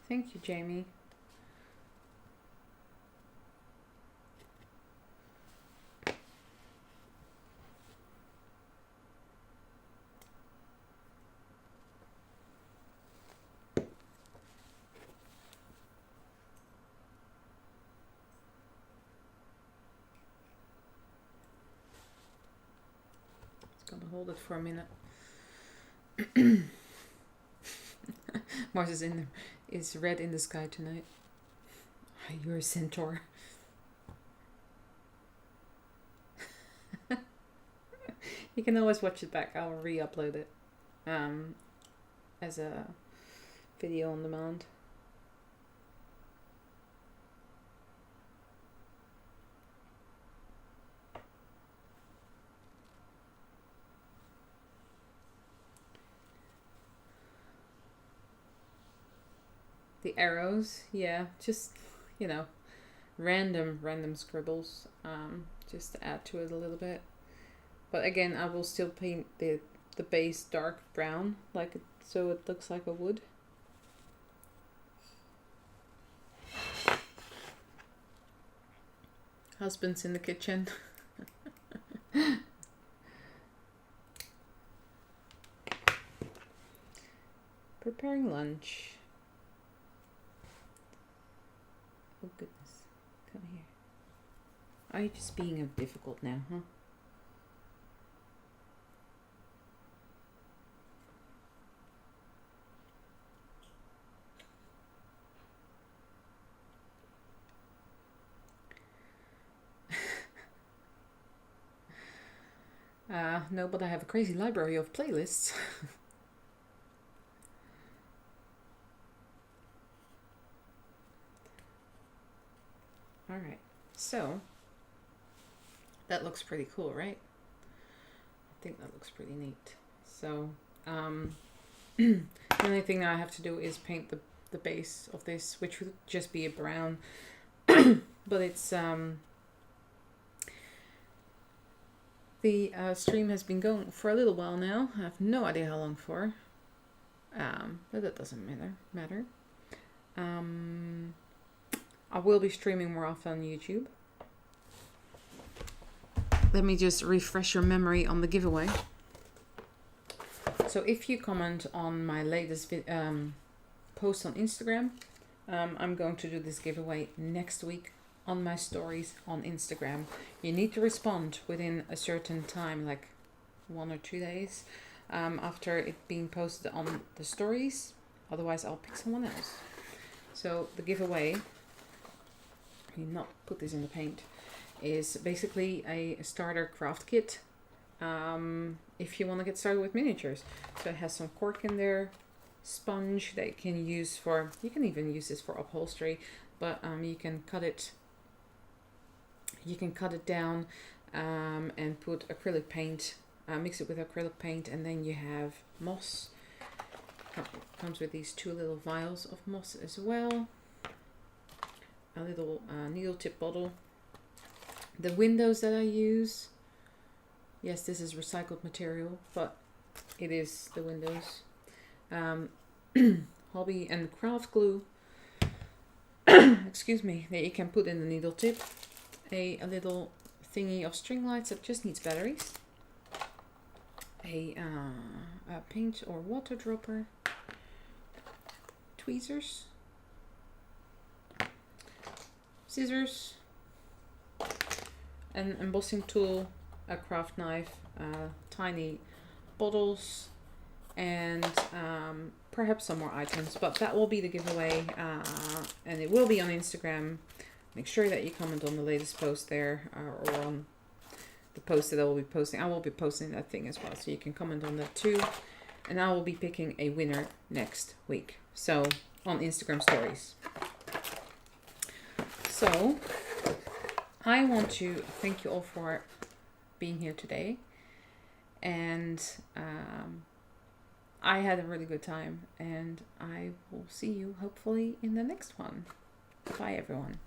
Thank you, Jamie. Just gonna hold it for a minute. Mars is red in the sky tonight. You're a centaur. You can always watch it back. I'll re-upload it as a video on demand. The arrows, yeah, just, you know, random scribbles, just to add to it a little bit. But again, I will still paint the base dark brown, like so it looks like a wood. Husband's in the kitchen. Preparing lunch. Oh goodness, come here. Are you just being difficult now, huh? No, but I have a crazy library of playlists. Alright, so that looks pretty cool, right? I think that looks pretty neat. So, the only thing that I have to do is paint the base of this, which would just be a brown. But it's, the stream has been going for a little while now. I have no idea how long for. But that doesn't matter. I will be streaming more often on YouTube. Let me just refresh your memory on the giveaway. So if you comment on my latest post on Instagram, I'm going to do this giveaway next week on my stories on Instagram. You need to respond within a certain time, like 1 or 2 days after it being posted on the stories. Otherwise, I'll pick someone else. So the giveaway, let me not put this in the paint, is basically a starter craft kit if you want to get started with miniatures. So it has some cork in there, sponge that you can use for, you can even use this for upholstery, but you can cut it down and put acrylic paint, mix it with acrylic paint, and then you have moss. Comes with these 2 little vials of moss as well. A little needle tip bottle. The windows that I use, yes, this is recycled material, but it is the windows. Hobby and craft glue. Excuse me, that you can put in the needle tip. A little thingy of string lights that just needs batteries. A paint or water dropper. Tweezers. Scissors. An embossing tool. A craft knife. Tiny bottles. And perhaps some more items. But that will be the giveaway. And it will be on Instagram. Make sure that you comment on the latest post there, or on the post that I will be posting. I will be posting that thing as well, so you can comment on that too. And I will be picking a winner next week. So, on Instagram stories. So I want to thank you all for being here today. And I had a really good time. And I will see you hopefully in the next one. Bye, everyone.